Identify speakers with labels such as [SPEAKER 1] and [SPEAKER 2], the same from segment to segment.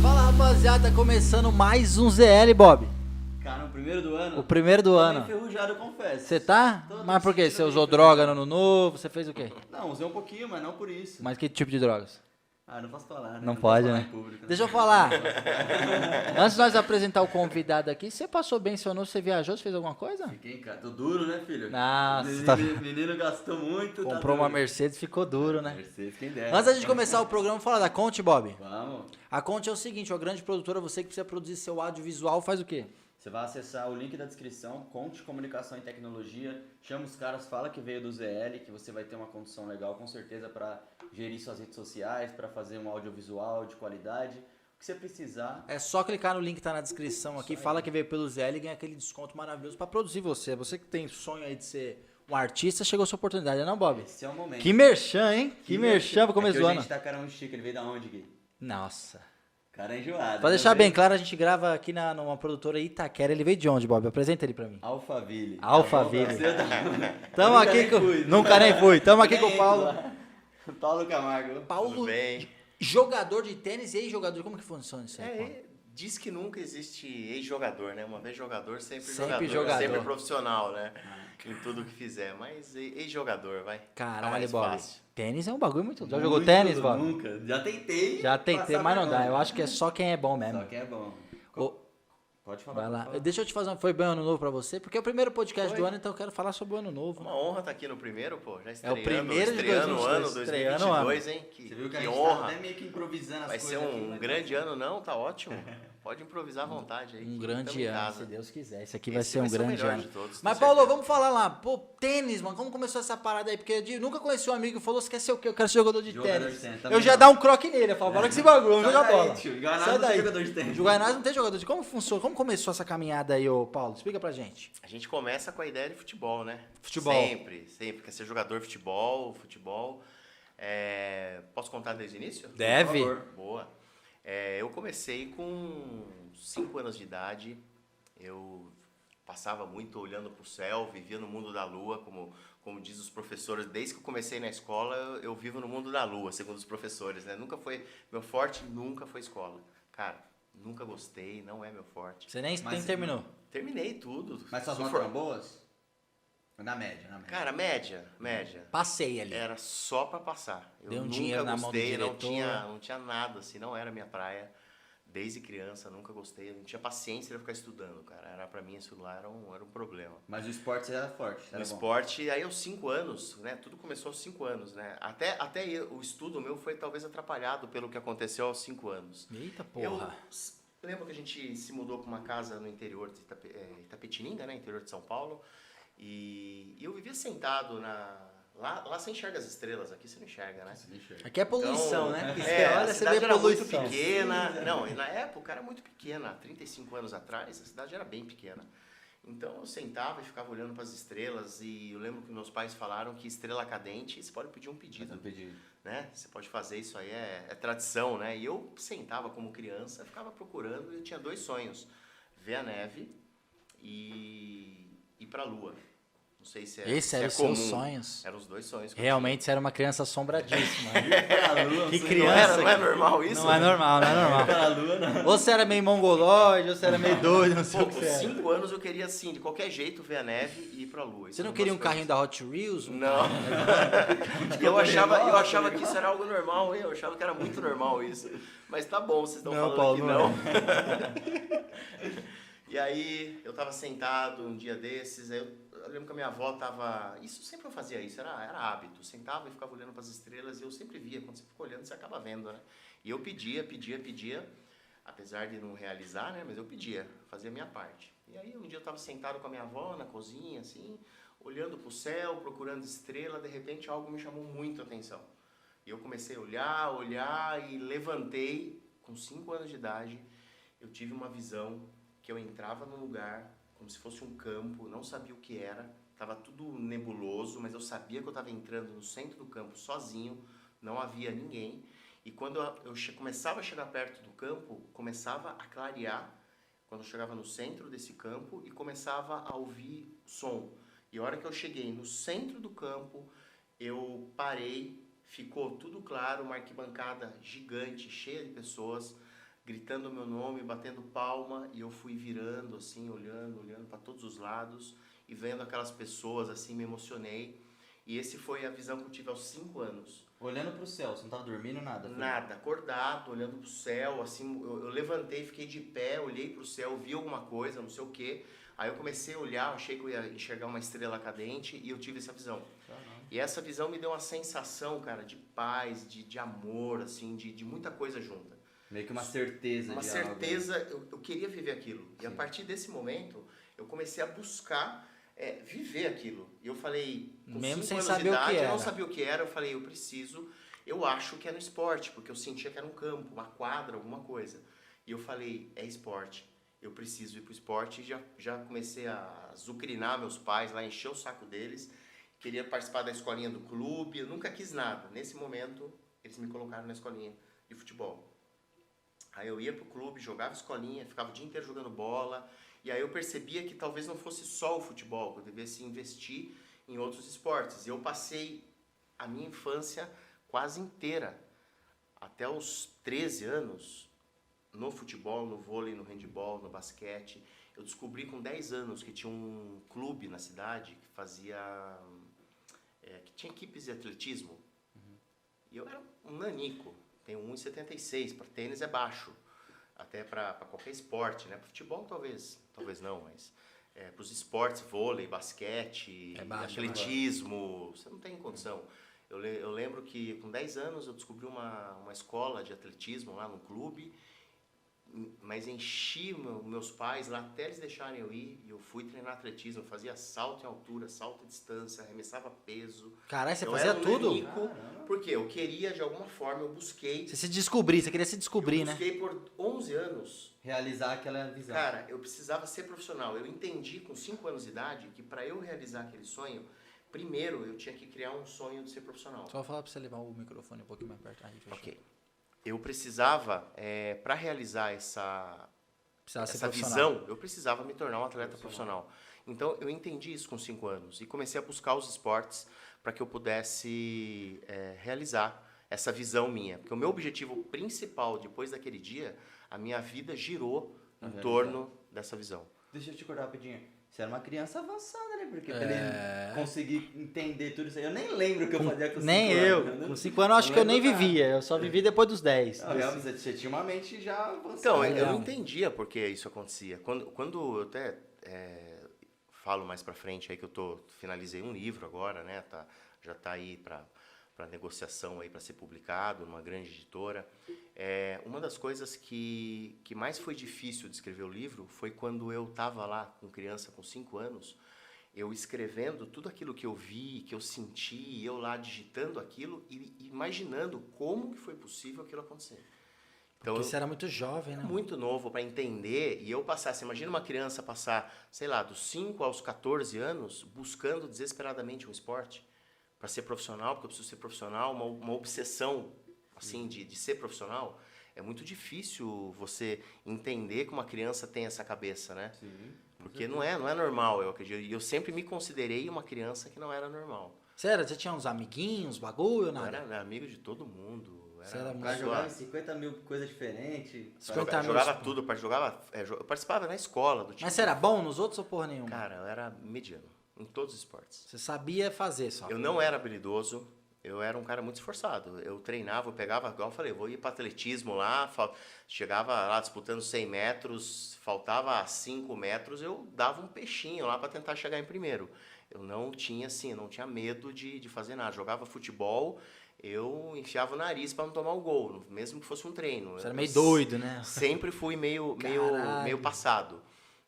[SPEAKER 1] Fala, rapaziada, tá começando mais um ZL, Bob.
[SPEAKER 2] Cara, no primeiro do ano?
[SPEAKER 1] O primeiro do
[SPEAKER 2] Tô
[SPEAKER 1] ano.
[SPEAKER 2] meio enferrujado, eu confesso.
[SPEAKER 1] Você tá?
[SPEAKER 2] Tô
[SPEAKER 1] Mas por quê?
[SPEAKER 2] sentindo
[SPEAKER 1] Você
[SPEAKER 2] meio
[SPEAKER 1] usou
[SPEAKER 2] enferrujado.
[SPEAKER 1] droga no ano novo? Você fez o quê?
[SPEAKER 2] Não, usei um pouquinho, mas não por isso.
[SPEAKER 1] Mas que tipo de drogas?
[SPEAKER 2] Ah, não posso falar, né?
[SPEAKER 1] Não
[SPEAKER 2] posso
[SPEAKER 1] pode,
[SPEAKER 2] falar
[SPEAKER 1] né?
[SPEAKER 2] em público,
[SPEAKER 1] Deixa eu falar. Antes de nós apresentar o convidado aqui, você passou bem seu novo? Você viajou? Você fez alguma coisa?
[SPEAKER 2] Fiquei, cara. Tô duro, né, filho?
[SPEAKER 1] Nossa,
[SPEAKER 2] Menino,
[SPEAKER 1] tá-
[SPEAKER 2] menino gastou muito, tá
[SPEAKER 1] Comprou uma
[SPEAKER 2] duro.
[SPEAKER 1] Mercedes, ficou duro, né?
[SPEAKER 2] Mercedes, quem dera.
[SPEAKER 1] Antes da gente começar o programa, fala da Conte, Bob.
[SPEAKER 2] Vamos.
[SPEAKER 1] A Conte é o seguinte, uma grande produtora, você que precisa produzir seu audiovisual, faz o quê?
[SPEAKER 2] Você vai acessar o link da descrição, Conte Comunicação e Tecnologia, chama os caras, fala que veio do ZL, que você vai ter uma condição legal, com certeza, para gerir suas redes sociais, para fazer um audiovisual de qualidade. O que você precisar,
[SPEAKER 1] É só clicar no link que tá na descrição aqui, fala que veio pelo ZL e ganha aquele desconto maravilhoso pra produzir você. Você que tem sonho aí de ser um artista, chegou a sua oportunidade, não, Bob?
[SPEAKER 2] esse é o momento.
[SPEAKER 1] Que merchan, hein? Que merchan pro começo
[SPEAKER 2] é que
[SPEAKER 1] do
[SPEAKER 2] hoje
[SPEAKER 1] ano.
[SPEAKER 2] a gente tá cara um estica, ele veio da onde, Gui?
[SPEAKER 1] Nossa.
[SPEAKER 2] Cara enjoado.
[SPEAKER 1] Pra
[SPEAKER 2] né,
[SPEAKER 1] deixar
[SPEAKER 2] velho?
[SPEAKER 1] bem claro, a gente grava aqui numa produtora Itaquera. Ele veio de onde, Bob? Apresenta ele pra mim.
[SPEAKER 2] Alphaville.
[SPEAKER 1] Alphaville.
[SPEAKER 2] Tá bom? Você tá-
[SPEAKER 1] Tamo
[SPEAKER 2] Nunca
[SPEAKER 1] aqui
[SPEAKER 2] nem
[SPEAKER 1] com...
[SPEAKER 2] fui,
[SPEAKER 1] Nunca nem fui. Tamo aqui
[SPEAKER 2] nem
[SPEAKER 1] com o
[SPEAKER 2] entro
[SPEAKER 1] Paulo.
[SPEAKER 2] lá. Paulo Camargo.
[SPEAKER 1] Paulo,
[SPEAKER 3] Tudo bem?
[SPEAKER 1] jogador de tênis e ex-jogador. Como que funciona isso aí, Paulo?
[SPEAKER 3] Diz que nunca existe ex-jogador, né? Uma vez jogador, sempre,
[SPEAKER 1] Sempre
[SPEAKER 3] jogador.
[SPEAKER 1] jogador.
[SPEAKER 3] Sempre profissional, né? Em tudo que fizer. Mas ex-jogador, vai. Tá
[SPEAKER 1] Caralho,
[SPEAKER 3] mais
[SPEAKER 1] Bob.
[SPEAKER 3] fácil.
[SPEAKER 1] Tênis é um bagulho muito... Já
[SPEAKER 2] Muito,
[SPEAKER 1] jogou tênis, Bob?
[SPEAKER 2] Nunca. Já tentei.
[SPEAKER 1] Já tentei,
[SPEAKER 2] passar
[SPEAKER 1] mas não dá.
[SPEAKER 2] vergonha.
[SPEAKER 1] Eu acho que é só quem é bom mesmo.
[SPEAKER 2] Só que é bom.
[SPEAKER 1] Ô,
[SPEAKER 2] Pode falar.
[SPEAKER 1] vai lá.
[SPEAKER 2] pode falar.
[SPEAKER 1] Deixa eu te fazer um... Foi bem ano novo pra você? Porque é o primeiro podcast
[SPEAKER 3] Foi.
[SPEAKER 1] do ano, então eu quero falar sobre o ano novo.
[SPEAKER 3] Uma honra estar aqui no primeiro, pô. Já
[SPEAKER 1] É o
[SPEAKER 3] estreando,
[SPEAKER 1] primeiro de
[SPEAKER 3] estreando o ano
[SPEAKER 1] 2022, estreando o ano.
[SPEAKER 3] 2022, hein?
[SPEAKER 2] Você viu que
[SPEAKER 3] Que
[SPEAKER 2] a gente
[SPEAKER 3] honra.
[SPEAKER 2] tá até meio que improvisando as
[SPEAKER 3] Vai
[SPEAKER 2] coisas
[SPEAKER 3] ser
[SPEAKER 2] aqui,
[SPEAKER 3] um
[SPEAKER 2] mas
[SPEAKER 3] grande ano, não? Tá ótimo. Pode improvisar à vontade aí.
[SPEAKER 1] Um
[SPEAKER 3] que
[SPEAKER 1] grande
[SPEAKER 3] tamo em
[SPEAKER 1] ano,
[SPEAKER 3] casa.
[SPEAKER 1] se Deus quiser. Esse aqui vai
[SPEAKER 3] Esse
[SPEAKER 1] ser um
[SPEAKER 3] o
[SPEAKER 1] grande
[SPEAKER 3] melhor
[SPEAKER 1] ano.
[SPEAKER 3] de todos,
[SPEAKER 1] Mas,
[SPEAKER 3] com
[SPEAKER 1] Paulo,
[SPEAKER 3] certeza.
[SPEAKER 1] vamos falar lá. Pô, tênis, mano. Como começou essa parada aí? Porque eu nunca conheci um amigo que falou, você quer ser o quê? Eu quero ser jogador de
[SPEAKER 2] Jogador
[SPEAKER 1] tênis.
[SPEAKER 2] de tênis,
[SPEAKER 1] Eu
[SPEAKER 2] também
[SPEAKER 1] já
[SPEAKER 2] não.
[SPEAKER 1] dar um croque nele. Eu falo, bora com esse bagulho, vamos
[SPEAKER 2] Sai
[SPEAKER 1] jogar
[SPEAKER 2] daí,
[SPEAKER 1] bola.
[SPEAKER 2] tio. Guaraná
[SPEAKER 1] Sai
[SPEAKER 2] não tem
[SPEAKER 1] daí.
[SPEAKER 2] jogador de tênis.
[SPEAKER 1] Guaraná não tem jogador de... Como funciona? Como começou essa caminhada aí, ô Paulo? Explica pra gente.
[SPEAKER 3] A gente começa com a ideia de futebol, né?
[SPEAKER 1] Futebol.
[SPEAKER 3] Sempre. Quer ser jogador de futebol. Posso contar desde o início?
[SPEAKER 1] Deve.
[SPEAKER 2] Por favor.
[SPEAKER 3] Boa. Eu comecei com 5 anos de idade. Eu passava muito olhando para o céu, vivia no mundo da lua, como diz os professores. Desde que eu comecei na escola, eu vivo no mundo da lua, segundo os professores, né? Meu forte nunca foi escola. Cara, nunca gostei, não é meu forte.
[SPEAKER 1] Você nem
[SPEAKER 2] Mas-
[SPEAKER 1] terminou.
[SPEAKER 3] Terminei tudo.
[SPEAKER 2] Mas suas
[SPEAKER 3] Sou
[SPEAKER 2] notas
[SPEAKER 3] for-
[SPEAKER 2] eram boas? Na média, na média.
[SPEAKER 3] Cara, média.
[SPEAKER 1] Passei ali.
[SPEAKER 3] Era só pra passar. Eu
[SPEAKER 1] Deu um
[SPEAKER 3] nunca
[SPEAKER 1] dinheiro na mão do
[SPEAKER 3] gostei, não
[SPEAKER 1] diretor.
[SPEAKER 3] não tinha nada, assim, não era minha praia. Desde criança, nunca gostei, eu não tinha paciência de ficar estudando, cara. Pra mim, isso lá era um problema.
[SPEAKER 2] Mas o esporte você era forte, era
[SPEAKER 3] No
[SPEAKER 2] bom.
[SPEAKER 3] esporte, aí aos 5 anos, né? Tudo começou aos 5 anos, né? O estudo meu foi talvez atrapalhado pelo que aconteceu aos 5 anos.
[SPEAKER 1] Eita
[SPEAKER 3] Eu
[SPEAKER 1] porra.
[SPEAKER 3] lembro que a gente se mudou para uma casa no interior de Itapetininga, né? Interior de São Paulo. E eu vivia sentado lá você enxerga as estrelas, aqui você não enxerga, né?
[SPEAKER 1] Aqui é poluição,
[SPEAKER 3] Então,
[SPEAKER 1] né? Porque
[SPEAKER 3] a
[SPEAKER 1] você olha, você
[SPEAKER 3] cidade
[SPEAKER 1] vê
[SPEAKER 3] era muito
[SPEAKER 1] poluição.
[SPEAKER 3] pequena. Não, e na época era muito pequena. 35 anos atrás, a cidade era bem pequena. Então eu sentava e ficava olhando para as estrelas. E eu lembro que meus pais falaram que estrela cadente, você pode pedir um pedido, né? Você pode fazer isso aí, é tradição, né? E eu sentava como criança, ficava procurando e eu tinha 2 sonhos. Ver a neve e ir para a lua. Não sei se
[SPEAKER 1] Esse
[SPEAKER 3] se
[SPEAKER 1] era
[SPEAKER 3] é
[SPEAKER 1] os
[SPEAKER 3] comum.
[SPEAKER 1] seus sonhos.
[SPEAKER 3] Eram os 2 sonhos. que eu
[SPEAKER 1] Realmente você era uma criança assombradíssima. Que
[SPEAKER 3] tinha.
[SPEAKER 1] criança.
[SPEAKER 3] Não é normal isso?
[SPEAKER 1] Não é normal, não é normal.
[SPEAKER 2] Pra lua, não.
[SPEAKER 1] Ou você era meio mongoloide, ou você era meio doido, não sei
[SPEAKER 3] Pô,
[SPEAKER 1] o que
[SPEAKER 3] com
[SPEAKER 1] você era.
[SPEAKER 3] 5 anos eu queria, assim, de qualquer jeito, ver a neve e ir pra lua. Isso
[SPEAKER 1] Você não
[SPEAKER 3] é
[SPEAKER 1] queria um
[SPEAKER 3] uma das
[SPEAKER 1] carrinho da Hot Wheels?
[SPEAKER 3] coisas- Não. eu achava que isso era algo normal, hein? Eu achava que era muito normal isso. Mas tá bom, vocês estão
[SPEAKER 1] Não,
[SPEAKER 3] falando
[SPEAKER 1] Paulo,
[SPEAKER 3] que
[SPEAKER 1] não
[SPEAKER 3] não. E aí, eu tava sentado um dia desses, aí eu lembro que a minha avó tava... Isso sempre eu fazia isso, era hábito. Sentava e ficava olhando para as estrelas e eu sempre via. Quando você fica olhando, você acaba vendo, né? E eu pedia. Apesar de não realizar, né? Mas eu pedia, fazia a minha parte. E aí, um dia eu tava sentado com a minha avó na cozinha, assim, olhando pro céu, procurando estrela. De repente, algo me chamou muito a atenção. E eu comecei a olhar e levantei. Com 5 anos de idade, eu tive uma visão que eu entrava num lugar como se fosse um campo, não sabia o que era, estava tudo nebuloso, mas eu sabia que eu estava entrando no centro do campo sozinho, não havia ninguém. E quando eu começava a chegar perto do campo, começava a clarear, quando eu chegava no centro desse campo e começava a ouvir som. E a hora que eu cheguei no centro do campo, eu parei ficou tudo claro, uma arquibancada gigante, cheia de pessoas, gritando o meu nome, batendo palma, e eu fui virando assim, olhando para todos os lados e vendo aquelas pessoas assim, me emocionei. E esse foi a visão que eu tive aos 5 anos.
[SPEAKER 2] Olhando pro céu, você não tava dormindo nada?
[SPEAKER 3] Nada, acordado, olhando pro céu, assim, eu levantei, fiquei de pé, olhei pro céu, vi alguma coisa, não sei o quê. Aí eu comecei a olhar, achei que eu ia enxergar uma estrela cadente e eu tive essa visão. E essa visão me deu uma sensação, cara, de paz, de amor, assim, de muita coisa junta.
[SPEAKER 2] Meio que uma certeza
[SPEAKER 3] Uma
[SPEAKER 2] de
[SPEAKER 3] certeza,
[SPEAKER 2] algo.
[SPEAKER 3] eu queria viver aquilo. E a
[SPEAKER 2] Sim.
[SPEAKER 3] partir desse momento, eu comecei a buscar viver aquilo. E eu falei, com
[SPEAKER 1] Mesmo
[SPEAKER 3] 5
[SPEAKER 1] sem
[SPEAKER 3] anos
[SPEAKER 1] saber
[SPEAKER 3] de
[SPEAKER 1] o que
[SPEAKER 3] idade, eu
[SPEAKER 1] era.
[SPEAKER 3] não sabia o que era, eu falei, eu acho que é no esporte, porque eu sentia que era um campo, uma quadra, alguma coisa. E eu falei, é esporte, eu preciso ir pro esporte. E já comecei a azucrinar meus pais lá, encher o saco deles. Queria participar da escolinha do clube, eu nunca quis nada. Nesse momento, eles me colocaram na escolinha de futebol. Aí eu ia pro clube, jogava escolinha, ficava o dia inteiro jogando bola. E aí eu percebia que talvez não fosse só o futebol, que eu devesse investir em outros esportes. E eu passei a minha infância quase inteira, até os 13 anos, no futebol, no vôlei, no handebol, no basquete. Eu descobri com 10 anos que tinha um clube na cidade que que tinha equipes de atletismo. E eu era um nanico, tenho 1,76, para tênis é baixo, até para qualquer esporte, né? Para futebol talvez não, mas para os esportes, vôlei, basquete,
[SPEAKER 1] baixo,
[SPEAKER 3] atletismo, você não tem condição. Eu lembro que com 10 anos eu descobri uma escola de atletismo lá no clube, mas enchi meus pais lá até eles deixarem eu ir, e eu fui treinar atletismo, eu fazia salto em altura, salto em distância, arremessava peso.
[SPEAKER 1] Caralho, você
[SPEAKER 3] Eu
[SPEAKER 1] fazia
[SPEAKER 3] era um
[SPEAKER 1] tudo?
[SPEAKER 3] nanico, porque eu queria, de alguma forma, eu busquei.
[SPEAKER 1] Você se descobrir, você queria se descobrir,
[SPEAKER 3] Eu
[SPEAKER 1] né?
[SPEAKER 3] busquei por 11 anos.
[SPEAKER 2] Realizar aquela visão.
[SPEAKER 3] Cara, eu precisava ser profissional. Eu entendi com 5 anos de idade que para eu realizar aquele sonho, primeiro eu tinha que criar um sonho de ser profissional.
[SPEAKER 1] Só vou falar pra você levar o microfone um pouquinho mais perto. Aí, fechou.
[SPEAKER 3] Ok. Eu precisava, para realizar essa
[SPEAKER 1] Precisava ser
[SPEAKER 3] essa
[SPEAKER 1] profissional.
[SPEAKER 3] visão, eu precisava me tornar um atleta profissional. Então, eu entendi isso com 5 anos e comecei a buscar os esportes para que eu pudesse realizar essa visão minha. Porque o meu objetivo principal, depois daquele dia, a minha vida girou em torno dessa visão.
[SPEAKER 2] Deixa eu te cortar rapidinho. Você era uma criança avançada, né? Porque pra ele conseguir entender tudo isso aí. Eu nem lembro o que eu fazia com 5 anos.
[SPEAKER 1] Nem eu.
[SPEAKER 2] né?
[SPEAKER 1] Com 5 anos, acho que eu nem
[SPEAKER 2] lembro nada.
[SPEAKER 1] vivia. Eu só vivi depois dos 10.
[SPEAKER 2] Não, realmente, você tinha uma mente já avançada.
[SPEAKER 3] Então, eu
[SPEAKER 1] legal.
[SPEAKER 3] não entendia por que isso acontecia. Quando eu até falo mais pra frente aí que finalizei um livro agora, né? Já tá aí para negociação aí para ser publicado numa grande editora. Uma das coisas que mais foi difícil de escrever o livro foi quando eu estava lá com criança com 5 anos, eu escrevendo tudo aquilo que eu vi, que eu senti, eu lá digitando aquilo e imaginando como que foi possível aquilo acontecer. Então,
[SPEAKER 1] Porque você era muito jovem, né?
[SPEAKER 3] muito novo para entender, e eu passasse, imagina uma criança passar, sei lá, dos 5 aos 14 anos, buscando desesperadamente um esporte para ser profissional, porque eu preciso ser profissional, uma obsessão assim de ser profissional. É muito difícil você entender que uma criança tem essa cabeça, né?
[SPEAKER 2] Sim.
[SPEAKER 3] Porque não é normal, eu acredito. E eu sempre me considerei uma criança que não era normal.
[SPEAKER 1] Sério, você tinha uns amiguinhos, bagulho ou
[SPEAKER 3] Eu
[SPEAKER 1] nada?
[SPEAKER 3] era amigo de todo mundo.
[SPEAKER 1] Você era
[SPEAKER 2] Pra
[SPEAKER 1] muito
[SPEAKER 2] jogar em 50 mil coisas diferentes.
[SPEAKER 1] 50
[SPEAKER 3] Eu
[SPEAKER 1] mil.
[SPEAKER 3] jogava tudo, eu participava na escola do time.
[SPEAKER 1] Mas você era bom nos outros ou porra nenhuma?
[SPEAKER 3] Cara, eu era mediano em todos os esportes.
[SPEAKER 1] Você sabia fazer só.
[SPEAKER 3] Eu não era habilidoso, eu era um cara muito esforçado. Eu treinava, eu pegava, igual eu falei, vou ir para atletismo lá, chegava lá disputando 100 metros, faltava 5 metros, eu dava um peixinho lá para tentar chegar em primeiro. Eu não tinha medo de fazer nada. Jogava futebol, eu enfiava o nariz para não tomar o gol, mesmo que fosse um treino.
[SPEAKER 1] Você era meio doido, né?
[SPEAKER 3] Sempre fui meio
[SPEAKER 1] Caralho.
[SPEAKER 3] passado,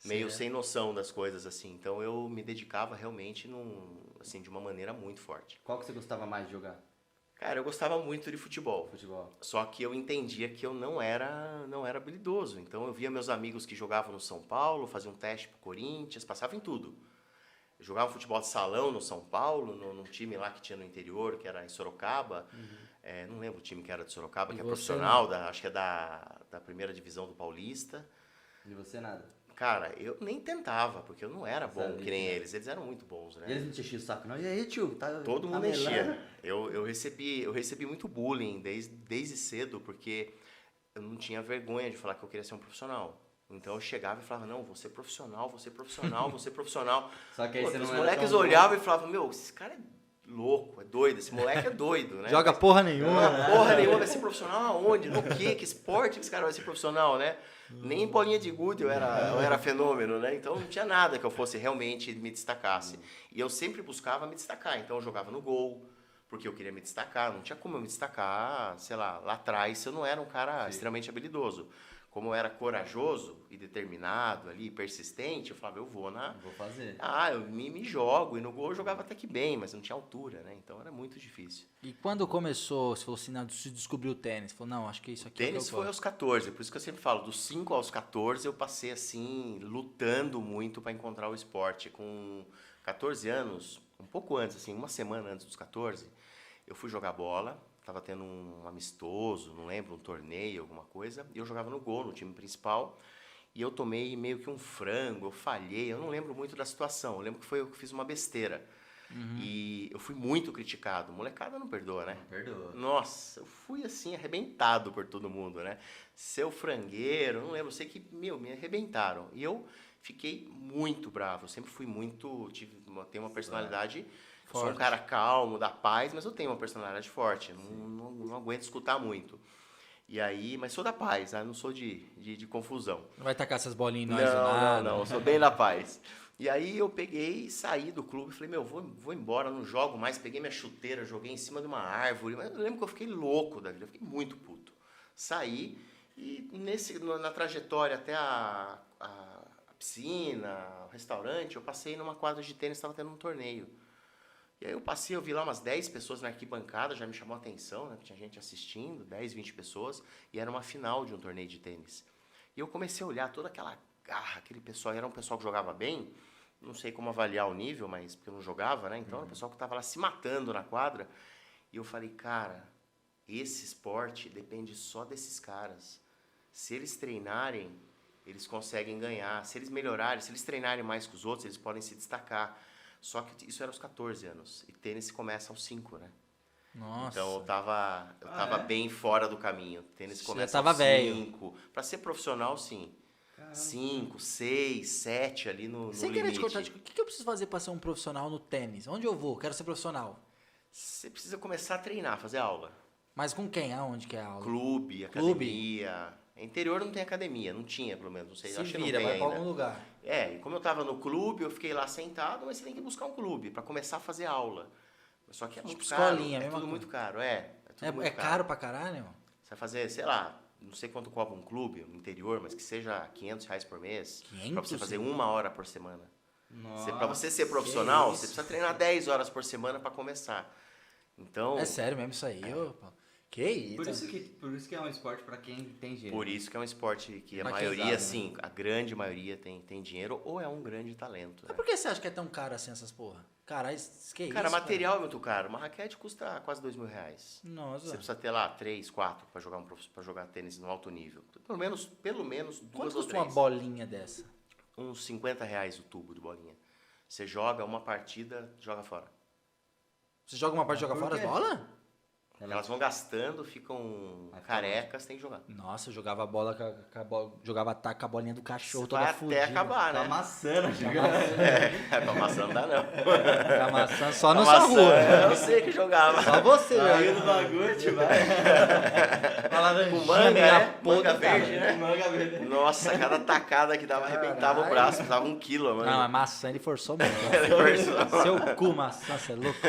[SPEAKER 3] meio
[SPEAKER 1] Certo.
[SPEAKER 3] sem noção das coisas assim. Então eu me dedicava realmente de uma maneira muito forte.
[SPEAKER 2] Qual que você gostava mais de jogar?
[SPEAKER 3] Cara, eu gostava muito de futebol.
[SPEAKER 2] Futebol.
[SPEAKER 3] Só que eu entendia que eu não era habilidoso. Então eu via meus amigos que jogavam no São Paulo, faziam um teste pro Corinthians, passava em tudo. Eu jogava futebol de salão no São Paulo, num time lá que tinha no interior, que era em Sorocaba. Não lembro o time que era de Sorocaba,
[SPEAKER 1] E
[SPEAKER 3] que é
[SPEAKER 1] você
[SPEAKER 3] profissional, acho que é da primeira divisão do Paulista.
[SPEAKER 2] De você nada.
[SPEAKER 3] Cara, eu nem tentava, porque eu não era bom
[SPEAKER 2] Sabia,
[SPEAKER 3] que nem
[SPEAKER 2] né?
[SPEAKER 3] eles eram muito bons, né?
[SPEAKER 2] E eles não te enchiam o saco, não? E aí, tio? Tá,
[SPEAKER 3] Todo
[SPEAKER 2] tá
[SPEAKER 3] mundo
[SPEAKER 2] melando?
[SPEAKER 3] enchia. Eu recebi muito bullying desde cedo, porque eu não tinha vergonha de falar que eu queria ser um profissional. Então eu chegava e falava, não, vou ser profissional, vou ser profissional, vou ser profissional.
[SPEAKER 2] Só que aí
[SPEAKER 3] Pô,
[SPEAKER 2] você
[SPEAKER 3] os
[SPEAKER 2] não era
[SPEAKER 3] moleques
[SPEAKER 2] tão bom.
[SPEAKER 3] olhavam e falavam, meu, esse cara é louco, é doido, esse moleque é doido, né?
[SPEAKER 1] Joga porra nenhuma.
[SPEAKER 3] Porra nenhuma, vai ser profissional aonde? No quê? Que esporte que esse cara vai ser profissional, né? Nem em bolinha de gude eu era fenômeno, né? Então não tinha nada que eu fosse realmente me destacasse. E eu sempre buscava me destacar, então eu jogava no gol, porque eu queria me destacar. Não tinha como eu me destacar, sei lá atrás, se eu não era um cara extremamente habilidoso. Como eu era corajoso e determinado ali, persistente, eu falava, eu vou na...
[SPEAKER 2] Vou fazer.
[SPEAKER 3] Eu me jogo, e no gol eu jogava até que bem, mas não tinha altura, né? Então era muito difícil.
[SPEAKER 1] E quando começou, você falou assim, não, se descobriu o tênis? Falou, não, acho que isso aqui
[SPEAKER 3] Tênis
[SPEAKER 1] é o que eu
[SPEAKER 3] foi
[SPEAKER 1] gosto.
[SPEAKER 3] aos 14, por isso que eu sempre falo, dos 5 aos 14 eu passei assim, lutando muito para encontrar o esporte. Com 14 anos, um pouco antes, assim, uma semana antes dos 14, eu fui jogar bola, tava tendo um amistoso, não lembro, um torneio, alguma coisa, e eu jogava no gol, no time principal, e eu tomei meio que um frango, eu falhei, eu não lembro muito da situação, eu lembro que foi eu que fiz uma besteira. E eu fui muito criticado. Molecada não perdoa, né?
[SPEAKER 2] Não perdoa.
[SPEAKER 3] Nossa, eu fui assim, arrebentado por todo mundo, né? Seu frangueiro, não lembro, eu sei que, me arrebentaram. E eu fiquei muito bravo, eu sempre fui muito, tenho uma personalidade, eu sou um cara calmo, da paz, mas eu tenho uma personalidade forte, não aguento escutar muito. E aí, mas sou da paz, né? Não sou de confusão.
[SPEAKER 1] Não vai tacar essas bolinhas em nós do
[SPEAKER 3] Não,
[SPEAKER 1] nada.
[SPEAKER 3] não, eu sou bem da paz. E aí eu peguei, saí do clube e falei, meu, vou embora, não jogo mais. Peguei minha chuteira, joguei em cima de uma árvore. Mas eu lembro que eu fiquei louco da vida, eu fiquei muito puto. Saí e na trajetória até a piscina, o restaurante, eu passei numa quadra de tênis, estava tendo um torneio. E aí eu passei, eu vi lá umas 10 pessoas na arquibancada, já me chamou a atenção, né? Tinha gente assistindo, 10, 20 pessoas, e era uma final de um torneio de tênis. E eu comecei a olhar toda aquela garra, aquele pessoal, era um pessoal que jogava bem, não sei como avaliar o nível, mas porque eu não jogava, né? Então era um pessoal que estava lá se matando na quadra. E eu falei, cara, esse esporte depende só desses caras. Se eles treinarem, eles conseguem ganhar. Se eles melhorarem, se eles treinarem mais que os outros, eles podem se destacar. Só que isso era aos 14 anos. E tênis começa aos 5, né?
[SPEAKER 1] Nossa.
[SPEAKER 3] Então eu tava bem fora do caminho. Tênis
[SPEAKER 1] Você
[SPEAKER 3] começa
[SPEAKER 1] já tava
[SPEAKER 3] aos
[SPEAKER 1] velho.
[SPEAKER 3] 5. Pra ser profissional, sim.
[SPEAKER 2] Caramba.
[SPEAKER 3] 5, 6, 7 ali no
[SPEAKER 1] Sem
[SPEAKER 3] limite.
[SPEAKER 1] querer te cortar, tipo, o que eu preciso fazer pra ser um profissional no tênis? Onde eu vou? Quero ser profissional.
[SPEAKER 3] Você precisa começar a treinar, fazer aula.
[SPEAKER 1] Mas com quem? Aonde que é a aula?
[SPEAKER 3] Clube, academia. Interior não tem academia, não tinha pelo menos, não sei,
[SPEAKER 1] Se
[SPEAKER 3] acho que
[SPEAKER 1] vira,
[SPEAKER 3] não
[SPEAKER 1] vai
[SPEAKER 3] tem
[SPEAKER 1] pra
[SPEAKER 3] ainda.
[SPEAKER 1] algum lugar.
[SPEAKER 3] E como eu tava no clube, eu fiquei lá sentado, mas você tem que buscar um clube pra começar a fazer aula. Só que é muito
[SPEAKER 1] Tipo
[SPEAKER 3] caro,
[SPEAKER 1] escolinha,
[SPEAKER 3] é
[SPEAKER 1] mesma
[SPEAKER 3] tudo
[SPEAKER 1] coisa.
[SPEAKER 3] muito caro, é tudo
[SPEAKER 1] É
[SPEAKER 3] muito
[SPEAKER 1] caro pra caralho, mano?
[SPEAKER 3] Você vai fazer, sei lá, não sei quanto cobra um clube no interior, mas que seja R$ 500 por mês,
[SPEAKER 1] 500,
[SPEAKER 3] pra você fazer
[SPEAKER 1] sim.
[SPEAKER 3] 1 hora por semana.
[SPEAKER 2] Nossa,
[SPEAKER 3] Pra você ser profissional,
[SPEAKER 1] isso.
[SPEAKER 3] você precisa treinar 10 horas por semana pra começar. Então,
[SPEAKER 1] É sério mesmo isso aí, ô, Paulo? Que isso?
[SPEAKER 2] Por isso que é um esporte pra quem tem dinheiro.
[SPEAKER 3] por isso que é um esporte que a
[SPEAKER 1] Pra quem
[SPEAKER 3] maioria,
[SPEAKER 2] sabe, né?
[SPEAKER 3] sim, a grande maioria tem dinheiro ou é um grande talento.
[SPEAKER 1] Mas
[SPEAKER 3] Né?
[SPEAKER 1] por que você acha que é tão caro assim essas porra? Caralho, que
[SPEAKER 3] Cara,
[SPEAKER 1] isso?
[SPEAKER 3] material é muito caro. Uma raquete custa quase R$ 2.000. Você
[SPEAKER 1] Nossa.
[SPEAKER 3] precisa ter lá 3, 4 para jogar tênis no alto nível. Pelo menos 2
[SPEAKER 1] Quanto
[SPEAKER 3] ou
[SPEAKER 1] custa uma
[SPEAKER 3] 3.
[SPEAKER 1] bolinha dessa?
[SPEAKER 3] Uns R$ 50 o tubo de bolinha. Você joga uma partida, joga fora.
[SPEAKER 1] Você joga uma parte e joga
[SPEAKER 2] Por
[SPEAKER 1] fora as
[SPEAKER 2] quê?
[SPEAKER 1] bolas?
[SPEAKER 3] Elas vão gastando, ficam
[SPEAKER 2] Vai
[SPEAKER 3] carecas, tem que jogar.
[SPEAKER 1] Nossa, eu jogava bola com a bola, jogava taco com a bolinha do cachorro
[SPEAKER 3] Você
[SPEAKER 1] toda
[SPEAKER 3] vai até
[SPEAKER 1] fudida.
[SPEAKER 3] acabar,
[SPEAKER 2] Tá
[SPEAKER 3] né?
[SPEAKER 2] amassando,
[SPEAKER 3] Pra maçã não dá não.
[SPEAKER 1] Tá maçã só na
[SPEAKER 3] Pra
[SPEAKER 1] sua
[SPEAKER 3] maçã,
[SPEAKER 1] rua.
[SPEAKER 3] eu sei que jogava.
[SPEAKER 1] Só você,
[SPEAKER 2] Saiu
[SPEAKER 1] velho.
[SPEAKER 2] do bagulho, tio, vai.
[SPEAKER 1] Uma laranjinha,
[SPEAKER 3] Com manga,
[SPEAKER 1] meia
[SPEAKER 3] né?
[SPEAKER 1] podre,
[SPEAKER 3] Manga verde,
[SPEAKER 1] cara.
[SPEAKER 3] né?
[SPEAKER 2] Manga verde.
[SPEAKER 3] Nossa, cada tacada que dava arrebentava o
[SPEAKER 1] Caralho.
[SPEAKER 3] braço, pesava 1 quilo, mano.
[SPEAKER 1] Não, mas maçã ele forçou muito. Seu cu, maçã, você é louco?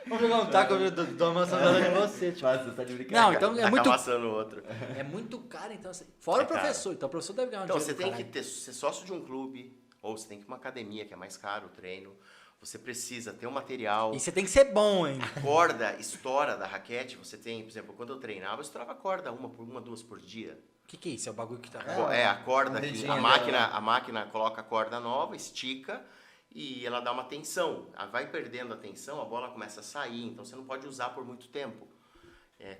[SPEAKER 1] Vou pegar um taco do maçã de você, tipo.
[SPEAKER 2] Nossa, você tá de brincadeira.
[SPEAKER 1] Não, então é
[SPEAKER 3] Taca
[SPEAKER 1] muito,
[SPEAKER 3] maçã no outro.
[SPEAKER 1] é muito caro, então. Assim, fora
[SPEAKER 3] É
[SPEAKER 1] o professor, então o professor deve ganhar um
[SPEAKER 3] Então, você
[SPEAKER 1] dinheiro
[SPEAKER 3] tem
[SPEAKER 1] do
[SPEAKER 3] que ser sócio de um clube, ou você tem que ir pra uma academia, que é mais caro o treino. Você precisa ter um material.
[SPEAKER 1] E você tem que ser bom, hein?
[SPEAKER 3] Corda estoura da raquete, você tem, por exemplo, quando eu treinava, eu estourava corda uma, 2 por dia.
[SPEAKER 1] O que é isso? É o bagulho que tá...
[SPEAKER 3] A corda,
[SPEAKER 1] um
[SPEAKER 3] que
[SPEAKER 1] dedinho
[SPEAKER 3] a máquina coloca a corda nova, estica e ela dá uma tensão. Ela vai perdendo a tensão, a bola começa a sair, então você não pode usar por muito tempo.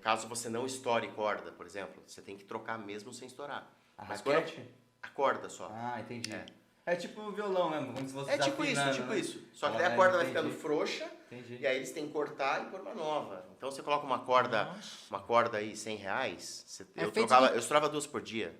[SPEAKER 3] Caso você não estoure corda, por exemplo, você tem que trocar mesmo sem estourar.
[SPEAKER 2] A
[SPEAKER 3] Mas
[SPEAKER 2] raquete?
[SPEAKER 3] A corda só.
[SPEAKER 2] Ah, entendi.
[SPEAKER 3] É.
[SPEAKER 2] É tipo um violão mesmo, como se fosse
[SPEAKER 3] É tipo isso,
[SPEAKER 2] desafinando,
[SPEAKER 3] tipo
[SPEAKER 2] né?
[SPEAKER 3] isso. Só que
[SPEAKER 2] Ah,
[SPEAKER 3] daí a corda vai
[SPEAKER 2] entendi.
[SPEAKER 3] ficando frouxa,
[SPEAKER 2] Entendi.
[SPEAKER 3] e aí eles têm que cortar e pôr uma nova. Então você coloca uma corda aí, R$100,
[SPEAKER 1] É
[SPEAKER 3] eu
[SPEAKER 1] feito
[SPEAKER 3] estourava 2 por dia.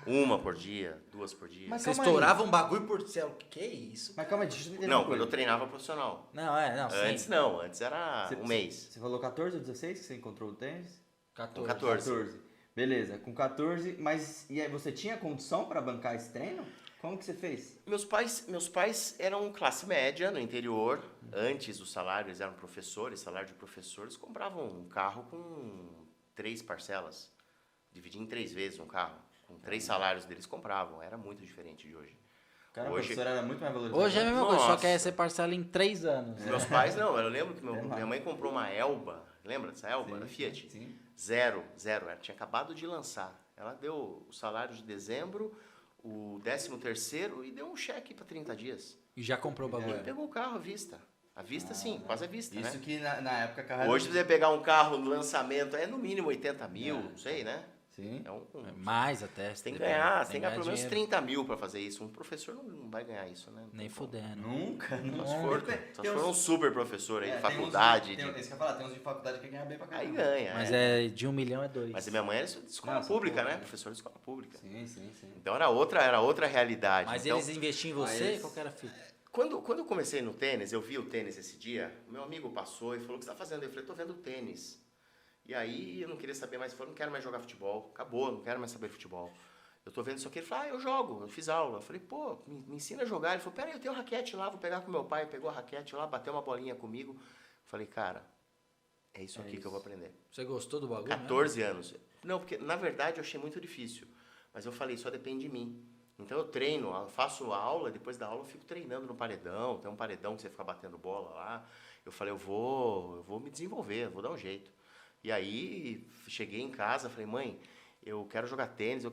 [SPEAKER 3] Uma por dia, 2 por dia.
[SPEAKER 2] Mas
[SPEAKER 1] Você
[SPEAKER 2] calma
[SPEAKER 1] estourava um bagulho por céu. Que isso?
[SPEAKER 2] Mas calma aí, deixa eu entender
[SPEAKER 3] Não,
[SPEAKER 2] uma
[SPEAKER 3] quando eu
[SPEAKER 2] coisa.
[SPEAKER 3] treinava profissional.
[SPEAKER 1] Não, não,
[SPEAKER 3] Antes
[SPEAKER 1] sim.
[SPEAKER 3] não, antes era um mês.
[SPEAKER 2] Você falou 14 ou 16 que você encontrou o tênis?
[SPEAKER 1] 14.
[SPEAKER 3] 14.
[SPEAKER 2] Beleza, com 14, mas e aí você tinha condição pra bancar esse treino? Como que você fez?
[SPEAKER 3] Meus pais eram classe média no interior. Antes o salário, eles eram professores, salário de professores, compravam um carro com 3 parcelas. Dividia em 3 vezes um carro. Com 3 salários deles compravam. Era muito diferente de hoje.
[SPEAKER 2] Cara,
[SPEAKER 3] Hoje-
[SPEAKER 2] o professor era muito mais valorizado.
[SPEAKER 1] Hoje é a mesma coisa, só
[SPEAKER 3] Nossa.
[SPEAKER 1] que aí você parcela em 3 anos.
[SPEAKER 3] Meus pais não, eu lembro que
[SPEAKER 2] É nada.
[SPEAKER 3] minha mãe comprou uma Elba. Lembra dessa Elba, da Fiat?
[SPEAKER 2] Sim.
[SPEAKER 3] Zero. Ela tinha acabado de lançar. Ela deu o salário de dezembro, o 13º e deu um cheque para 30 dias.
[SPEAKER 1] E já comprou o
[SPEAKER 3] E
[SPEAKER 1] bagulho.
[SPEAKER 3] pegou o carro à vista. À vista sim, quase à vista,
[SPEAKER 2] Isso
[SPEAKER 3] né?
[SPEAKER 2] que na época a carreira...
[SPEAKER 3] Hoje você pegar um carro no lançamento é no mínimo 80 mil, não sei, né?
[SPEAKER 2] Sim.
[SPEAKER 3] É
[SPEAKER 1] É mais até.
[SPEAKER 3] você tem que
[SPEAKER 1] depende.
[SPEAKER 3] ganhar, você tem que ganhar pelo menos
[SPEAKER 1] dinheiro.
[SPEAKER 3] 30 mil para fazer isso. Um professor não vai ganhar isso, né? Não
[SPEAKER 1] Nem
[SPEAKER 3] tem como.
[SPEAKER 1] fudendo.
[SPEAKER 2] Nunca,
[SPEAKER 3] Só
[SPEAKER 2] nunca.
[SPEAKER 3] se for, só se for um super professor aí de faculdade.
[SPEAKER 2] Isso que eu ia falar, tem uns de faculdade que ganha bem pra
[SPEAKER 3] Aí
[SPEAKER 2] caramba.
[SPEAKER 3] ganha.
[SPEAKER 1] Mas
[SPEAKER 3] é.
[SPEAKER 1] é de 1 milhão é 2.
[SPEAKER 3] Mas a minha mãe era de escola
[SPEAKER 2] Não, só
[SPEAKER 3] pública,
[SPEAKER 2] pública.
[SPEAKER 3] né? Professor de escola pública.
[SPEAKER 2] Sim, sim, sim.
[SPEAKER 3] Então era outra realidade.
[SPEAKER 1] Mas
[SPEAKER 3] então,
[SPEAKER 1] eles investiam em você?
[SPEAKER 2] Mas-
[SPEAKER 1] Qual que era a fita?
[SPEAKER 3] quando eu comecei no tênis, eu vi o tênis esse dia, meu amigo passou e falou, o que você tá fazendo? Eu falei, tô vendo tênis. E aí eu não queria saber mais, ele falou, não quero mais jogar futebol, acabou, não quero mais saber futebol. Eu tô vendo isso aqui, ele falou, eu jogo, eu fiz aula. Eu falei, pô, me ensina a jogar. Ele falou, peraí, eu tenho um raquete lá, vou pegar com meu pai. Pegou a raquete lá, bateu uma bolinha comigo. Eu falei, cara, é isso aqui que eu vou aprender.
[SPEAKER 1] Você gostou do bagulho?
[SPEAKER 3] 14 anos. Não, porque na verdade eu achei muito difícil. Mas eu falei, só depende de mim. Então eu treino, eu faço a aula, depois da aula eu fico treinando no paredão. Tem um paredão que você fica batendo bola lá. Eu falei, eu vou me desenvolver, eu vou dar um jeito. E aí cheguei em casa, falei, mãe, eu quero jogar tênis.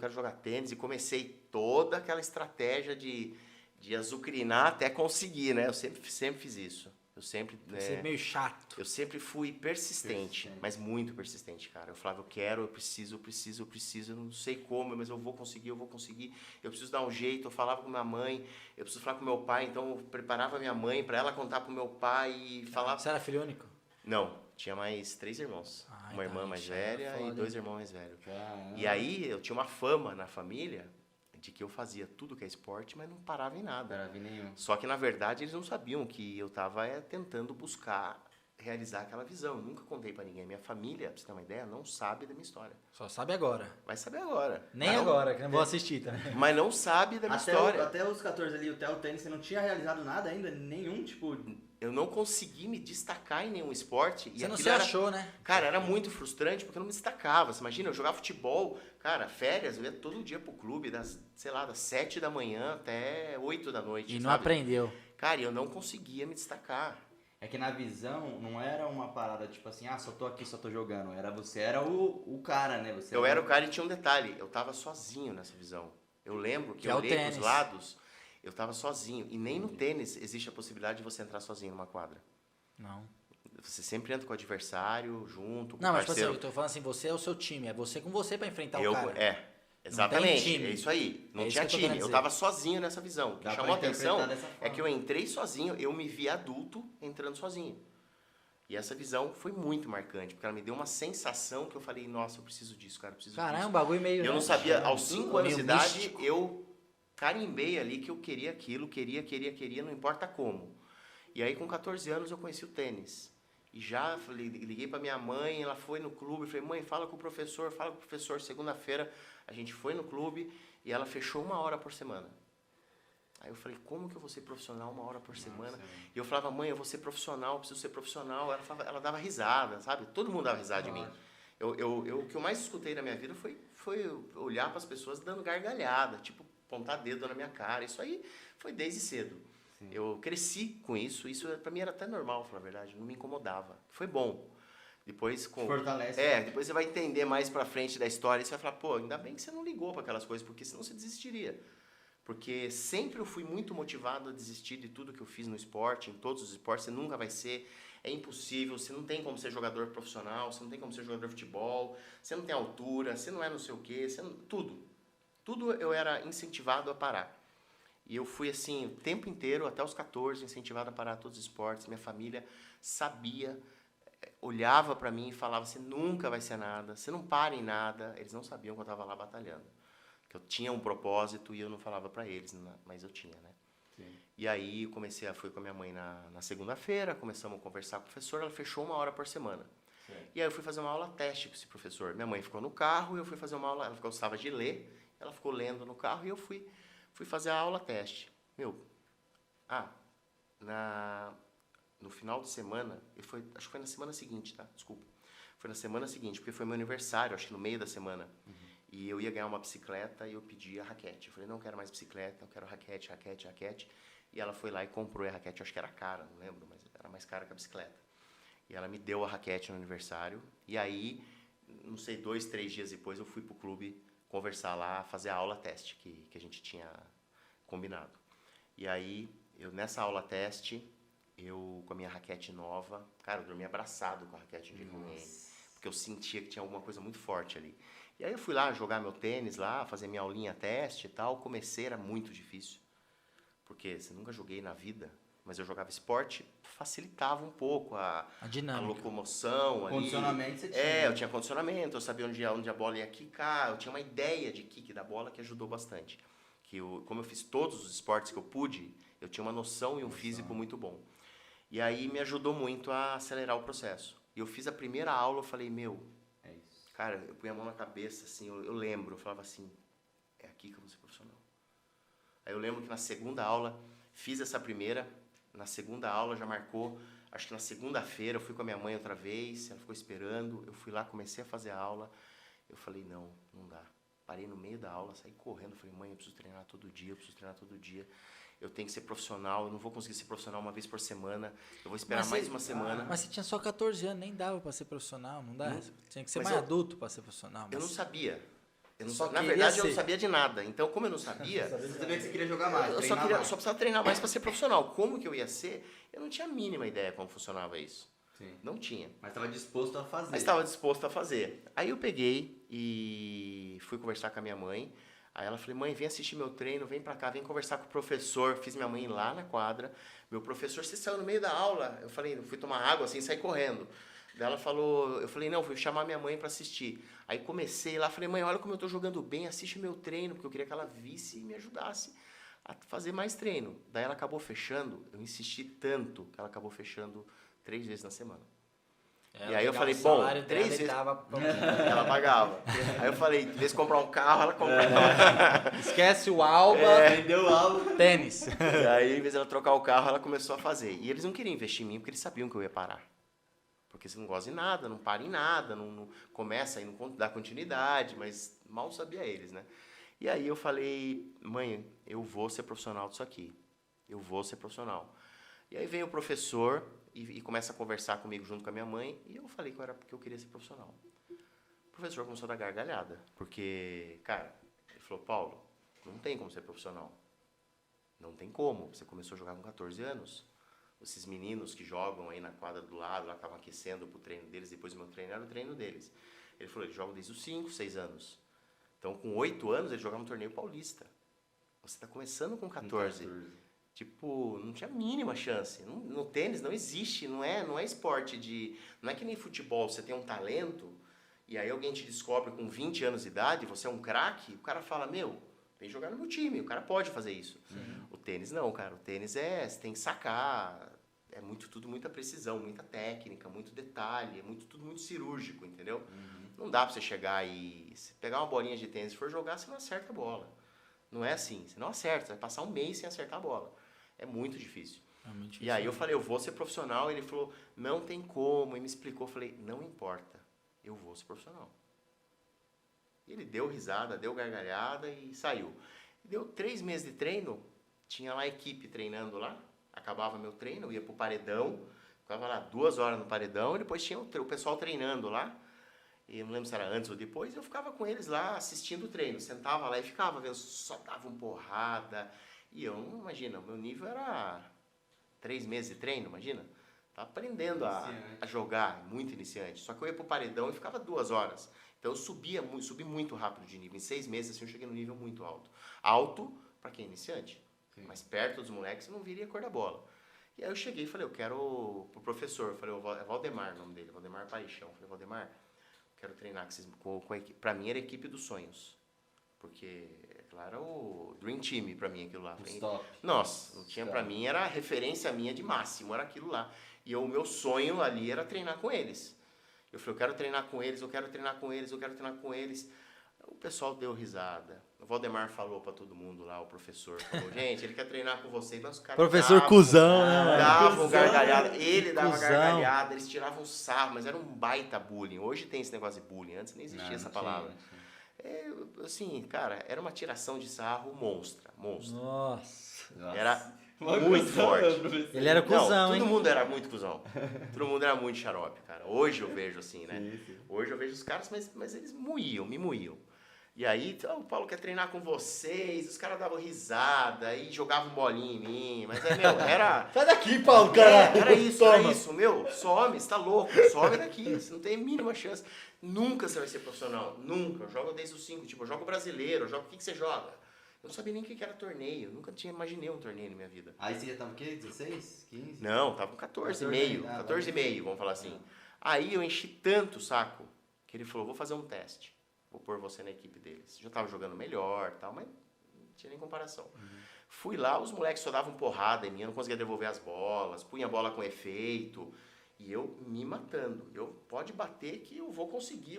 [SPEAKER 3] E comecei toda aquela estratégia de azucrinar até conseguir, né? Eu sempre fiz isso.
[SPEAKER 1] Você é meio chato.
[SPEAKER 3] Eu sempre fui persistente, mas muito persistente, cara. Eu falava, eu preciso, eu não sei como, mas eu vou conseguir. Eu preciso dar um jeito. Eu falava com minha mãe, eu preciso falar com meu pai, então eu preparava minha mãe para ela contar pro meu pai e falava...
[SPEAKER 1] Você era filho único?
[SPEAKER 3] Não, tinha mais 3 irmãos.
[SPEAKER 1] Ah,
[SPEAKER 3] Uma
[SPEAKER 1] então,
[SPEAKER 3] irmã mais
[SPEAKER 1] isso aí é
[SPEAKER 3] velha
[SPEAKER 1] foda,
[SPEAKER 3] e 2
[SPEAKER 1] hein?
[SPEAKER 3] irmãos mais velhos.
[SPEAKER 2] Caramba.
[SPEAKER 3] E aí eu tinha uma fama na família de que eu fazia tudo que é esporte, mas não parava em nada.
[SPEAKER 2] Não era nenhum.
[SPEAKER 3] Só que, na verdade, eles não sabiam que eu estava tentando buscar realizar aquela visão. Eu nunca contei para ninguém. Minha família, pra você ter uma ideia, não sabe da minha história.
[SPEAKER 1] Só sabe agora.
[SPEAKER 3] Vai saber agora.
[SPEAKER 1] Nem
[SPEAKER 3] Mas não-
[SPEAKER 1] agora, que não vou assistir, tá?
[SPEAKER 3] Mas não sabe da minha história.
[SPEAKER 2] Até os 14 ali, até o tênis, você não tinha realizado nada ainda? Nenhum, tipo...
[SPEAKER 3] Eu não consegui me destacar em nenhum esporte. E
[SPEAKER 1] Você não
[SPEAKER 3] aquilo
[SPEAKER 1] se
[SPEAKER 3] era-
[SPEAKER 1] achou, né?
[SPEAKER 3] Cara, era muito frustrante porque eu não me destacava. Você imagina, eu jogava futebol, cara, férias, eu ia todo dia pro clube, das 7 da manhã até 8 da noite.
[SPEAKER 1] E não
[SPEAKER 3] sabe?
[SPEAKER 1] aprendeu.
[SPEAKER 3] Cara, e eu não conseguia me destacar.
[SPEAKER 2] É que na visão não era uma parada tipo assim, só tô aqui, só tô jogando. Você era o cara, né? Você
[SPEAKER 3] Eu era o cara e tinha um detalhe, eu tava sozinho nessa visão. Eu lembro que
[SPEAKER 1] Que é
[SPEAKER 3] eu
[SPEAKER 1] o
[SPEAKER 3] olhei pros
[SPEAKER 1] tênis.
[SPEAKER 3] lados, eu tava sozinho. E nem no tênis existe a possibilidade de você entrar sozinho numa quadra.
[SPEAKER 1] Não.
[SPEAKER 3] Você sempre entra com o adversário, junto, com
[SPEAKER 1] Não,
[SPEAKER 3] o
[SPEAKER 1] mas tipo assim,
[SPEAKER 3] parceiro.
[SPEAKER 1] eu tô falando assim, você é o seu time, é você com você pra enfrentar
[SPEAKER 3] eu,
[SPEAKER 1] o cara.
[SPEAKER 3] exatamente,
[SPEAKER 1] time.
[SPEAKER 3] é isso aí. Não
[SPEAKER 1] É isso
[SPEAKER 3] tinha
[SPEAKER 1] que eu tô
[SPEAKER 3] time,
[SPEAKER 1] querendo
[SPEAKER 3] eu
[SPEAKER 1] dizer.
[SPEAKER 3] tava sozinho nessa visão. O que
[SPEAKER 2] Dá pra
[SPEAKER 3] chamou a atenção
[SPEAKER 2] interpretar dessa
[SPEAKER 3] é
[SPEAKER 2] forma.
[SPEAKER 3] que eu entrei sozinho, eu me vi adulto entrando sozinho. E essa visão foi muito marcante, porque ela me deu uma sensação que eu falei, nossa, eu preciso disso, cara, eu preciso
[SPEAKER 1] Caralho, é
[SPEAKER 3] disso.
[SPEAKER 1] um bagulho meio...
[SPEAKER 3] Eu não
[SPEAKER 1] né?
[SPEAKER 3] sabia, aos 5 anos de
[SPEAKER 1] Meio
[SPEAKER 3] idade,
[SPEAKER 1] místico.
[SPEAKER 3] eu carimbei ali que eu queria aquilo, queria, não importa como. E aí com 14 anos eu conheci o tênis. E já liguei pra minha mãe, ela foi no clube, falei, mãe, fala com o professor. Segunda-feira a gente foi no clube e ela fechou 1 hora por semana. Aí eu falei, como que eu vou ser profissional 1 hora por semana? E eu falava, mãe, eu vou ser profissional, preciso ser profissional. Ela dava risada, sabe? Todo mundo dava risada de mim. O que eu mais escutei na minha vida foi olhar para as pessoas dando gargalhada, tipo, apontar dedo na minha cara. Isso aí foi desde cedo. Sim. Eu cresci com isso para mim era até normal, pra falar a verdade, não me incomodava. Foi bom. Depois
[SPEAKER 2] Fortalece.
[SPEAKER 3] Depois você vai entender mais pra frente da história e você vai falar, pô, ainda bem que você não ligou para aquelas coisas, porque senão você desistiria. Porque sempre eu fui muito motivado a desistir de tudo que eu fiz no esporte, em todos os esportes, você nunca vai ser, é impossível, você não tem como ser jogador profissional, você não tem como ser jogador de futebol, você não tem altura, você não é não sei o quê, tudo. Tudo eu era incentivado a parar. E eu fui assim, o tempo inteiro, até os 14, incentivado a parar todos os esportes. Minha família sabia, olhava para mim e falava, você nunca vai ser nada, você não para em nada. Eles não sabiam que eu estava lá batalhando. Que eu tinha um propósito e eu não falava para eles, mas eu tinha, né?
[SPEAKER 2] Sim.
[SPEAKER 3] E aí fui com a minha mãe na segunda-feira, começamos a conversar com o professor, ela fechou 1 hora por semana.
[SPEAKER 2] Certo.
[SPEAKER 3] E aí eu fui fazer uma aula teste com esse professor. Minha mãe ficou no carro e eu fui fazer uma aula, ela gostava de ler, ela ficou lendo no carro e eu fui fazer a aula teste. No final de semana, acho que foi na semana seguinte, tá? Desculpa. Foi na semana seguinte, porque foi meu aniversário, acho que no meio da semana. E eu ia ganhar uma bicicleta e eu pedi a raquete. Eu falei, não quero mais bicicleta, eu quero raquete. E ela foi lá e comprou a raquete, eu acho que era cara, não lembro, mas era mais cara que a bicicleta. E ela me deu a raquete no aniversário. E aí, não sei, 2, 3 dias depois, eu fui pro clube conversar lá, fazer a aula teste que a gente tinha combinado. E aí, nessa aula teste, eu com a minha raquete nova, cara, eu dormi abraçado com a raquete de porque eu sentia que tinha alguma coisa muito forte ali. E aí eu fui lá jogar meu tênis lá, fazer minha aulinha teste e tal. Comecei, era muito difícil, porque eu nunca joguei na vida, mas eu jogava esporte, facilitava um pouco a
[SPEAKER 1] dinâmica.
[SPEAKER 3] locomoção ali.
[SPEAKER 2] Condicionamento você tinha.
[SPEAKER 3] Eu tinha condicionamento, eu sabia onde a bola ia quicar, eu tinha uma ideia de kick da bola que ajudou bastante. Como eu fiz todos os esportes que eu pude, eu tinha uma noção e um físico muito bom. E aí me ajudou muito a acelerar o processo. E eu fiz a primeira aula, eu falei,
[SPEAKER 2] É isso.
[SPEAKER 3] cara, eu punha a mão na cabeça, assim, eu lembro, eu falava assim, é aqui que eu vou ser profissional. Aí eu lembro que na segunda aula, fiz essa primeira, na segunda aula já marcou, acho que na segunda-feira eu fui com a minha mãe outra vez, ela ficou esperando, eu fui lá, comecei a fazer a aula, eu falei, não dá. Parei no meio da aula, saí correndo, falei, mãe, eu preciso treinar todo dia, eu tenho que ser profissional, eu não vou conseguir ser profissional uma vez por semana, eu vou esperar mais uma semana.
[SPEAKER 1] Mas você tinha só 14 anos, nem dava pra ser profissional, não dá? Tinha que ser
[SPEAKER 3] mas
[SPEAKER 1] mais adulto pra ser profissional.
[SPEAKER 3] Eu não sabia.
[SPEAKER 1] Só
[SPEAKER 3] Na
[SPEAKER 1] queria
[SPEAKER 3] verdade, eu
[SPEAKER 1] ser.
[SPEAKER 3] não sabia de nada. Então, como eu não sabia,
[SPEAKER 2] Você sabia que você queria jogar mais,
[SPEAKER 3] eu só precisava treinar mais para ser profissional. Como que eu ia ser? Eu não tinha a mínima ideia como funcionava isso.
[SPEAKER 2] Sim.
[SPEAKER 3] Não tinha.
[SPEAKER 2] Mas estava disposto a fazer.
[SPEAKER 3] Mas estava disposto a fazer. Aí eu peguei e fui conversar com a minha mãe. Aí ela falou, mãe, vem assistir meu treino, vem pra cá, vem conversar com o professor. Fiz minha mãe ir lá na quadra. Meu professor, você saiu no meio da aula. Eu falei, fui tomar água assim, saí correndo. Daí ela falou, eu falei, não, fui chamar minha mãe pra assistir. Aí comecei lá, falei, mãe, olha como eu tô jogando bem, assiste meu treino, porque eu queria que ela visse e me ajudasse a fazer mais treino. Daí ela acabou fechando, eu insisti tanto que ela acabou fechando 3 vezes na semana. E aí eu falei, bom, 3 vezes ela pagava. Aí eu falei, em vez de comprar um carro, ela comprava.
[SPEAKER 1] Esquece o Alba,
[SPEAKER 2] Vendeu o álbum.
[SPEAKER 1] tênis.
[SPEAKER 3] E aí, em vez de ela trocar o carro, ela começou a fazer. E eles não queriam investir em mim, porque eles sabiam que eu ia parar. Porque você não gosta de nada, não para em nada, não começa e não dá continuidade, mas mal sabia eles, né? E aí eu falei, mãe, eu vou ser profissional disso aqui. Eu vou ser profissional. E aí vem o professor e começa a conversar comigo junto com a minha mãe, e eu falei que era porque eu queria ser profissional. O professor começou a dar gargalhada, porque, cara, ele falou, Paulo, não tem como ser profissional. Não tem como. Você começou a jogar com 14 anos. Esses meninos que jogam aí na quadra do lado, lá estavam aquecendo pro treino deles, depois o meu treino era o treino deles. Ele falou, eles jogam desde os 5, 6 anos. Então, com 8 anos, eles jogavam no torneio paulista. Você está começando com 14. Tipo, não tinha a mínima chance. No tênis não existe, não é esporte de... Não é que nem futebol, você tem um talento, e aí alguém te descobre com 20 anos de idade, você é um craque, o cara fala, vem jogar no meu time, o cara pode fazer isso. O tênis não, cara. O tênis você tem que sacar, tudo muita precisão, muita técnica, muito detalhe, tudo muito cirúrgico, entendeu? Não dá pra você chegar e se pegar uma bolinha de tênis e for jogar, você não acerta a bola. Não é assim, você não acerta, você vai passar um mês sem acertar a bola. É muito difícil. E aí eu falei, eu vou ser profissional, ele falou, não tem como, e me explicou, eu falei, não importa, eu vou ser profissional. Ele deu risada, deu gargalhada e saiu. Deu 3 meses de treino, tinha lá a equipe treinando lá, acabava meu treino, eu ia pro paredão, ficava lá 2 horas no paredão, e depois tinha o pessoal treinando lá, e eu não lembro se era antes ou depois, eu ficava com eles lá assistindo o treino, sentava lá e ficava vendo, só davam porrada, e eu, imagina, o meu nível era 3 meses de treino, imagina, Tava aprendendo a jogar, muito iniciante. Só que eu ia pro paredão e ficava 2 horas. Então eu subi muito rápido de nível. Em 6 meses assim, eu cheguei num nível muito alto. Alto para quem é iniciante.
[SPEAKER 2] Sim.
[SPEAKER 3] Mas perto dos moleques eu não viria a cor da bola. E aí eu cheguei e falei, eu quero pro professor. Eu falei, é Valdemar o nome dele, Valdemar Paixão. Eu falei, Valdemar, eu quero treinar com a equipe. Pra mim era a equipe dos sonhos. Porque aquilo era o Dream Team pra mim, aquilo lá.
[SPEAKER 2] Os top.
[SPEAKER 3] Nossa, não tinha pra mim, era a referência minha de máximo, era aquilo lá. E o meu sonho ali era treinar com eles. Eu falei, eu quero treinar com eles, eu quero treinar com eles, eu quero treinar com eles. O pessoal deu risada. O Valdemar falou pra todo mundo lá, o professor falou, gente, ele quer treinar com vocês, mas os caras
[SPEAKER 1] Professor cuzão, né, mano?
[SPEAKER 3] davam gargalhada, ele dava
[SPEAKER 1] Cuzão.
[SPEAKER 3] gargalhada, eles tiravam sarro, mas era um baita bullying. Hoje tem esse negócio de bullying, antes nem existia essa palavra. É, assim, cara, era uma tiração de sarro monstra.
[SPEAKER 1] Nossa.
[SPEAKER 3] Era muito forte.
[SPEAKER 1] Ele era cuzão,
[SPEAKER 3] Não,
[SPEAKER 1] hein?
[SPEAKER 3] todo mundo era muito cuzão. Todo mundo era muito xarope, cara. Hoje eu vejo assim, né?
[SPEAKER 2] Sim.
[SPEAKER 3] Hoje eu vejo os caras, mas eles me moíam. E aí, o Paulo quer treinar com vocês, os caras davam risada, aí jogavam bolinha em mim, mas era...
[SPEAKER 1] Sai daqui, Paulo, cara.
[SPEAKER 3] Era isso, meu, some, você tá louco, some daqui, você não tem a mínima chance. Nunca você vai ser profissional, nunca. Eu jogo desde os 5, tipo, eu jogo brasileiro, eu jogo, o que você joga? Eu não sabia nem o que era torneio, nunca imaginei um torneio na minha vida.
[SPEAKER 2] Aí você já tava o quê? 16? 15?
[SPEAKER 3] Não, tava com 14,5, 14,5, vamos falar assim. Aí eu enchi tanto o saco, que ele falou, vou fazer um teste. Vou pôr você na equipe deles. Já tava jogando melhor e tal, mas não tinha nem comparação. Fui lá, os moleques só davam porrada em mim, eu não conseguia devolver as bolas, punha a bola com efeito, e eu me matando. Pode bater que eu vou conseguir.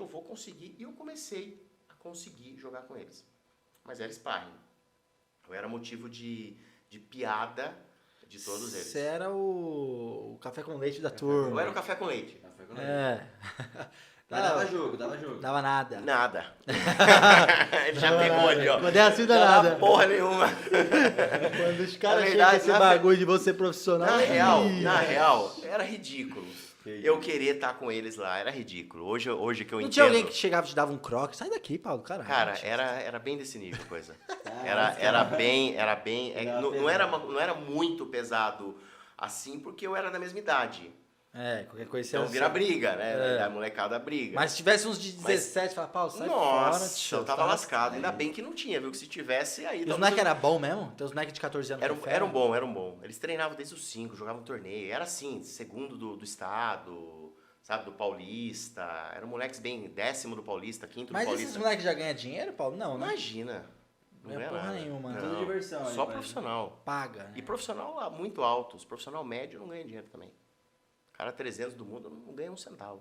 [SPEAKER 3] E eu comecei a conseguir jogar com eles. Mas era sparring. Eu era motivo de piada de todos eles.
[SPEAKER 1] Você era o café com leite da turma.
[SPEAKER 3] Eu era o café com leite.
[SPEAKER 1] É.
[SPEAKER 2] Mas dava jogo.
[SPEAKER 1] Dava nada.
[SPEAKER 3] Nada. Ele já pegou ali, ó.
[SPEAKER 1] Quando é assim, dá
[SPEAKER 3] Não dava
[SPEAKER 1] nada.
[SPEAKER 3] porra nenhuma.
[SPEAKER 1] Quando os caras
[SPEAKER 3] Na
[SPEAKER 1] chegam
[SPEAKER 3] verdade,
[SPEAKER 1] com esse bagulho de você profissional.
[SPEAKER 3] Na real, era ridículo. Eu querer estar com eles lá, era ridículo. Hoje que eu
[SPEAKER 1] Não
[SPEAKER 3] entendo.
[SPEAKER 1] tinha alguém que chegava e te dava um croque? Sai daqui, Paulo, caralho.
[SPEAKER 3] Cara, era bem desse nível a coisa. Era bem. Não era muito pesado assim, porque eu era da mesma idade.
[SPEAKER 1] É, qualquer coisa você
[SPEAKER 3] Então vira briga, né?
[SPEAKER 1] É.
[SPEAKER 3] A molecada briga.
[SPEAKER 1] Mas se tivesse uns de 17, fala, Paulo, sai
[SPEAKER 3] Nossa,
[SPEAKER 1] fora. Tio,
[SPEAKER 3] eu tava
[SPEAKER 1] tá
[SPEAKER 3] lascado. Ainda bem que não tinha, viu? Que se tivesse, aí...
[SPEAKER 1] E os moleques eram bons mesmo? Tem os moleques de 14 anos.
[SPEAKER 3] Eram bom. Eles treinavam desde os 5, jogavam torneio. Era assim, segundo do estado, sabe? Do Paulista. Eram moleques bem 10º do Paulista, 5º do
[SPEAKER 1] Mas
[SPEAKER 3] Paulista.
[SPEAKER 1] esses moleques já ganham dinheiro, Paulo? Não, né?
[SPEAKER 3] Imagina. Não
[SPEAKER 1] Não é
[SPEAKER 3] ganha
[SPEAKER 1] porra
[SPEAKER 3] nada.
[SPEAKER 1] nenhuma, né?
[SPEAKER 3] Não.
[SPEAKER 2] Tudo diversão aí,
[SPEAKER 3] Só
[SPEAKER 2] pai.
[SPEAKER 3] profissional.
[SPEAKER 1] Paga, né?
[SPEAKER 3] E profissional lá muito altos. Profissional médio não ganha dinheiro também. Cara 300 do mundo não ganha um centavo.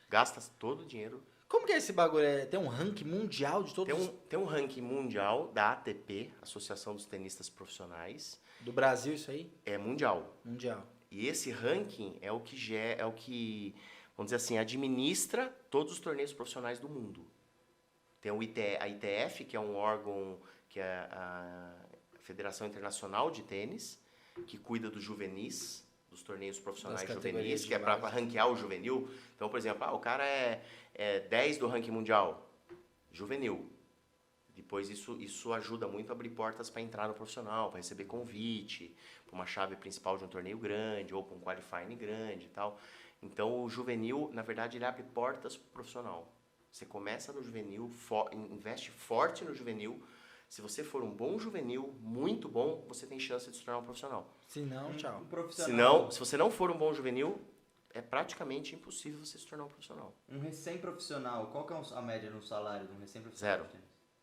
[SPEAKER 3] Gasta todo o dinheiro.
[SPEAKER 1] Como que é esse bagulho? Tem um ranking mundial de todos
[SPEAKER 3] Tem um ranking mundial da ATP, Associação dos Tenistas Profissionais.
[SPEAKER 1] do Brasil, isso aí?
[SPEAKER 3] É mundial.
[SPEAKER 1] Mundial.
[SPEAKER 3] E esse ranking é o que, vamos dizer assim, administra todos os torneios profissionais do mundo. Tem a ITF, que é um órgão, que é a Federação Internacional de Tênis, que cuida dos juvenis, dos torneios profissionais
[SPEAKER 1] Das
[SPEAKER 3] juvenis,
[SPEAKER 1] categorias
[SPEAKER 3] que é
[SPEAKER 1] de
[SPEAKER 3] para
[SPEAKER 1] base.
[SPEAKER 3] ranquear o juvenil. Então, por exemplo, o cara é 10 do ranking mundial, juvenil. Depois isso ajuda muito a abrir portas para entrar no profissional, para receber convite, para uma chave principal de um torneio grande ou para um qualifying grande e tal. Então, o juvenil, na verdade, ele abre portas para o profissional. Você começa no juvenil, investe forte no juvenil. Se você for um bom juvenil, muito bom, você tem chance de se tornar um profissional.
[SPEAKER 1] Se não, tchau.
[SPEAKER 2] Um profissional.
[SPEAKER 3] Se você não for um bom juvenil, é praticamente impossível você se tornar um profissional.
[SPEAKER 2] Um recém-profissional, qual que é a média no salário de um recém-profissional?
[SPEAKER 3] Zero.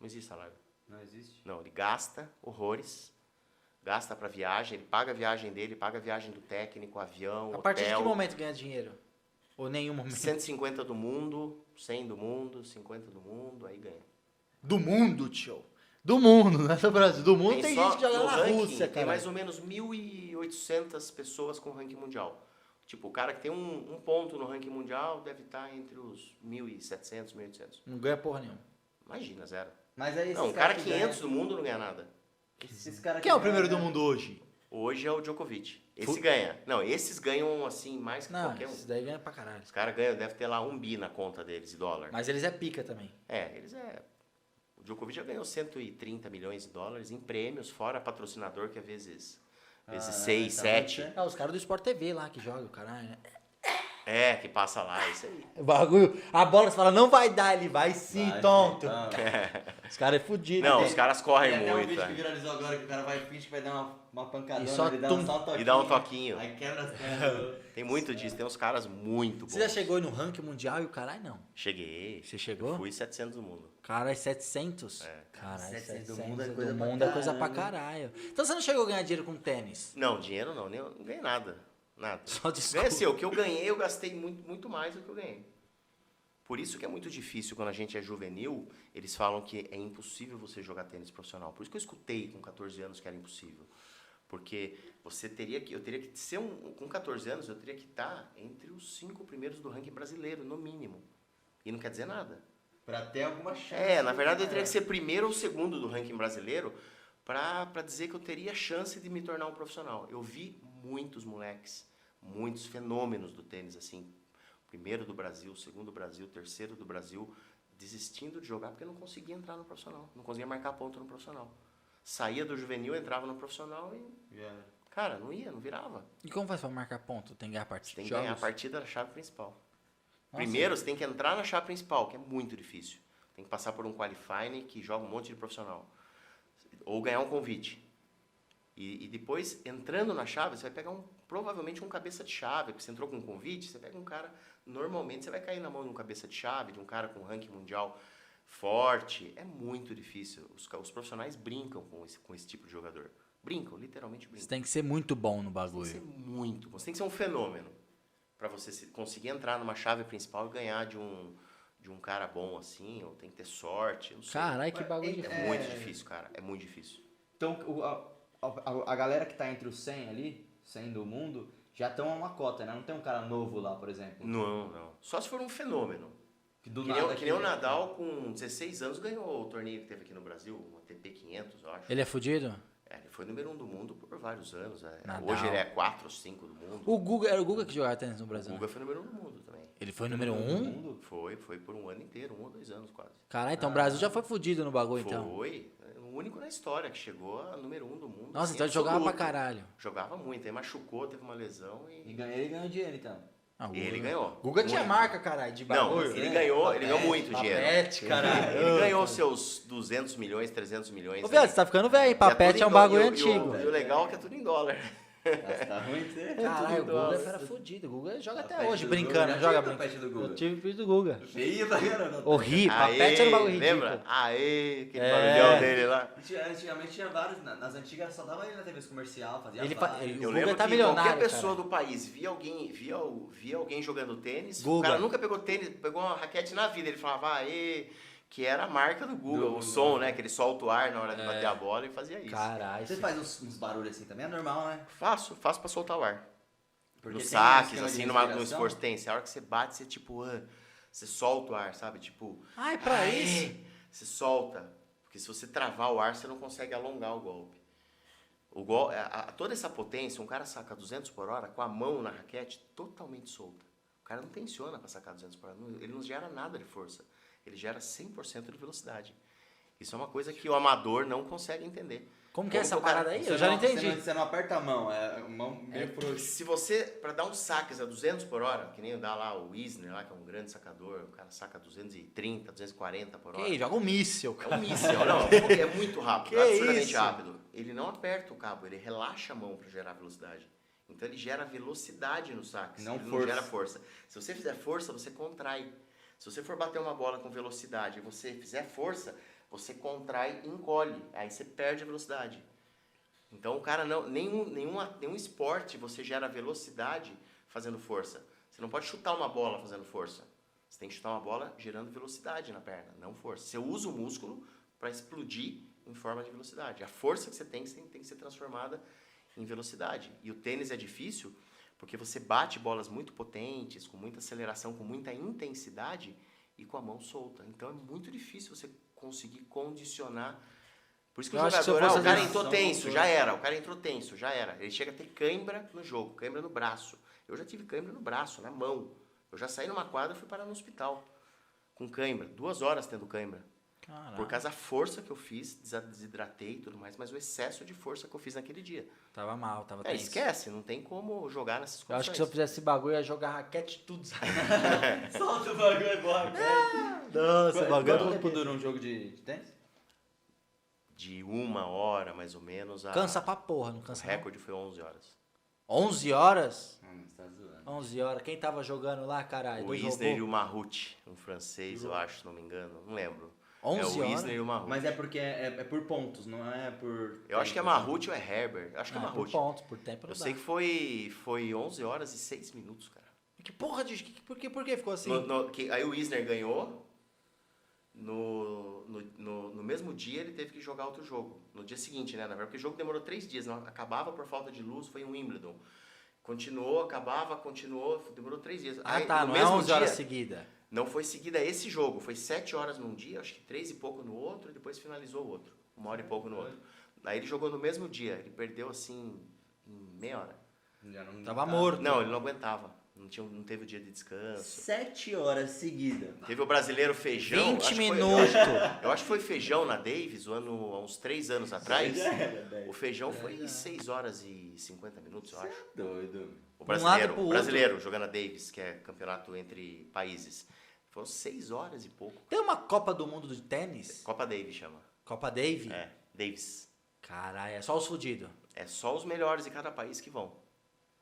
[SPEAKER 3] Não existe salário.
[SPEAKER 2] Não existe?
[SPEAKER 3] Não, ele gasta horrores, gasta para viagem, ele paga a viagem dele, paga a viagem do técnico, avião,
[SPEAKER 1] A partir de
[SPEAKER 3] hotel.
[SPEAKER 1] que momento ganha dinheiro? Ou nenhum momento?
[SPEAKER 3] 150 do mundo, 100 do mundo, 50 do mundo, aí ganha.
[SPEAKER 1] Do mundo, tio. Do mundo, não é do Brasil. Do mundo tem
[SPEAKER 3] só
[SPEAKER 1] gente que joga
[SPEAKER 3] no
[SPEAKER 1] na
[SPEAKER 3] ranking,
[SPEAKER 1] Rússia,
[SPEAKER 3] tem
[SPEAKER 1] cara.
[SPEAKER 3] mais ou menos 1.800 pessoas com ranking mundial. Tipo, o cara que tem um ponto no ranking mundial deve estar entre os 1.700, 1.800.
[SPEAKER 1] Não ganha porra nenhuma.
[SPEAKER 3] Imagina, zero.
[SPEAKER 2] Mas aí
[SPEAKER 3] Não, um cara 500 do mundo não ganha nada.
[SPEAKER 2] Esses cara
[SPEAKER 1] Quem é o
[SPEAKER 2] que
[SPEAKER 1] primeiro do
[SPEAKER 2] ganha-
[SPEAKER 1] mundo hoje?
[SPEAKER 3] Hoje é o Djokovic. Esse ganha. Não, esses ganham assim mais que
[SPEAKER 1] Não,
[SPEAKER 3] qualquer um.
[SPEAKER 1] esses daí ganha pra caralho.
[SPEAKER 3] Os caras ganham, deve ter lá 1 bi na conta deles de dólar.
[SPEAKER 1] Mas eles é pica também.
[SPEAKER 3] O Djokovic já ganhou 130 milhões de dólares em prêmios, fora patrocinador que às vezes vezes 6,
[SPEAKER 2] tá
[SPEAKER 3] 7.
[SPEAKER 2] muito
[SPEAKER 1] Os caras do Sport TV lá que jogam, caralho, né?
[SPEAKER 3] É, que passa lá, isso aí.
[SPEAKER 1] O bagulho, a bola você fala, não vai dar, ele vai sim,
[SPEAKER 2] Vai,
[SPEAKER 1] tonto.
[SPEAKER 2] então.
[SPEAKER 1] Os caras é fudido.
[SPEAKER 3] Não,
[SPEAKER 1] né?
[SPEAKER 3] os caras correm
[SPEAKER 2] Tem até um
[SPEAKER 3] muito,
[SPEAKER 2] vídeo
[SPEAKER 3] é.
[SPEAKER 2] que viralizou agora que o cara vai finge que vai dar uma pancadona,
[SPEAKER 1] E só
[SPEAKER 2] ele dá
[SPEAKER 1] tum.
[SPEAKER 2] só um toquinho.
[SPEAKER 3] E dá um toquinho.
[SPEAKER 2] Aí quebra as pernas.
[SPEAKER 3] Tem muito disso, tem uns caras muito bons.
[SPEAKER 1] Você já chegou aí no ranking mundial e o caralho não?
[SPEAKER 3] Cheguei.
[SPEAKER 1] Você chegou?
[SPEAKER 3] Fui 700 do mundo.
[SPEAKER 1] Caralho, 700?
[SPEAKER 3] É.
[SPEAKER 1] Caralho,
[SPEAKER 2] 700
[SPEAKER 1] 700
[SPEAKER 2] do mundo é
[SPEAKER 1] do
[SPEAKER 2] coisa pra
[SPEAKER 1] mundo é coisa pra
[SPEAKER 2] caralho.
[SPEAKER 1] caralho. Então você não chegou a ganhar dinheiro com tênis?
[SPEAKER 3] Não, dinheiro não, nem, não ganhei nada. Nada.
[SPEAKER 1] Só desculpa.
[SPEAKER 3] Ganhei assim, o que eu ganhei, eu gastei muito, muito mais do que eu ganhei. Por isso que é muito difícil quando a gente é juvenil, eles falam que é impossível você jogar tênis profissional. Por isso que eu escutei com 14 anos que era impossível. Porque eu teria que ser com 14 anos, eu teria que estar entre os 5 primeiros do ranking brasileiro, no mínimo. E não quer dizer nada.
[SPEAKER 2] Pra ter alguma chance.
[SPEAKER 3] Na verdade eu teria que ser primeiro ou segundo do ranking brasileiro para dizer que eu teria chance de me tornar um profissional. Eu vi muitos moleques, muitos fenômenos do tênis, assim, primeiro do Brasil, segundo do Brasil, terceiro do Brasil, desistindo de jogar porque não conseguia entrar no profissional, não conseguia marcar ponto no profissional. Saía do juvenil, entrava no profissional e, cara, não ia, não virava.
[SPEAKER 1] E como faz pra marcar ponto? Tem que ganhar partida?
[SPEAKER 3] Tem que ganhar a partida da chave principal.
[SPEAKER 1] Nossa.
[SPEAKER 3] Primeiro, você tem que entrar na chave principal, que é muito difícil. Tem que passar por um qualifying que joga um monte de profissional. Ou ganhar um convite. E depois, entrando na chave, você vai pegar provavelmente um cabeça de chave, porque você entrou com um convite, você pega um cara, normalmente você vai cair na mão de um cabeça de chave, de um cara com ranking mundial forte. É muito difícil. Os profissionais brincam com esse tipo de jogador. Brincam, literalmente brincam.
[SPEAKER 1] Você tem que ser muito bom no
[SPEAKER 3] Você
[SPEAKER 1] bagulho.
[SPEAKER 3] tem que ser muito bom. Você tem que ser um fenômeno para você conseguir entrar numa chave principal e ganhar de um cara bom assim, ou tem que ter sorte, não sei.
[SPEAKER 1] Caralho, que bagulho de
[SPEAKER 3] É muito difícil, cara. É muito difícil.
[SPEAKER 2] Então, a galera que tá entre os 100 ali, 100 do mundo, já estão a uma cota, né? Não tem um cara novo lá, por exemplo.
[SPEAKER 3] Não. Só se for um fenômeno.
[SPEAKER 2] Que do
[SPEAKER 3] Que
[SPEAKER 2] nada...
[SPEAKER 3] nem o Nadal, com 16 anos, ganhou o torneio que teve aqui no Brasil, o ATP 500, eu acho.
[SPEAKER 1] Ele é fudido?
[SPEAKER 3] Ele foi número 1 do mundo por vários anos.
[SPEAKER 1] Nadal.
[SPEAKER 3] Hoje ele é 4 ou 5 do mundo.
[SPEAKER 1] O Guga, era o Guga que jogava tênis no Brasil?
[SPEAKER 3] O Guga foi número 1 do mundo também.
[SPEAKER 1] Ele foi número 1?
[SPEAKER 3] Foi por um ano inteiro, 1 ou 2 anos quase.
[SPEAKER 1] Caralho, então o Brasil já foi fudido no bagulho, então.
[SPEAKER 3] Foi. O único na história que chegou a número 1 do mundo.
[SPEAKER 1] Nossa,
[SPEAKER 3] assim,
[SPEAKER 1] então ele jogava pra
[SPEAKER 3] absoluto.
[SPEAKER 1] caralho.
[SPEAKER 3] Jogava muito, aí machucou, teve uma lesão
[SPEAKER 2] E
[SPEAKER 3] e
[SPEAKER 2] ele ganhou dinheiro, então.
[SPEAKER 1] Ah, o
[SPEAKER 3] ele
[SPEAKER 1] Guga.
[SPEAKER 3] ganhou.
[SPEAKER 1] Guga tinha
[SPEAKER 3] Muito.
[SPEAKER 1] marca, caralho, de
[SPEAKER 3] Não,
[SPEAKER 1] bagulho.
[SPEAKER 3] ele ganhou muito dinheiro.
[SPEAKER 1] Papete, caralho.
[SPEAKER 3] Ele ganhou seus 200 milhões, 300 milhões.
[SPEAKER 1] Ô, viado, você tá ficando velho, papete é um bagulho antigo.
[SPEAKER 3] E o legal é que é tudo em dólar.
[SPEAKER 2] Tá ruim de ser.
[SPEAKER 1] Caralho, o
[SPEAKER 3] tudo em
[SPEAKER 1] Guga
[SPEAKER 3] dólar.
[SPEAKER 1] era fudido. O Guga joga até
[SPEAKER 2] Papete
[SPEAKER 1] hoje,
[SPEAKER 2] do
[SPEAKER 1] brincando,
[SPEAKER 2] Guga.
[SPEAKER 1] joga
[SPEAKER 2] Já tive
[SPEAKER 1] brincando.
[SPEAKER 2] papete do Guga.
[SPEAKER 1] Eu tive vídeo do Guga.
[SPEAKER 2] Feio pra caramba.
[SPEAKER 1] Horrível, papete era um bagulho ridículo.
[SPEAKER 3] Lembra? Aê, aquele
[SPEAKER 1] É.
[SPEAKER 3] barulhão dele lá.
[SPEAKER 2] Antigamente tinha vários, nas antigas só dava ele na TV comercial, fazia
[SPEAKER 1] Ele
[SPEAKER 2] vários.
[SPEAKER 1] fa-
[SPEAKER 3] Eu
[SPEAKER 1] O Guga
[SPEAKER 3] lembro
[SPEAKER 1] tá
[SPEAKER 3] que
[SPEAKER 1] milionário,
[SPEAKER 3] qualquer pessoa
[SPEAKER 1] cara.
[SPEAKER 3] do país via alguém jogando tênis,
[SPEAKER 1] Guga.
[SPEAKER 3] o cara nunca pegou tênis, pegou uma raquete na vida, ele falava, aê, que era a marca do Guga, o som, né, que ele solta o ar na hora de bater a bola e fazia isso.
[SPEAKER 1] Caralho.
[SPEAKER 2] Você faz uns barulhos assim também, é normal, né?
[SPEAKER 3] Faço pra soltar o ar.
[SPEAKER 2] Porque
[SPEAKER 3] Nos
[SPEAKER 2] tem um
[SPEAKER 3] saques,
[SPEAKER 2] esquema de
[SPEAKER 3] assim, no
[SPEAKER 2] respiração.
[SPEAKER 3] esforço tenso. A hora que você bate, você tipo, você solta o ar, sabe? Tipo,
[SPEAKER 1] Ai, pra
[SPEAKER 3] aê,
[SPEAKER 1] isso.
[SPEAKER 3] você solta. Porque se você travar o ar, você não consegue alongar o golpe. Toda essa potência, um cara saca 200 por hora com a mão na raquete totalmente solta. O cara não tensiona para sacar 200 por hora. Ele não gera nada de força. Ele gera 100% de velocidade. Isso é uma coisa que o amador não consegue entender.
[SPEAKER 1] Como que é essa
[SPEAKER 3] o cara-
[SPEAKER 1] parada aí? Eu já não entendi.
[SPEAKER 2] Você não aperta a mão, é a mão meio frouxa.
[SPEAKER 3] Se você, para dar uns saques a 200 por hora, que nem dá lá o Wisner, lá, que é um grande sacador, o cara saca 230, 240 por hora.
[SPEAKER 1] Que joga um míssil,
[SPEAKER 3] É
[SPEAKER 1] cara.
[SPEAKER 3] um míssil, não, é muito rápido,
[SPEAKER 1] Que
[SPEAKER 3] absurdamente
[SPEAKER 1] isso?
[SPEAKER 3] rápido. Ele não aperta o cabo, ele relaxa a mão para gerar velocidade. Então ele gera velocidade no saque,
[SPEAKER 2] Não
[SPEAKER 3] ele
[SPEAKER 2] força.
[SPEAKER 3] não gera força. Se você fizer força, você contrai. Se você for bater uma bola com velocidade e você fizer força, você contrai e encolhe. Aí você perde a velocidade. Então o cara nenhum esporte você gera velocidade fazendo força. Você não pode chutar uma bola fazendo força. Você tem que chutar uma bola gerando velocidade na perna, não força. Você usa o músculo para explodir em forma de velocidade. A força que você tem que ser transformada em velocidade. E o tênis é difícil porque você bate bolas muito potentes, com muita aceleração, com muita intensidade e com a mão solta. Então é muito difícil você conseguir condicionar. Por isso que
[SPEAKER 1] Eu
[SPEAKER 3] o
[SPEAKER 1] acho que se eu
[SPEAKER 3] jogador,
[SPEAKER 1] fosse
[SPEAKER 3] o cara
[SPEAKER 1] fazer
[SPEAKER 3] entrou
[SPEAKER 2] ação
[SPEAKER 3] tenso,
[SPEAKER 2] motora.
[SPEAKER 3] já era. O cara entrou tenso, já era. Ele chega a ter cãibra no jogo, cãibra no braço. Eu já tive cãibra no braço, na mão. Eu já saí numa quadra e fui parar no hospital com cãibra. 2 horas tendo cãibra.
[SPEAKER 1] Caralho.
[SPEAKER 3] Por causa da força que eu fiz, desidratei e tudo mais, mas o excesso de força que eu fiz naquele dia.
[SPEAKER 1] Tava mal, tava
[SPEAKER 3] É,
[SPEAKER 1] tenso.
[SPEAKER 3] esquece, não tem como jogar nessas
[SPEAKER 1] Eu
[SPEAKER 3] condições.
[SPEAKER 1] acho que se eu fizesse esse bagulho, eu ia jogar raquete tudo.
[SPEAKER 2] Solta o bagulho agora,
[SPEAKER 1] Nossa,
[SPEAKER 2] Quanto tempo dura um jogo de tênis?
[SPEAKER 3] De 1 hora, mais ou menos,
[SPEAKER 1] Cansa pra porra, não
[SPEAKER 3] o
[SPEAKER 1] cansa não?
[SPEAKER 3] recorde foi 11 horas.
[SPEAKER 1] 11 horas?
[SPEAKER 2] Mas tá zoando.
[SPEAKER 1] 11 horas. Quem tava jogando lá, caralho?
[SPEAKER 3] O
[SPEAKER 1] Dois
[SPEAKER 3] Isner e
[SPEAKER 1] robôs?
[SPEAKER 3] o Mahut, um francês, eu acho, se não me engano. Não lembro.
[SPEAKER 1] 11
[SPEAKER 3] é o
[SPEAKER 1] horas?
[SPEAKER 3] Isner e o Mahut.
[SPEAKER 2] Mas é porque é por pontos, não é por...
[SPEAKER 3] Eu acho que é Mahut ou é Herbert. Eu acho que é
[SPEAKER 1] Ah, por
[SPEAKER 3] Mahut.
[SPEAKER 1] pontos, por tempo não
[SPEAKER 3] Eu
[SPEAKER 1] dá.
[SPEAKER 3] sei que foi 11 horas e 6 minutos, cara.
[SPEAKER 1] Que porra de... Por que ficou assim?
[SPEAKER 3] Aí o Isner ganhou. No mesmo dia ele teve que jogar outro jogo. No dia seguinte, né? Na verdade, porque o jogo demorou 3 dias. Não, acabava por falta de luz, foi em Wimbledon. Continuou, acabava, continuou, demorou 3 dias.
[SPEAKER 1] Ah,
[SPEAKER 3] Aí,
[SPEAKER 1] tá,
[SPEAKER 3] no
[SPEAKER 1] não é
[SPEAKER 3] mesmo
[SPEAKER 1] 11 horas
[SPEAKER 3] dia,
[SPEAKER 1] seguidas.
[SPEAKER 3] Não foi seguida esse jogo, foi 7 horas num dia, acho que 3 e pouco no outro, e depois finalizou o outro. 1 hora e pouco no outro. Aí ele jogou no mesmo dia, ele perdeu assim, em meia hora.
[SPEAKER 2] Já não
[SPEAKER 1] Tava morto.
[SPEAKER 3] Não, ele não aguentava, não teve o dia de descanso.
[SPEAKER 2] 7 horas seguidas.
[SPEAKER 3] Teve o brasileiro Feijão.
[SPEAKER 1] 20
[SPEAKER 3] acho que foi-
[SPEAKER 1] minutos.
[SPEAKER 3] eu acho que foi Feijão na Davis, há uns 3 anos atrás. O Feijão foi 6 horas e 50 minutos, eu acho.
[SPEAKER 2] Doido.
[SPEAKER 3] O
[SPEAKER 1] De um lado
[SPEAKER 3] brasileiro,
[SPEAKER 1] pro
[SPEAKER 3] o
[SPEAKER 1] outro.
[SPEAKER 3] brasileiro jogando a Davis, que é campeonato entre países. Foram 6 horas e pouco.
[SPEAKER 1] Tem uma Copa do Mundo de tênis?
[SPEAKER 3] Copa Davis chama.
[SPEAKER 1] Copa Dave?
[SPEAKER 3] É, Davis.
[SPEAKER 1] Caralho, é só os fudidos.
[SPEAKER 3] É só os melhores de cada país que vão.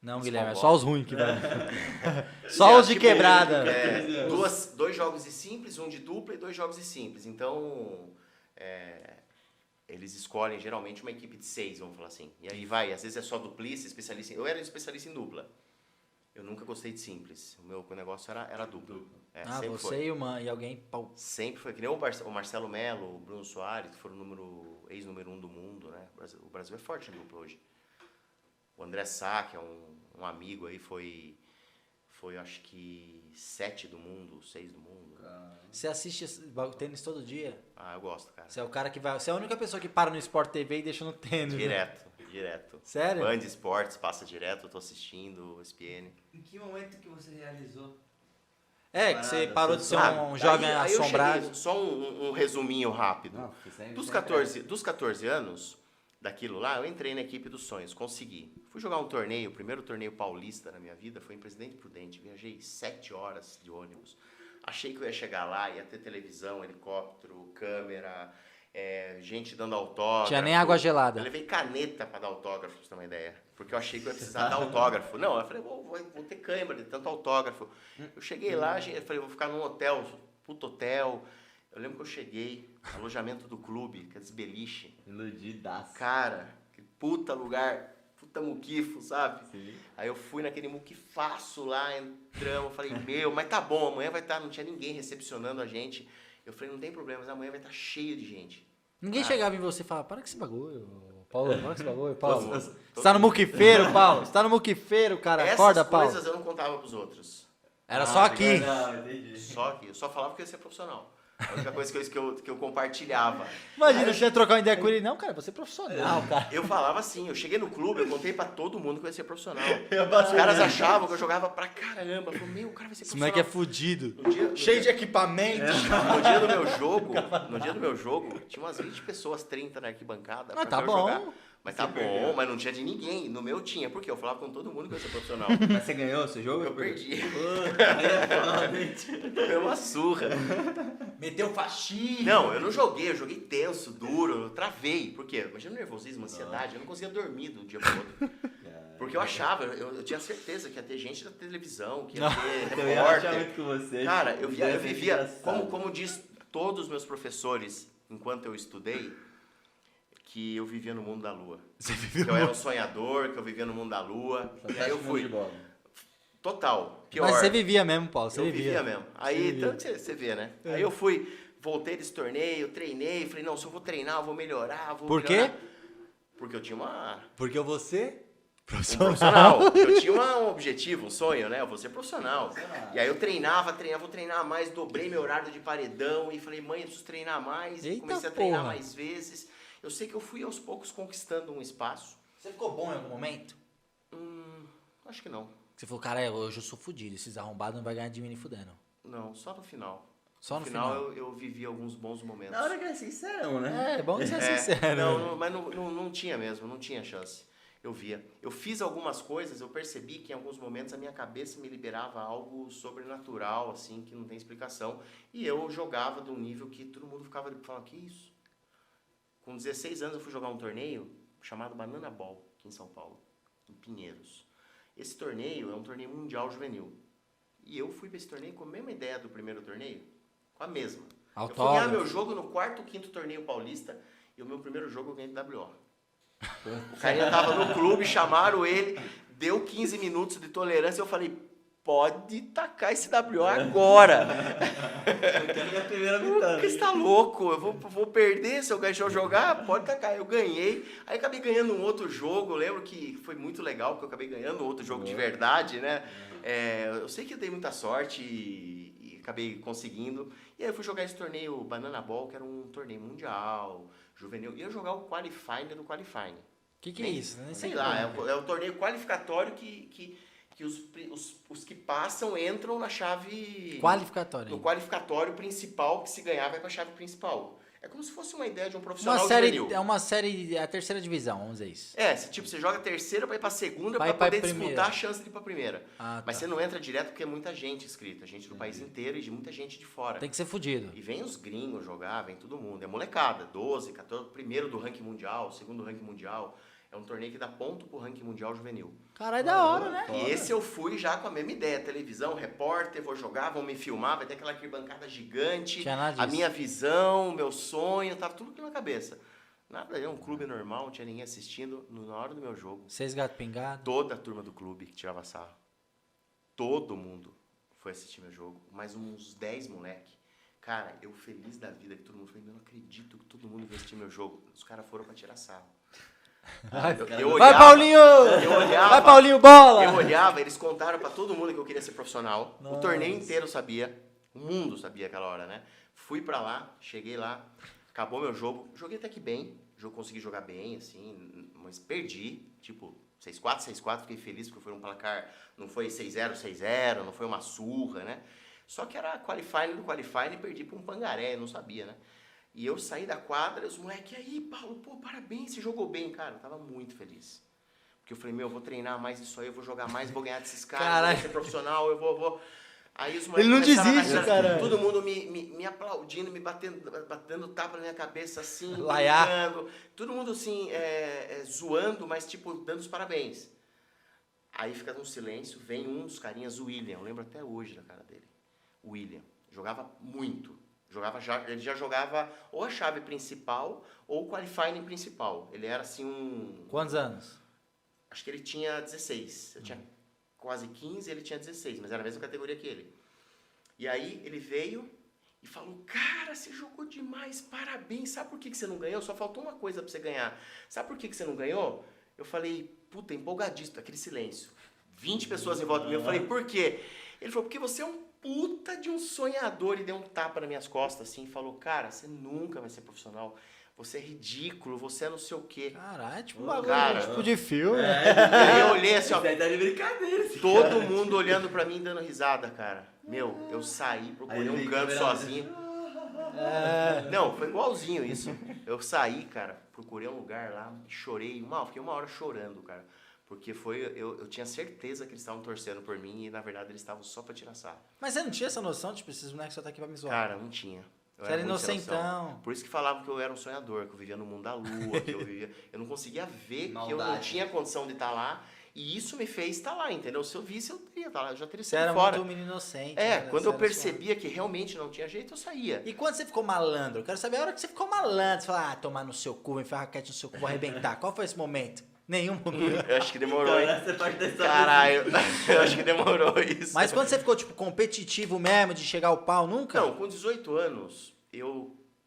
[SPEAKER 1] Não,
[SPEAKER 3] Os
[SPEAKER 1] Guilherme, é
[SPEAKER 3] convocam.
[SPEAKER 1] só os ruins que vai. Só os de
[SPEAKER 3] Tipo,
[SPEAKER 1] quebrada.
[SPEAKER 3] É, 2 jogos de simples, um de dupla e 2 jogos de simples. Então, eles escolhem geralmente uma equipe de 6, vamos falar assim. E aí vai, às vezes é só duplista, especialista em... Eu era especialista em dupla. Eu nunca gostei de simples. O meu negócio era dupla.
[SPEAKER 1] Ah,
[SPEAKER 3] sempre
[SPEAKER 1] você
[SPEAKER 3] foi.
[SPEAKER 1] e alguém... Pau.
[SPEAKER 3] Sempre foi. Que nem o Marcelo Melo, o Bruno Soares, que foram ex-número 1 do mundo, né? O Brasil é forte em dupla hoje. O André Sá, que é um amigo aí, foi acho que 7 do mundo, 6 do mundo.
[SPEAKER 1] Você assiste esse tênis todo dia?
[SPEAKER 3] Ah, eu gosto, cara.
[SPEAKER 1] Você é o cara que vai... Você é a única pessoa que para no Sport TV e deixa no tênis. né?
[SPEAKER 3] Direto.
[SPEAKER 1] Sério?
[SPEAKER 3] Band Esportes passa direto, eu tô assistindo, ESPN.
[SPEAKER 2] Em que momento que você realizou?
[SPEAKER 1] É, que você
[SPEAKER 2] Parada,
[SPEAKER 1] parou de ser
[SPEAKER 3] Ah,
[SPEAKER 1] um jovem
[SPEAKER 3] aí eu
[SPEAKER 1] assombrado.
[SPEAKER 3] cheguei, só um resuminho rápido.
[SPEAKER 2] Não, foi sem-
[SPEAKER 3] Dos
[SPEAKER 2] sem
[SPEAKER 3] 14 anos, daquilo lá, eu entrei na equipe dos sonhos, consegui. Fui jogar um torneio, o primeiro torneio paulista na minha vida foi em Presidente Prudente. Viajei 7 horas de ônibus. Achei que eu ia chegar lá, ia ter televisão, helicóptero, câmera, gente dando autógrafo.
[SPEAKER 1] Tinha nem água
[SPEAKER 3] Eu
[SPEAKER 1] gelada.
[SPEAKER 3] levei caneta para dar autógrafo, pra você ter uma ideia. Porque eu achei que eu ia precisar dar autógrafo. Não, eu falei, vou ter câmera de tanto autógrafo. Eu cheguei lá, eu falei, vou ficar num hotel, puto hotel. Eu lembro que eu cheguei, alojamento do clube, que é desbeliche.
[SPEAKER 2] Iludidaço.
[SPEAKER 3] Cara, que puta lugar, puta muquifo, sabe?
[SPEAKER 2] Sim.
[SPEAKER 3] Aí eu fui naquele muquifaço lá, entramos, falei, mas tá bom, amanhã vai estar, não tinha ninguém recepcionando a gente. Eu falei, não tem problema, mas amanhã vai estar cheio de gente.
[SPEAKER 1] Ninguém chegava em você e falava, para com esse bagulho, Paulo, para com esse bagulho, Paulo.
[SPEAKER 3] Todo
[SPEAKER 1] Você tá no muquifeiro, Paulo. Você tá no muquifeiro, cara.
[SPEAKER 3] Essas
[SPEAKER 1] Acorda, Paulo.
[SPEAKER 3] coisas eu não contava pros outros.
[SPEAKER 1] Era só aqui.
[SPEAKER 2] Não, entendi.
[SPEAKER 3] Só aqui. Eu só falava que eu ia ser profissional. A única coisa que eu compartilhava.
[SPEAKER 1] Imagina, você ia trocar uma ideia com ele. Não, cara, você é profissional, cara.
[SPEAKER 3] Eu falava assim, eu cheguei no clube, eu contei pra todo mundo que eu ia ser profissional. Os caras achavam que eu jogava pra caramba. Eu falei, meu, o cara vai ser
[SPEAKER 1] Esse moleque é
[SPEAKER 3] profissional.
[SPEAKER 1] fudido.
[SPEAKER 3] No dia-
[SPEAKER 1] Cheio de equipamento.
[SPEAKER 3] No dia do meu jogo, tinha umas 20 pessoas, 30 na arquibancada.
[SPEAKER 1] Mas
[SPEAKER 3] pra
[SPEAKER 1] tá
[SPEAKER 3] ver eu
[SPEAKER 1] bom.
[SPEAKER 3] jogar. Mas tá bom, mas não tinha de ninguém. No meu tinha, porque eu falava com todo mundo que eu ia ser profissional.
[SPEAKER 2] Mas você ganhou o seu jogo?
[SPEAKER 3] Eu perdi.
[SPEAKER 2] Puta,
[SPEAKER 3] Foi uma surra.
[SPEAKER 1] Meteu faxina.
[SPEAKER 3] Não, eu não joguei, eu joguei tenso, duro, eu travei. Por quê? Imagina o nervosismo, ansiedade, eu não conseguia dormir de um dia pro outro. Porque eu achava, eu tinha certeza que ia ter gente da televisão, que ia ter
[SPEAKER 2] eu ia achar
[SPEAKER 3] repórter.
[SPEAKER 2] muito com você.
[SPEAKER 3] Cara, eu
[SPEAKER 2] Deve ser
[SPEAKER 3] vivia,
[SPEAKER 2] engraçado.
[SPEAKER 3] como diz todos os meus professores, enquanto eu estudei, que eu vivia no mundo da lua. Que eu era um sonhador, que eu vivia no mundo da lua. E aí eu fui. Total, pior.
[SPEAKER 1] Mas você vivia mesmo, Paulo. Você
[SPEAKER 3] Eu
[SPEAKER 1] vivia.
[SPEAKER 3] vivia mesmo. Aí,
[SPEAKER 1] vivia.
[SPEAKER 3] tanto que você vê, né? Aí eu voltei desse torneio, treinei, falei, não, se eu vou treinar, eu vou melhorar, vou
[SPEAKER 1] Por quê?
[SPEAKER 3] melhorar. Porque eu tinha
[SPEAKER 1] Porque você...
[SPEAKER 3] profissional. Eu tinha um objetivo, um sonho, né? Eu vou ser profissional. E aí eu treinava, vou treinar mais, dobrei meu horário de paredão e falei, mãe, eu preciso treinar mais.
[SPEAKER 1] Eita
[SPEAKER 3] Comecei a treinar
[SPEAKER 1] porra.
[SPEAKER 3] mais vezes. Eu sei que eu fui aos poucos conquistando um espaço.
[SPEAKER 1] Você ficou bom em algum momento?
[SPEAKER 3] Acho que não.
[SPEAKER 1] Você falou, cara, hoje eu sou fudido. Esses arrombados não vai ganhar de mim nem fudendo.
[SPEAKER 3] Não, só no final.
[SPEAKER 1] Só no
[SPEAKER 3] final,
[SPEAKER 1] final.
[SPEAKER 3] eu vivi alguns bons momentos.
[SPEAKER 2] Na hora que é sincerão, né?
[SPEAKER 1] É bom que você é sincero.
[SPEAKER 3] Mas não tinha mesmo, não tinha chance. Eu via. Eu fiz algumas coisas, eu percebi que em alguns momentos a minha cabeça me liberava algo sobrenatural, assim, que não tem explicação. E eu jogava de um nível que todo mundo ficava falando, que isso? Com 16 anos eu fui jogar um torneio chamado Banana Ball, aqui em São Paulo, em Pinheiros. Esse torneio é um torneio mundial juvenil. E eu fui para esse torneio com a mesma ideia do primeiro torneio, com a mesma. Eu fui ganhar meu jogo no 4º, 5º torneio paulista e o meu primeiro jogo eu ganhei de WO. O carinha tava no clube, chamaram ele, deu 15 minutos de tolerância, eu falei, pode tacar esse WO agora.
[SPEAKER 2] Eu quero minha primeira vitória.
[SPEAKER 3] Porque você tá louco, eu vou perder se eu jogar, pode tacar. Eu ganhei, aí acabei ganhando um outro jogo, eu lembro que foi muito legal, porque eu acabei ganhando um outro jogo de verdade, né? Eu sei que eu dei muita sorte e acabei conseguindo. E aí eu fui jogar esse torneio Banana Ball, que era um torneio mundial, juvenil. E eu jogar o Qualifying do Qualifying.
[SPEAKER 1] O que é isso? Nem
[SPEAKER 3] Sei lá, é o torneio qualificatório que os que passam entram na chave...
[SPEAKER 1] Qualificatório.
[SPEAKER 3] No qualificatório principal, que se ganhar vai pra chave principal. É como se fosse uma ideia de um
[SPEAKER 1] Uma
[SPEAKER 3] profissional
[SPEAKER 1] série,
[SPEAKER 3] juvenil.
[SPEAKER 1] é uma série, é a terceira divisão, vamos dizer isso.
[SPEAKER 3] Você joga a terceira pra ir pra segunda
[SPEAKER 1] Vai
[SPEAKER 3] pra
[SPEAKER 1] pra
[SPEAKER 3] poder
[SPEAKER 1] primeira.
[SPEAKER 3] disputar a chance de ir pra primeira.
[SPEAKER 1] Ah,
[SPEAKER 3] Mas
[SPEAKER 1] tá.
[SPEAKER 3] você não entra direto porque é muita gente inscrita. Gente do país inteiro e de muita gente de fora.
[SPEAKER 1] Tem que ser fudido.
[SPEAKER 3] E vem os gringos jogar, vem todo mundo. É molecada, 12, 14, primeiro do ranking mundial, segundo do ranking mundial. É um torneio que dá ponto pro ranking mundial juvenil.
[SPEAKER 1] Caralho, da hora, né?
[SPEAKER 3] E esse eu fui já com a mesma ideia. Televisão, repórter, vou jogar, vão me filmar, vai ter aquela arquibancada gigante.
[SPEAKER 1] Tinha nada
[SPEAKER 3] A
[SPEAKER 1] disso.
[SPEAKER 3] minha visão, meu sonho, tava tudo aqui na cabeça. Nada, é um clube normal, não tinha ninguém assistindo. Na hora do meu jogo,
[SPEAKER 1] 6 gatos pingados.
[SPEAKER 3] toda a turma do clube que tirava sarro. Todo mundo foi assistir meu jogo. Mais uns 10 moleque. Cara, eu feliz da vida que todo mundo foi. Eu não acredito que todo mundo veio assistir meu jogo. Os caras foram pra tirar sarro. Eu
[SPEAKER 1] Vai,
[SPEAKER 3] olhava-
[SPEAKER 1] Paulinho!
[SPEAKER 3] Eu olhava,
[SPEAKER 1] Vai, Paulinho, bola!
[SPEAKER 3] eu olhava, eles contaram pra todo mundo que eu queria ser profissional.
[SPEAKER 1] Nossa.
[SPEAKER 3] O torneio inteiro sabia. O mundo sabia aquela hora, né? Fui pra lá, cheguei lá, acabou meu jogo. Joguei até que bem. Consegui jogar bem, assim, mas perdi. Tipo, 6-4, 6-4. Fiquei feliz porque foi um placar. Não foi 6-0, 6-0, não foi uma surra, né? Só que era qualifying do qualifying e perdi pra um pangaré, eu não sabia, né? E eu saí da quadra, os moleques, e aí, Paulo, pô, parabéns, você jogou bem, cara. Eu tava muito feliz. Porque eu falei, eu vou treinar mais isso aí, eu vou jogar mais, vou ganhar desses caras,
[SPEAKER 1] Caralho.
[SPEAKER 3] vou ser profissional, eu vou. Aí os moleques
[SPEAKER 1] Ele não
[SPEAKER 3] começaram a
[SPEAKER 1] desiste,
[SPEAKER 3] achar-
[SPEAKER 1] cara.
[SPEAKER 3] Todo mundo me aplaudindo, me batendo tapa na minha cabeça, assim,
[SPEAKER 1] Laiá.
[SPEAKER 3] brincando. Todo mundo, assim, zoando, mas, tipo, dando os parabéns. Aí fica um silêncio, vem um dos carinhas, o William, eu lembro até hoje da cara dele. O William, jogava muito. Ele já jogava ou a chave principal ou o qualifying principal. Ele era assim
[SPEAKER 1] Quantos anos?
[SPEAKER 3] Acho que ele tinha 16. Eu tinha quase 15, ele tinha 16, mas era a mesma categoria que ele. E aí ele veio e falou, cara, você jogou demais, parabéns. Sabe por que você não ganhou? Só faltou uma coisa pra você ganhar. Sabe por que você não ganhou? Eu falei, puta, empolgadíssimo, aquele silêncio. 20 pessoas em volta de mim. Eu falei, por quê? Ele falou, porque você é um puta de um sonhador. E deu um tapa nas minhas costas assim e falou, cara, você nunca vai ser profissional. Você é ridículo, você é não sei o quê.
[SPEAKER 1] Caralho, tipo um
[SPEAKER 3] Ô,
[SPEAKER 1] bagulho,
[SPEAKER 3] cara.
[SPEAKER 1] tipo de filme.
[SPEAKER 3] E aí eu olhei assim, ó,
[SPEAKER 2] Isso aí tá de brincadeira, esse
[SPEAKER 3] todo mundo olhando pra mim, dando risada, cara. Meu, eu saí, procurei
[SPEAKER 2] Aí
[SPEAKER 3] um
[SPEAKER 2] ele
[SPEAKER 3] canto
[SPEAKER 2] fica
[SPEAKER 3] sozinho.
[SPEAKER 1] É.
[SPEAKER 3] Não, foi igualzinho isso. Eu saí, cara, procurei um lugar lá, chorei. Fiquei uma hora chorando, cara. Porque eu tinha certeza que eles estavam torcendo por mim e, na verdade, eles estavam só pra tirar sarro.
[SPEAKER 1] Mas você não tinha essa noção? Tipo, esses moleques só tá aqui pra me zoar.
[SPEAKER 3] Cara, não tinha. Eu
[SPEAKER 1] Você era
[SPEAKER 3] muito sem noção.
[SPEAKER 1] inocentão.
[SPEAKER 3] Por isso que falavam que eu era um sonhador, que eu vivia no mundo da lua, que eu não conseguia ver que eu não
[SPEAKER 2] Maldade.
[SPEAKER 3] tinha condição de estar lá. E isso me fez estar lá, entendeu? Se eu visse, eu teria estar lá, eu já teria
[SPEAKER 1] Você
[SPEAKER 3] saído
[SPEAKER 1] era
[SPEAKER 3] fora.
[SPEAKER 1] muito menino inocente.
[SPEAKER 3] Quando
[SPEAKER 1] Você
[SPEAKER 3] eu
[SPEAKER 1] era
[SPEAKER 3] percebia que realmente não tinha jeito, eu saía.
[SPEAKER 1] só- E quando você ficou malandro? Eu quero saber a hora que você ficou malandro. Você falou, tomar no seu cu, enfiar raquete no seu cu, vou arrebentar. Qual foi esse momento? Nenhum momento.
[SPEAKER 3] Eu acho que demorou, hein?
[SPEAKER 2] Então, essa parte da história.
[SPEAKER 3] Caralho, eu acho que demorou isso.
[SPEAKER 1] Mas quando você ficou, tipo, competitivo mesmo, de chegar ao pau, nunca?
[SPEAKER 3] Não, com 18 anos,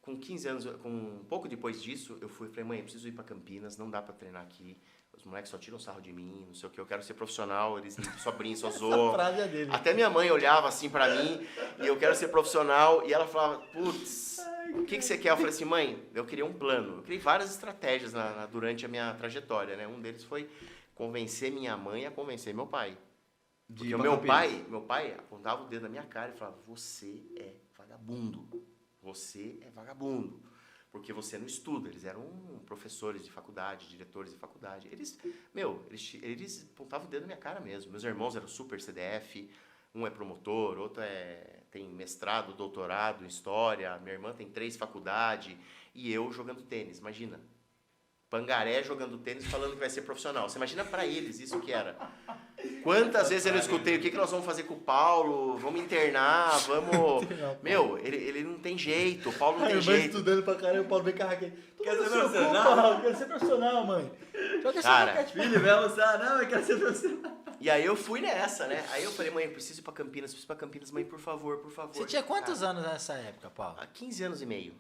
[SPEAKER 3] com 15 anos, um pouco depois disso, eu falei, mãe, eu preciso ir pra Campinas, não dá pra treinar aqui. Os moleques só tiram sarro de mim, não sei o que, eu quero ser profissional, eles só brincam, só
[SPEAKER 1] Essa
[SPEAKER 3] zoam.
[SPEAKER 1] frase é dele.
[SPEAKER 3] Até minha mãe olhava assim pra mim, e eu quero ser profissional, e ela falava, putz, o que você quer? Eu falei assim, mãe, eu queria um plano. Eu criei várias estratégias durante a minha trajetória, né? Um deles foi convencer minha mãe a convencer meu pai. Porque o meu pai apontava o dedo na minha cara e falava, você é vagabundo. Você é vagabundo. Porque você não estuda. Eles eram professores de faculdade, diretores de faculdade. Eles apontavam o dedo na minha cara mesmo. Meus irmãos eram super CDF. Um é promotor, outro tem mestrado, doutorado em história. Minha irmã tem 3 faculdades. E eu jogando tênis, imagina. Pangaré jogando tênis falando que vai ser profissional. Você imagina pra eles isso que era. Quantas vezes eu não escutei, o que nós vamos fazer com o Paulo? Vamos internar, vamos... Meu, ele não tem jeito, o Paulo não tem jeito.
[SPEAKER 1] estudando pra caramba, o Paulo vem carregar.
[SPEAKER 2] Quer ser profissional?
[SPEAKER 1] Quer ser profissional, mãe. Joga esse
[SPEAKER 3] Cara,
[SPEAKER 1] raquete,
[SPEAKER 2] Filho, vai almoçar? Não, eu quero ser profissional.
[SPEAKER 3] E aí eu fui nessa, né? Aí eu falei, mãe, eu preciso ir pra Campinas, mãe, por favor.
[SPEAKER 1] Você tinha quantos anos nessa época, Paulo?
[SPEAKER 3] Há 15 anos e meio.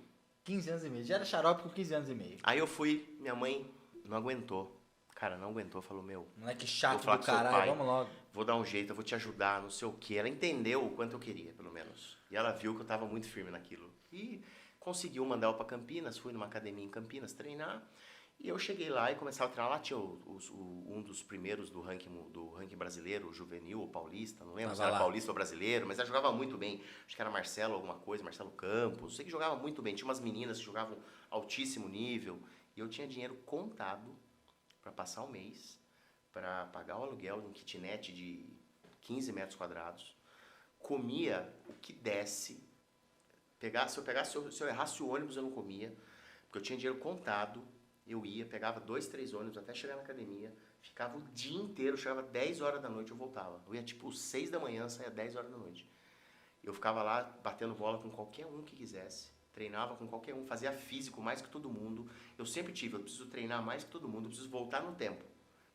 [SPEAKER 1] 15 anos e meio. Já era xarope com 15 anos e meio.
[SPEAKER 3] Aí eu fui, minha mãe não aguentou. Cara, não aguentou, falou, meu...
[SPEAKER 1] Moleque
[SPEAKER 3] vou
[SPEAKER 1] chato
[SPEAKER 3] falar
[SPEAKER 1] do
[SPEAKER 3] com seu
[SPEAKER 1] caralho,
[SPEAKER 3] pai,
[SPEAKER 1] vamos logo.
[SPEAKER 3] Vou dar um jeito, eu vou te ajudar, não sei o quê. Ela entendeu o quanto eu queria, pelo menos. E ela viu que eu tava muito firme naquilo. E conseguiu mandar eu pra Campinas, fui numa academia em Campinas treinar. E eu cheguei lá e começava a treinar. Lá tinha um dos primeiros do ranking brasileiro, o juvenil, o paulista. Não lembro se era paulista ou brasileiro, mas ela jogava muito bem. Acho que era Marcelo alguma coisa, Marcelo Campos. Sei que jogava muito bem. Tinha umas meninas que jogavam altíssimo nível. E eu tinha dinheiro contado para passar um mês, para pagar o aluguel de um kitnet de 15 metros quadrados. Comia o que desse. Se eu errasse o ônibus, eu não comia. Porque eu tinha dinheiro contado. Eu ia, pegava 2, 3 ônibus até chegar na academia, ficava o dia inteiro, chegava 10 horas da noite, eu voltava. Eu ia tipo 6 da manhã, saía 10 horas da noite. Eu ficava lá batendo bola com qualquer um que quisesse, treinava com qualquer um, fazia físico mais que todo mundo. Eu preciso treinar mais que todo mundo, eu preciso voltar no tempo.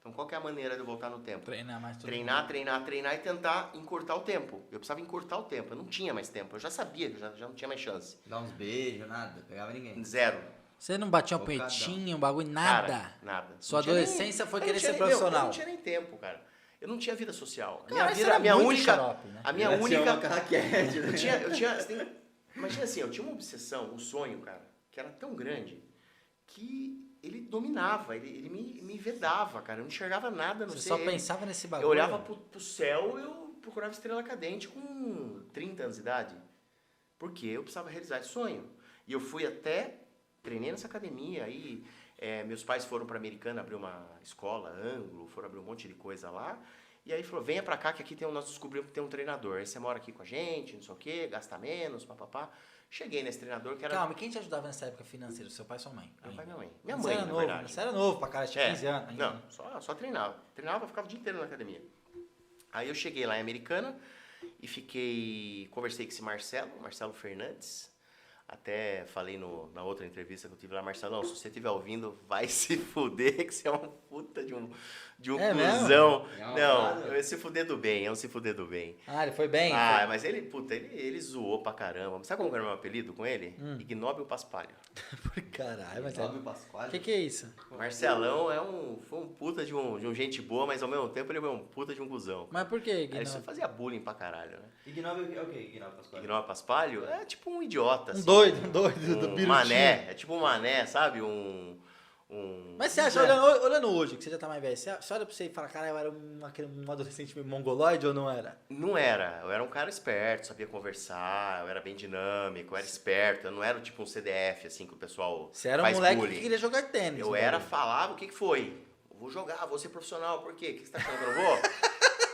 [SPEAKER 3] Então qual que é a maneira de eu voltar no tempo?
[SPEAKER 1] Treinar mais todo
[SPEAKER 3] mundo. Treinar e tentar encurtar o tempo. Eu precisava encurtar o tempo, eu não tinha mais tempo, eu já sabia que já não tinha mais chance.
[SPEAKER 2] Dar uns beijos, nada, pegava ninguém.
[SPEAKER 3] Zero.
[SPEAKER 1] Você não batia um peitinho, um bagulho, nada?
[SPEAKER 3] Cara, nada.
[SPEAKER 1] Sua adolescência foi querer ser profissional.
[SPEAKER 3] Eu não tinha nem tempo, cara. Eu não tinha vida social.
[SPEAKER 1] Cara,
[SPEAKER 3] A minha única...
[SPEAKER 1] xarope, né?
[SPEAKER 3] A minha única...
[SPEAKER 2] Tinha uma raquete, né?
[SPEAKER 3] Imagina assim, eu tinha uma obsessão, um sonho, cara, que era tão grande que ele dominava, ele me vedava, cara. Eu não enxergava nada, não sei.
[SPEAKER 1] Você só pensava nesse bagulho?
[SPEAKER 3] Eu olhava pro céu, eu procurava estrela cadente com 30 anos de idade. Porque eu precisava realizar esse sonho. E eu fui treinei nessa academia, aí meus pais foram para Americana abrir uma escola, ângulo, foram abrir um monte de coisa lá, e aí falou, venha para cá que aqui nós descobrimos que tem um treinador, aí você mora aqui com a gente, não sei o quê, gasta menos, papapá. Cheguei nesse treinador que era...
[SPEAKER 1] Calma, quem te ajudava nessa época financeira? Seu pai ou sua mãe?
[SPEAKER 3] Meu pai e minha mãe. Minha mãe, na verdade.
[SPEAKER 1] Você era novo pra cara, tinha 15 anos. Ainda.
[SPEAKER 3] Não, só treinava. Treinava, ficava o dia inteiro na academia. Aí eu cheguei lá em Americana e conversei com esse Marcelo Fernandes. Até falei na outra entrevista que eu tive lá, Marcelão, se você estiver ouvindo, vai se fuder, que você é uma puta de um cuzão. Não, eu se fuder do bem,
[SPEAKER 1] Ah, ele foi bem?
[SPEAKER 3] Ah, mas ele zoou pra caramba. Sabe como era o meu apelido com ele? Ignóbil Paspalho.
[SPEAKER 1] Caralho, mas
[SPEAKER 2] Ignóbil Paspalho?
[SPEAKER 1] O que é isso?
[SPEAKER 3] Marcelão foi um puta de um gente boa, mas ao mesmo tempo ele foi um puta de um cuzão.
[SPEAKER 1] Mas por que
[SPEAKER 3] Ignóbil? Aí você fazia bullying pra caralho, né?
[SPEAKER 2] Ignóbil é o quê? Ignóbil Paspalho?
[SPEAKER 3] Ignóbil Paspalho é tipo um idiota, assim.
[SPEAKER 1] Um doido do
[SPEAKER 3] Um
[SPEAKER 1] pirutinho.
[SPEAKER 3] mané, é tipo um mané, sabe?
[SPEAKER 1] Mas você acha, olhando hoje, que você já tá mais velho, você olha pra você e fala, cara, eu era um adolescente meio mongoloide ou não era?
[SPEAKER 3] Não era. Eu era um cara esperto, sabia conversar, eu era bem dinâmico, eu era esperto. Eu não era tipo um CDF, assim, que o pessoal
[SPEAKER 1] Você era um
[SPEAKER 3] faz
[SPEAKER 1] moleque
[SPEAKER 3] bullying.
[SPEAKER 1] que queria jogar tênis.
[SPEAKER 3] Eu falava, o que foi? Eu vou jogar, vou ser profissional, por quê? O que você tá achando que eu não vou?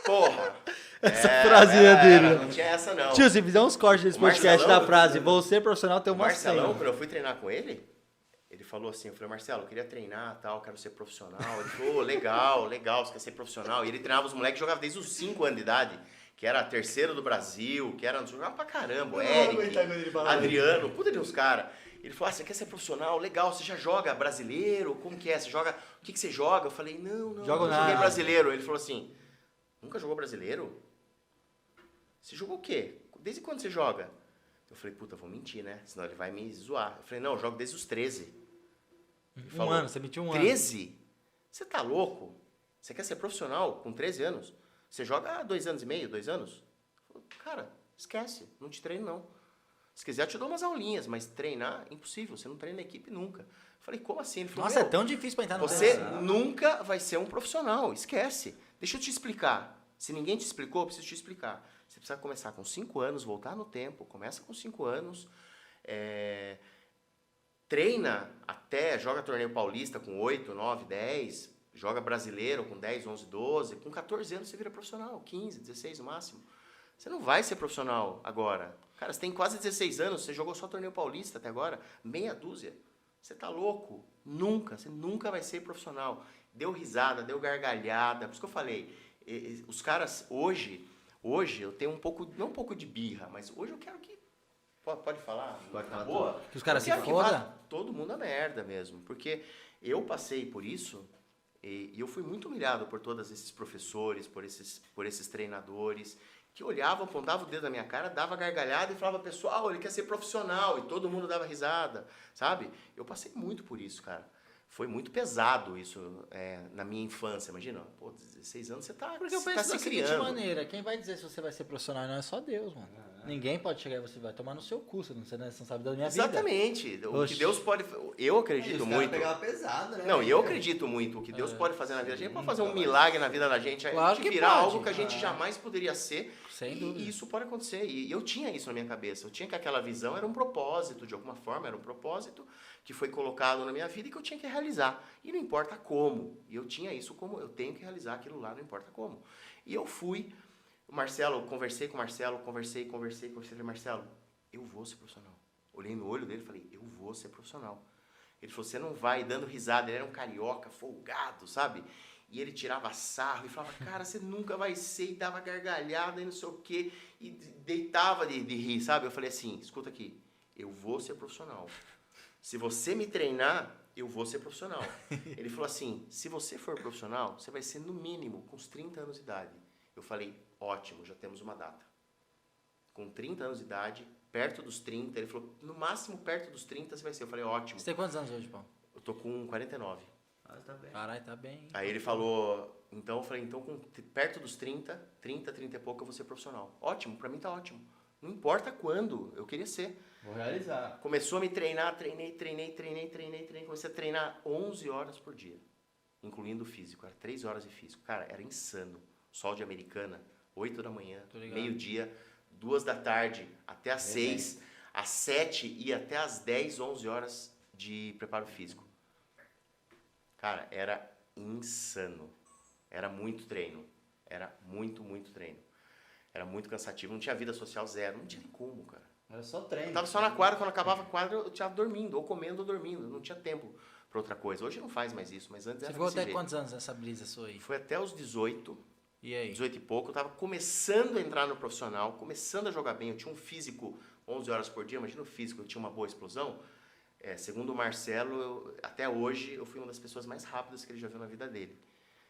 [SPEAKER 3] Porra!
[SPEAKER 1] Essa frasinha dele.
[SPEAKER 3] Não tinha essa, não.
[SPEAKER 1] Tio, se fizer uns cortes desse podcast da frase, vou ser profissional, tem uma
[SPEAKER 3] Marcelão, quando eu fui treinar com ele, ele falou assim, eu falei, Marcelo, eu queria treinar, tal, quero ser profissional. Ele falou, legal, você quer ser profissional. E ele treinava os moleques que jogavam desde os 5 anos de idade, que era terceiro do Brasil, que era, jogava pra caramba, o Eric, Adriano, puta de uns caras. Ele falou, você quer ser profissional? Legal, você já joga brasileiro? Como que é? Você joga, o que você joga? Eu falei, não, eu joguei brasileiro. Ele falou assim, nunca jogou brasileiro? Você jogou o quê? Desde quando você joga? Eu falei, puta, vou mentir, né? Senão ele vai me zoar. Eu falei, não, eu jogo desde os 13. Ele falou,
[SPEAKER 1] ano, você mentiu
[SPEAKER 3] 13? Você tá louco? Você quer ser profissional com 13 anos? Você joga há 2 anos e meio, 2 anos? Eu falei, cara, esquece, não te treino não. Se quiser eu te dou umas aulinhas, mas treinar, impossível, você não treina na equipe nunca. Eu falei, como assim? Ele falou,
[SPEAKER 1] é tão difícil pra entrar no
[SPEAKER 3] você nunca vai ser um profissional, esquece. Deixa eu te explicar. Se ninguém te explicou, eu preciso te explicar. Você precisa começar com 5 anos, voltar no tempo, começa com 5 anos, treina até, joga torneio paulista com 8, 9, 10, joga brasileiro com 10, 11, 12, com 14 anos você vira profissional, 15, 16 no máximo. Você não vai ser profissional agora. Cara, você tem quase 16 anos, você jogou só torneio paulista até agora, meia dúzia. Você tá louco? Você nunca vai ser profissional. Deu risada, deu gargalhada, por isso que eu falei, os caras hoje eu tenho um pouco, não um pouco de birra, mas hoje eu quero que, pode falar?
[SPEAKER 2] Pode
[SPEAKER 3] na
[SPEAKER 2] falar
[SPEAKER 3] boa?
[SPEAKER 1] Que os caras
[SPEAKER 3] Eu
[SPEAKER 1] se
[SPEAKER 3] quero que vá
[SPEAKER 1] foda?
[SPEAKER 3] todo mundo a merda mesmo, porque eu passei por isso e eu fui muito humilhado por todos esses professores, por esses treinadores, que olhavam, apontavam o dedo na minha cara, dava gargalhada e falava, pessoal, ele quer ser profissional, e todo mundo dava risada, sabe? Eu passei muito por isso, cara. Foi muito pesado isso na minha infância, imagina, pô, 16 anos você tá,
[SPEAKER 1] Porque eu
[SPEAKER 3] você
[SPEAKER 1] penso
[SPEAKER 3] tá
[SPEAKER 1] da
[SPEAKER 3] se
[SPEAKER 1] seguinte
[SPEAKER 3] criando.
[SPEAKER 1] maneira, quem vai dizer se você vai ser profissional não é só Deus, mano. Ninguém pode chegar e você vai tomar no seu cu, você não sabe da minha vida.
[SPEAKER 3] Exatamente, o
[SPEAKER 1] Oxi.
[SPEAKER 3] que Deus pode, eu acredito muito.
[SPEAKER 2] Pegava pesado, né?
[SPEAKER 3] Não, e eu acredito muito, o que Deus pode fazer na vida da gente, pode fazer um milagre na vida da gente,
[SPEAKER 1] Claro
[SPEAKER 3] a gente
[SPEAKER 1] que
[SPEAKER 3] virar
[SPEAKER 1] pode.
[SPEAKER 3] algo que a gente jamais poderia ser,
[SPEAKER 1] Sem
[SPEAKER 3] e
[SPEAKER 1] dúvida.
[SPEAKER 3] isso pode acontecer, e eu tinha isso na minha cabeça, eu tinha que aquela visão era um propósito, de alguma forma, era um propósito que foi colocado na minha vida e que eu tinha que realizar, e não importa como, e eu tinha isso como, eu tenho que realizar aquilo lá, não importa como. E eu fui, conversei com o Marcelo, conversei, falei, Marcelo, eu vou ser profissional. Olhei no olho dele e falei, eu vou ser profissional. Ele falou, você não vai, dando risada, ele era um carioca, folgado, sabe? E ele tirava sarro e falava, cara, você nunca vai ser, e dava gargalhada e não sei o quê, e deitava de rir, sabe? Eu falei assim, escuta aqui, eu vou ser profissional. Se você me treinar, eu vou ser profissional. Ele falou assim, se você for profissional, você vai ser no mínimo com uns 30 anos de idade. Eu falei, ótimo, já temos uma data. Com 30 anos de idade, perto dos 30, ele falou, no máximo perto dos 30 você vai ser. Eu falei, ótimo.
[SPEAKER 1] Você tem quantos anos hoje, Paulo?
[SPEAKER 3] Eu tô com 49.
[SPEAKER 2] Ah, tá bem.
[SPEAKER 1] Caralho, tá bem.
[SPEAKER 3] Aí ele falou, então eu falei, então perto dos 30 e pouco eu vou ser profissional. Ótimo, pra mim tá ótimo. Não importa quando, eu queria ser.
[SPEAKER 2] Vou realizar.
[SPEAKER 3] Começou a me treinar, treinei. Comecei a treinar 11 horas por dia, incluindo o físico. Era 3 horas de físico. Cara, era insano. Sol de Americana, 8 da manhã,
[SPEAKER 1] Tô ligado.
[SPEAKER 3] meio-dia, 2 da tarde, até às 6, às 7 e até às 10, 11 horas de preparo físico. Cara, era insano. Era muito treino. Era muito treino. Era muito cansativo. Não tinha vida social zero. Não tinha nem como, cara.
[SPEAKER 2] Era só treino.
[SPEAKER 3] Eu tava só na quadra, quando acabava a quadra eu tava dormindo, ou comendo ou dormindo. Não tinha tempo pra outra coisa. Hoje não faz mais isso, mas antes
[SPEAKER 1] Você
[SPEAKER 3] era
[SPEAKER 1] ficou
[SPEAKER 3] desse
[SPEAKER 1] até
[SPEAKER 3] jeito.
[SPEAKER 1] quantos anos nessa brisa sua aí?
[SPEAKER 3] Foi até os 18,
[SPEAKER 1] E aí?
[SPEAKER 3] 18 e pouco. Eu tava começando a entrar no profissional, começando a jogar bem. Eu tinha um físico 11 horas por dia. Imagina o físico, eu tinha uma boa explosão. Segundo o Marcelo, até hoje eu fui uma das pessoas mais rápidas que ele já viu na vida dele.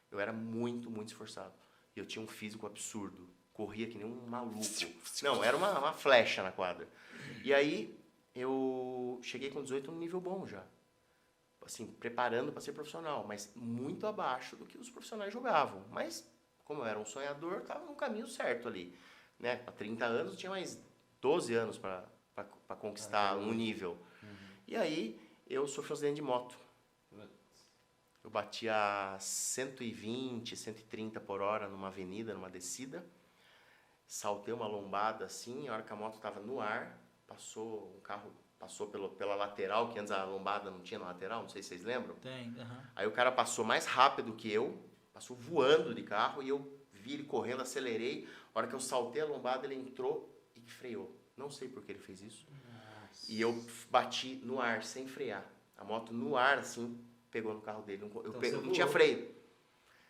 [SPEAKER 3] Eu era muito esforçado. E eu tinha um físico absurdo. Corria que nem um maluco. Não, era uma flecha na quadra. E aí, eu cheguei com 18 num nível bom já. Assim, preparando para ser profissional. Mas muito abaixo do que os profissionais jogavam. Mas, como eu era um sonhador, estava no caminho certo ali. Né? Há 30 anos, eu tinha mais 12 anos para conquistar um nível. E aí, eu sofri um acidente de moto. Eu bati a 120, 130 por hora numa avenida, numa descida. Saltei uma lombada assim, a hora que a moto estava no ar, um carro passou pela lateral, que antes a lombada não tinha na lateral, não sei se vocês lembram.
[SPEAKER 1] Tem,
[SPEAKER 3] Aí o cara passou mais rápido que eu, passou voando de carro, e eu vi ele correndo, acelerei. A hora que eu saltei a lombada, ele entrou e freou. Não sei por que ele fez isso. Nossa. E eu bati no ar, sem frear. A moto no ar, assim, pegou no carro dele. Eu não tinha freio.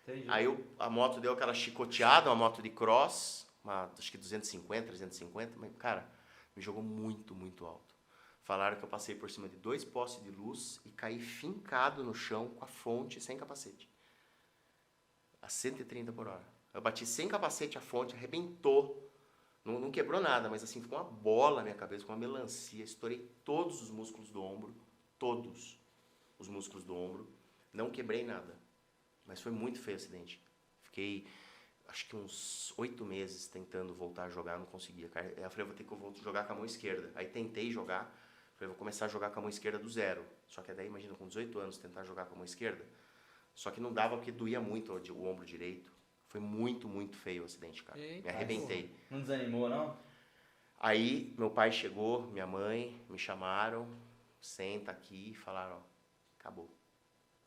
[SPEAKER 3] Entendi. Aí a moto deu aquela chicoteada, uma moto de cross, acho que 250, 350, mas, cara, me jogou muito alto. Falaram que eu passei por cima de 2 postes de luz e caí fincado no chão com a fonte, sem capacete. A 130 por hora. Eu bati sem capacete, a fonte arrebentou. Não quebrou nada, mas assim, ficou uma bola na minha cabeça, com uma melancia. Estourei todos os músculos do ombro. Todos os músculos do ombro. Não quebrei nada. Mas foi muito feio o acidente. Fiquei, acho que uns 8 meses tentando voltar a jogar, não conseguia. Aí eu falei, vou ter que jogar com a mão esquerda. Aí tentei jogar. Falei, vou começar a jogar com a mão esquerda do zero. Só que daí, imagina, com 18 anos, tentar jogar com a mão esquerda. Só que não dava porque doía muito o ombro direito. Foi muito, muito feio o acidente, cara.
[SPEAKER 1] Eita,
[SPEAKER 3] Me arrebentei.
[SPEAKER 2] Não desanimou, não?
[SPEAKER 3] Aí, meu pai chegou, minha mãe, me chamaram, senta aqui e falaram, ó, acabou.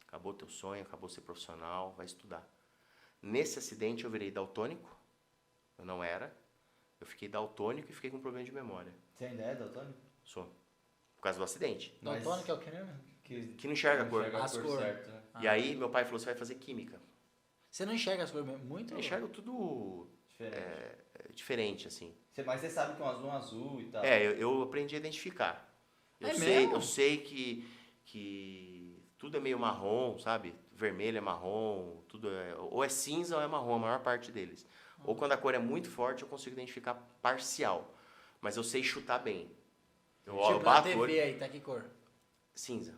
[SPEAKER 3] Acabou teu sonho, acabou ser profissional, vai estudar. Nesse acidente eu virei daltônico, eu não era. Eu fiquei daltônico e fiquei com problema de memória.
[SPEAKER 2] Você ainda é daltônico?
[SPEAKER 3] Sou. Por causa do acidente.
[SPEAKER 1] Daltônico é o que mesmo?
[SPEAKER 3] Que não enxerga a cor.
[SPEAKER 2] Enxerga a
[SPEAKER 1] As
[SPEAKER 2] cor
[SPEAKER 1] cor.
[SPEAKER 2] certo, né?
[SPEAKER 3] E aí, meu pai falou, você vai fazer química.
[SPEAKER 1] Você não enxerga as cores muito?
[SPEAKER 3] Eu enxergo tudo
[SPEAKER 2] Diferente.
[SPEAKER 3] diferente, assim.
[SPEAKER 2] Mas você sabe que um azul é um azul e tal.
[SPEAKER 3] Eu aprendi a identificar.
[SPEAKER 1] É mesmo?
[SPEAKER 3] Eu sei que tudo é meio marrom, sabe? Vermelho é marrom, ou é cinza ou é marrom, a maior parte deles. Ou quando a cor é muito forte, eu consigo identificar parcial. Mas eu sei chutar bem. Eu
[SPEAKER 1] Tipo na
[SPEAKER 3] bato o
[SPEAKER 1] TV
[SPEAKER 3] olho,
[SPEAKER 1] aí, tá que cor?
[SPEAKER 3] cinza,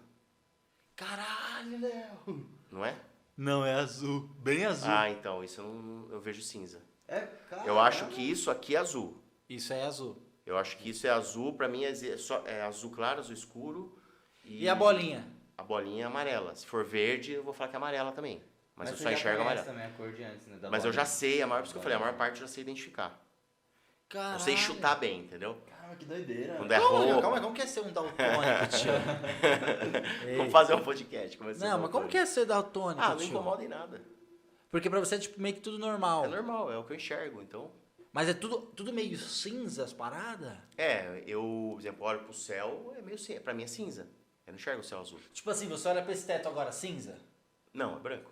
[SPEAKER 1] Caralho, Léo.
[SPEAKER 3] não é?
[SPEAKER 1] Não, é azul. Bem azul.
[SPEAKER 3] Ah, então, isso eu vejo cinza.
[SPEAKER 2] Cara,
[SPEAKER 3] Eu acho que isso aqui é azul.
[SPEAKER 1] Isso é azul.
[SPEAKER 3] Eu acho que isso é azul, pra mim é azul claro, azul escuro.
[SPEAKER 1] E a bolinha?
[SPEAKER 3] A bolinha é amarela. Se for verde, eu vou falar que é amarela também. Mas eu
[SPEAKER 2] você
[SPEAKER 3] só
[SPEAKER 2] já
[SPEAKER 3] enxergo
[SPEAKER 2] conhece
[SPEAKER 3] amarela.
[SPEAKER 2] também a cor de antes, né? Da
[SPEAKER 3] Mas eu
[SPEAKER 2] bolinha.
[SPEAKER 3] já sei, por isso que eu falei, a maior parte eu já sei identificar.
[SPEAKER 1] Caralho.
[SPEAKER 3] Eu sei chutar bem, entendeu?
[SPEAKER 2] Caramba, que doideira.
[SPEAKER 3] Quando é
[SPEAKER 1] Calma,
[SPEAKER 3] roupa.
[SPEAKER 1] calma, como que é ser um daltônico, tio?
[SPEAKER 3] Vamos fazer um podcast.
[SPEAKER 1] Não, mas como que é ser daltônico,
[SPEAKER 3] Ah, não
[SPEAKER 1] tio?
[SPEAKER 3] incomoda em nada.
[SPEAKER 1] Porque pra você é tipo meio que tudo normal.
[SPEAKER 3] É normal, é o que eu enxergo, então...
[SPEAKER 1] Mas é tudo meio cinza as paradas?
[SPEAKER 3] Eu, por exemplo, olho pro céu, é meio cinza. Pra mim é cinza. Eu não enxergo o céu azul.
[SPEAKER 1] Tipo assim, você olha pra esse teto agora, cinza?
[SPEAKER 3] Não, é branco.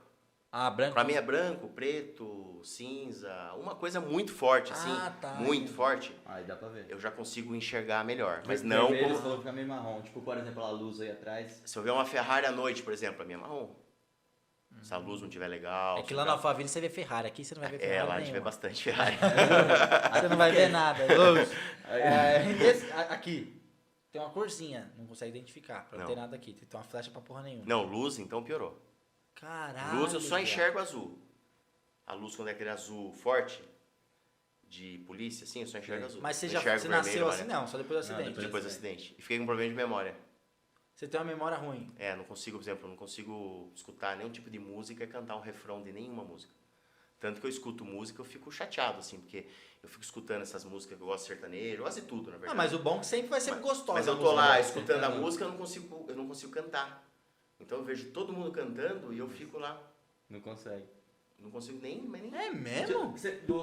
[SPEAKER 1] Ah, branco?
[SPEAKER 3] Pra mim é branco, preto, cinza, uma coisa muito forte, assim.
[SPEAKER 1] Ah, tá.
[SPEAKER 3] Muito forte.
[SPEAKER 2] Aí dá pra ver.
[SPEAKER 3] Eu já consigo enxergar melhor. Mas não
[SPEAKER 2] Vermelho,
[SPEAKER 3] como...
[SPEAKER 2] você falou que fica meio marrom. Tipo, por exemplo, a luz aí atrás.
[SPEAKER 3] Se eu ver uma Ferrari à noite, por exemplo, a minha é marrom. Se a luz não estiver legal...
[SPEAKER 1] É que lá na Alphaville você vê Ferrari, aqui você não vai ver Ferrari
[SPEAKER 3] lá a gente vê
[SPEAKER 1] nenhuma.
[SPEAKER 3] bastante Ferrari.
[SPEAKER 1] Você não vai ver nada. Aqui, tem uma corzinha, não consegue identificar, pra não ter nada aqui. Tem uma flecha pra porra nenhuma.
[SPEAKER 3] Não, luz então piorou.
[SPEAKER 1] Caralho.
[SPEAKER 3] Luz eu só
[SPEAKER 1] velho.
[SPEAKER 3] enxergo azul. A luz quando é aquele azul forte, de polícia, assim, eu só enxergo azul.
[SPEAKER 1] Mas você
[SPEAKER 3] Não
[SPEAKER 1] já
[SPEAKER 3] enxergo
[SPEAKER 1] você
[SPEAKER 3] vermelho,
[SPEAKER 1] nasceu assim,
[SPEAKER 3] amarelo.
[SPEAKER 1] não, só depois do
[SPEAKER 2] Não,
[SPEAKER 1] acidente.
[SPEAKER 3] Depois do acidente. E fiquei com problema de memória.
[SPEAKER 1] Você tem uma memória ruim.
[SPEAKER 3] Não consigo, por exemplo, não consigo escutar nenhum tipo de música e cantar um refrão de nenhuma música. Tanto que eu escuto música, eu fico chateado, assim, porque eu fico escutando essas músicas que eu gosto de sertanejo, eu gosto de tudo, na
[SPEAKER 1] Ah,
[SPEAKER 3] verdade.
[SPEAKER 1] mas o bom é que sempre vai ser gostosa.
[SPEAKER 3] Mas
[SPEAKER 1] a
[SPEAKER 3] eu tô
[SPEAKER 1] música.
[SPEAKER 3] lá escutando a música, eu não consigo cantar. Então eu vejo todo mundo cantando e eu fico lá,
[SPEAKER 2] Não consegue.
[SPEAKER 3] não consigo nem...
[SPEAKER 1] É mesmo?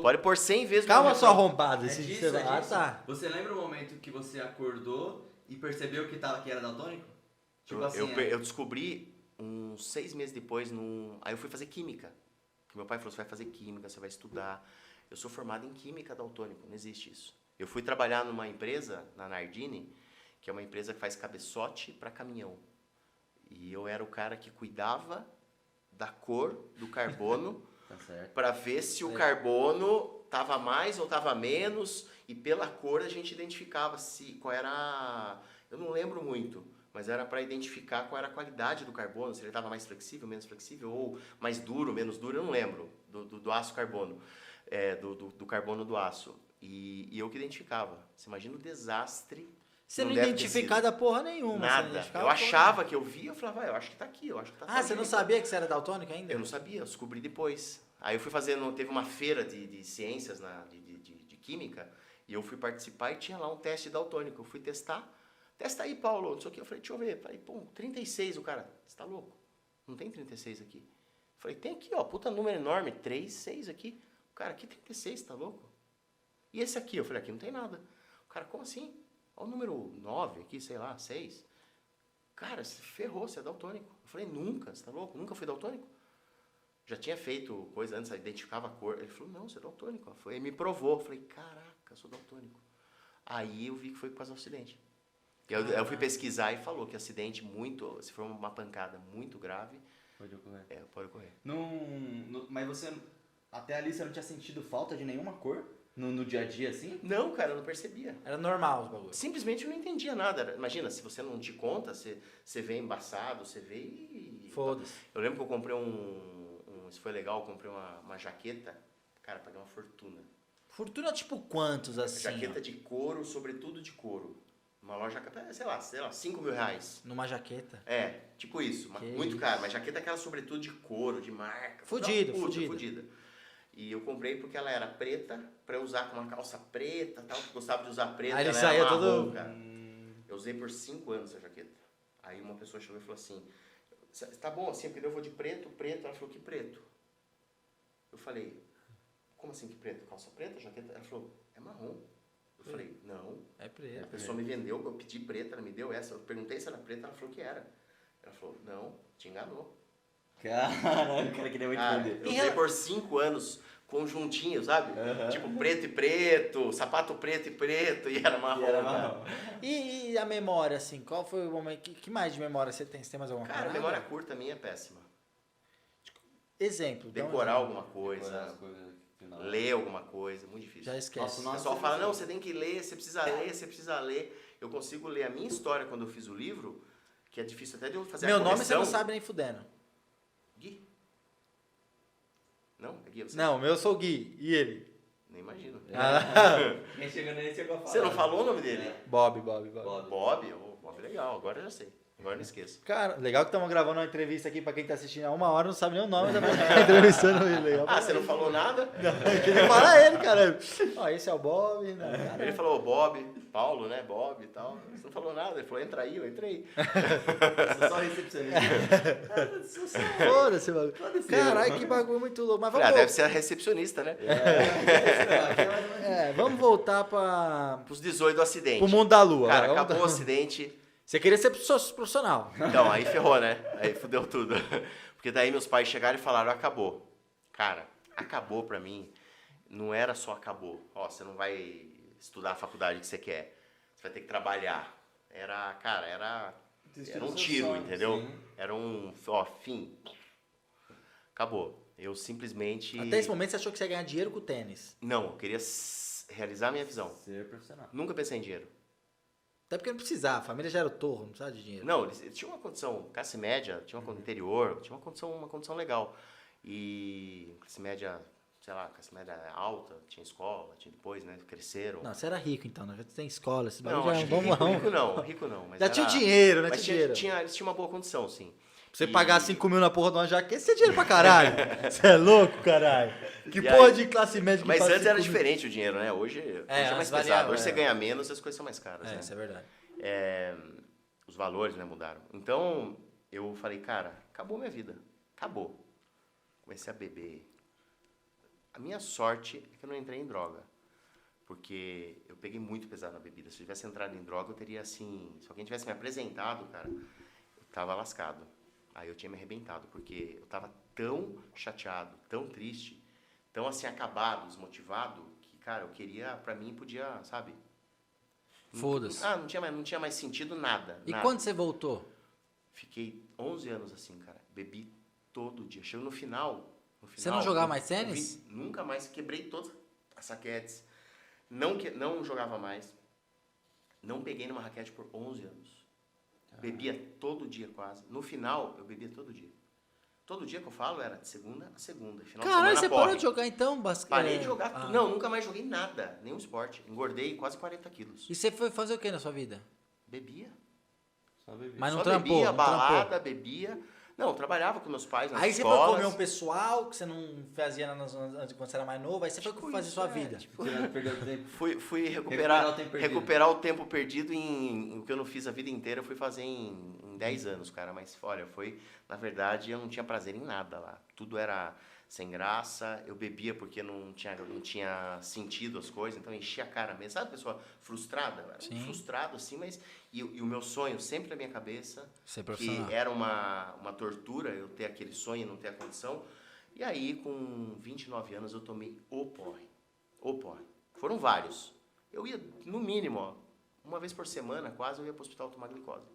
[SPEAKER 3] Pode pôr 100 vezes
[SPEAKER 1] Calma,
[SPEAKER 3] no
[SPEAKER 1] sua
[SPEAKER 3] refrão.
[SPEAKER 1] arrombada.
[SPEAKER 2] É
[SPEAKER 1] Esse
[SPEAKER 2] disso,
[SPEAKER 1] você vai...
[SPEAKER 2] é
[SPEAKER 1] Ah,
[SPEAKER 2] disso.
[SPEAKER 1] tá.
[SPEAKER 2] Você lembra o momento que você acordou e percebeu que era daltônico? Tipo assim,
[SPEAKER 3] Eu descobri uns 6 meses depois, aí eu fui fazer química. Que meu pai falou, você vai fazer química, você vai estudar. Eu sou formado em química daltônico, não existe isso. Eu fui trabalhar numa empresa, na Nardini, que é uma empresa que faz cabeçote para caminhão. E eu era o cara que cuidava da cor do carbono
[SPEAKER 2] Tá certo.
[SPEAKER 3] para ver se o carbono estava mais ou estava menos, e pela cor a gente identificava qual era... Eu não lembro muito, mas era para identificar qual era a qualidade do carbono, se ele estava mais flexível, menos flexível, ou mais duro, menos duro, eu não lembro, do aço carbono, do carbono do aço. E eu que identificava. Você imagina o desastre.
[SPEAKER 1] Você não
[SPEAKER 3] deve ter
[SPEAKER 1] identificava da porra nenhuma. Você não
[SPEAKER 3] Nada.
[SPEAKER 1] identificava
[SPEAKER 3] Eu
[SPEAKER 1] porra
[SPEAKER 3] achava que eu via, eu falava, eu acho que tá aqui, eu acho que tá
[SPEAKER 1] nenhuma. Ah, você não sabia que você era daltônico ainda?
[SPEAKER 3] Eu não sabia, eu descobri depois. Aí eu fui fazendo, teve uma feira de ciências, de química, e eu fui participar e tinha lá um teste daltônico. Eu fui testar. Testa aí, Paulo, não sei o que. Eu falei, deixa eu ver. Falei, pô, 36, o cara, você tá louco? Não tem 36 aqui. Eu falei, tem aqui, ó, puta número enorme, 3, 6 aqui. O cara, aqui 36, tá louco? E esse aqui? Eu falei, aqui não tem nada. O cara, como assim? Olha o número 9 aqui, sei lá, 6. Cara, você ferrou, você é daltônico. Eu falei, nunca, você tá louco? Nunca fui daltônico? Já tinha feito coisa antes, identificava a cor. Ele falou, não, você é daltônico. Ele me provou. Eu falei, caraca, eu sou daltônico. Aí eu vi que foi por causa do acidente. Eu fui pesquisar e falou que acidente muito, se for uma pancada muito grave,
[SPEAKER 2] Pode ocorrer.
[SPEAKER 3] pode ocorrer.
[SPEAKER 2] Mas você, até ali, você não tinha sentido falta de nenhuma cor? No dia a dia, assim?
[SPEAKER 3] Não, cara, eu não percebia.
[SPEAKER 1] Era normal os bagulhos.
[SPEAKER 3] Simplesmente eu não entendia nada. Imagina, se você não te conta, você vê embaçado, você vê e...
[SPEAKER 1] Foda-se.
[SPEAKER 3] Eu lembro que eu comprei isso foi legal, eu comprei uma jaqueta, cara, paguei uma fortuna.
[SPEAKER 1] Fortuna tipo quantos assim?
[SPEAKER 3] Jaqueta
[SPEAKER 1] ó?
[SPEAKER 3] de couro, sobretudo de couro. Uma loja, sei lá, 5 mil reais.
[SPEAKER 1] Numa jaqueta.
[SPEAKER 3] Tipo isso,
[SPEAKER 1] Que
[SPEAKER 3] muito
[SPEAKER 1] isso.
[SPEAKER 3] caro, mas jaqueta aquela sobretudo de couro, de marca.
[SPEAKER 1] Fudido,
[SPEAKER 3] Não, puta,
[SPEAKER 1] fudido.
[SPEAKER 3] fudida. E eu comprei porque ela era preta, pra eu usar com uma calça preta, tal, que gostava de usar preta.
[SPEAKER 1] Aí ele
[SPEAKER 3] ela
[SPEAKER 1] saía
[SPEAKER 3] era marrom,
[SPEAKER 1] todo-
[SPEAKER 3] cara. Eu usei por 5 anos essa jaqueta. Aí uma pessoa chegou e falou assim, tá bom assim, porque eu vou de preto, preto. Ela falou, que preto? Eu falei, como assim que preto? Calça preta, jaqueta? Ela falou, é marrom. Eu falei, não.
[SPEAKER 1] É
[SPEAKER 3] A
[SPEAKER 1] preto.
[SPEAKER 3] pessoa me vendeu, eu pedi preta, ela me deu essa. Eu perguntei se era preta, ela falou que era. Ela falou, não, te enganou.
[SPEAKER 2] Caralho, o cara queria muito
[SPEAKER 3] Cara,
[SPEAKER 2] vender.
[SPEAKER 3] eu usei por 5 anos conjuntinho, sabe? Tipo, preto e preto, sapato preto e preto, e era marrom.
[SPEAKER 2] E era
[SPEAKER 3] cara.
[SPEAKER 2] marrom.
[SPEAKER 1] E a memória, assim, qual foi o momento... Que mais de memória você tem? Você tem mais alguma
[SPEAKER 3] Cara, a
[SPEAKER 1] parada?
[SPEAKER 3] memória curta minha é péssima.
[SPEAKER 1] Exemplo. dá um
[SPEAKER 3] Decorar
[SPEAKER 1] exemplo.
[SPEAKER 3] alguma coisa,
[SPEAKER 2] Decorar as coisas no final.
[SPEAKER 3] ler alguma coisa, muito difícil.
[SPEAKER 1] Já esquece.
[SPEAKER 2] Nossa,
[SPEAKER 3] O
[SPEAKER 2] nossa.
[SPEAKER 3] pessoal fala, não, você tem que ler, você precisa ler, você precisa ler. Eu consigo ler a minha história quando eu fiz o livro, que é difícil até de eu fazer
[SPEAKER 1] Meu
[SPEAKER 3] a
[SPEAKER 1] nome você
[SPEAKER 3] correção.
[SPEAKER 1] não sabe nem fudendo.
[SPEAKER 3] Gui? Não? É Gui? Você?
[SPEAKER 1] Não, meu eu sou o Gui. E ele?
[SPEAKER 3] Nem imagino.
[SPEAKER 2] Quem chegou nele chegou a falar.
[SPEAKER 3] Você não falou o nome dele?
[SPEAKER 1] Bob.
[SPEAKER 2] Bob.
[SPEAKER 3] Bob? Oh, Bob, legal. Agora eu já sei. Agora eu não esqueço.
[SPEAKER 1] Cara, legal que estamos gravando uma entrevista aqui pra quem tá assistindo há 1 hora, não sabe nem o nome da pessoa que tá entrevistando ele. Legal.
[SPEAKER 3] Ah, você não falou nada?
[SPEAKER 1] Queria falar ele, cara. Ó, esse é o Bob. Não, cara.
[SPEAKER 3] Ele falou Bob, Paulo, né? Bob e tal. Você não falou nada. Ele falou, entra aí, eu entrei.
[SPEAKER 2] Você só recepcionista.
[SPEAKER 1] Foda-se, mano. Caralho, que bagulho muito louco. Mas
[SPEAKER 3] Falei,
[SPEAKER 1] vamos,
[SPEAKER 3] deve ser a recepcionista, né?
[SPEAKER 1] vamos voltar para
[SPEAKER 3] Pros 18 do acidente.
[SPEAKER 1] o mundo da lua.
[SPEAKER 3] Cara,
[SPEAKER 1] Vamos-
[SPEAKER 3] acabou o acidente.
[SPEAKER 1] Você queria ser profissional.
[SPEAKER 3] Então, aí ferrou, né? Aí fudeu tudo. Porque daí meus pais chegaram e falaram, acabou. Cara, acabou pra mim. Não era só acabou. Ó, você não vai estudar a faculdade que você quer. Você vai ter que trabalhar. Era um tiro, entendeu?
[SPEAKER 2] Sim.
[SPEAKER 3] Era um, fim. Acabou. Eu simplesmente...
[SPEAKER 1] Até esse momento você achou que você ia ganhar dinheiro com o tênis.
[SPEAKER 3] Não, eu queria realizar a minha visão.
[SPEAKER 2] Ser profissional.
[SPEAKER 3] Nunca pensei em dinheiro.
[SPEAKER 1] Até porque não precisava, a família já era o torro, não precisava de dinheiro.
[SPEAKER 3] Não, eles tinham uma condição, classe média, tinha uma condição interior, tinha uma condição legal. E classe média, sei lá, classe média alta, tinha escola, tinha depois, né, cresceram.
[SPEAKER 1] Não, você era rico então, né? Já tem escola, esse
[SPEAKER 3] Não,
[SPEAKER 1] bagulho
[SPEAKER 3] acho
[SPEAKER 1] já...
[SPEAKER 3] que
[SPEAKER 1] Vamos lá.
[SPEAKER 3] rico não. Mas
[SPEAKER 1] Já
[SPEAKER 3] era,
[SPEAKER 1] tinha o dinheiro, né?
[SPEAKER 3] Mas
[SPEAKER 1] Tinha dinheiro.
[SPEAKER 3] eles tinham uma boa condição, sim.
[SPEAKER 1] Pra você
[SPEAKER 3] E-
[SPEAKER 1] pagar 5 mil na porra de uma jaqueta, você é dinheiro pra caralho. Você é louco, caralho. Que
[SPEAKER 3] E
[SPEAKER 1] porra
[SPEAKER 3] aí-
[SPEAKER 1] de classe média que
[SPEAKER 3] Mas
[SPEAKER 1] faz
[SPEAKER 3] antes era
[SPEAKER 1] 5 mil?
[SPEAKER 3] diferente o dinheiro, né? Hoje é mais
[SPEAKER 1] antes
[SPEAKER 3] pesado.
[SPEAKER 1] variava,
[SPEAKER 3] Hoje você
[SPEAKER 1] é.
[SPEAKER 3] ganha menos e as coisas são mais caras, né?
[SPEAKER 1] Isso é verdade.
[SPEAKER 3] Os valores, né, mudaram. Então, eu falei, cara, acabou minha vida. Acabou. Comecei a beber. A minha sorte é que eu não entrei em droga. Porque eu peguei muito pesado na bebida. Se eu tivesse entrado em droga, eu teria, assim... Se alguém tivesse me apresentado, cara, eu tava lascado. Aí eu tinha me arrebentado, porque eu tava tão chateado, tão triste, tão, assim, acabado, desmotivado, que, cara, eu queria, pra mim, podia, sabe...
[SPEAKER 1] Foda-se.
[SPEAKER 3] Ah, não tinha mais sentido nada.
[SPEAKER 1] E
[SPEAKER 3] nada.
[SPEAKER 1] quando você voltou?
[SPEAKER 3] Fiquei 11 anos assim, cara. Bebi todo dia. Chegou no final...
[SPEAKER 1] Você não jogava
[SPEAKER 3] eu-
[SPEAKER 1] mais tênis?
[SPEAKER 3] Nunca mais. Quebrei todas as raquetes. Não jogava mais. Não peguei numa raquete por 11 anos. Bebia todo dia quase. No final, eu bebia todo dia. Todo dia que eu falo era de segunda a segunda. Final de
[SPEAKER 1] Caralho,
[SPEAKER 3] semana,
[SPEAKER 1] você
[SPEAKER 3] porre.
[SPEAKER 1] parou de jogar então, basquete?
[SPEAKER 3] Parei de jogar.
[SPEAKER 1] Ah.
[SPEAKER 3] Não, nunca mais joguei nada. Nenhum esporte. Engordei quase 40 quilos.
[SPEAKER 1] E você foi fazer o que na sua vida?
[SPEAKER 3] Bebia.
[SPEAKER 2] Só beber.
[SPEAKER 1] Mas não
[SPEAKER 3] Só
[SPEAKER 1] trampou,
[SPEAKER 3] bebia,
[SPEAKER 1] não trampou.
[SPEAKER 3] balada, bebia. Não, eu trabalhava com meus pais nas
[SPEAKER 1] Aí você
[SPEAKER 3] escolas.
[SPEAKER 1] foi comer um pessoal que você não fazia quando você era mais novo, aí você foi fazer
[SPEAKER 3] isso,
[SPEAKER 1] sua
[SPEAKER 3] é,
[SPEAKER 1] vida.
[SPEAKER 2] Tirando, perdendo tempo.
[SPEAKER 3] Fui
[SPEAKER 2] Recuperar o tempo perdido.
[SPEAKER 3] recuperar o tempo perdido em o que eu não fiz a vida inteira, eu fui fazer em 10 anos, cara. Mas, olha, na verdade, eu não tinha prazer em nada lá. Tudo era sem graça, eu bebia porque não tinha sentido as coisas, então enchia a cara mesmo. Sabe, pessoa frustrada? Eu era
[SPEAKER 1] Sim.
[SPEAKER 3] frustrado, assim, mas... E o meu sonho sempre na minha cabeça,
[SPEAKER 1] Ser
[SPEAKER 3] que
[SPEAKER 1] profissional.
[SPEAKER 3] era uma tortura eu ter aquele sonho e não ter a condição. E aí, com 29 anos, eu tomei o porre. O porre. Foram vários. Eu ia, no mínimo, ó, uma vez por semana, quase, eu ia pro hospital tomar glicose.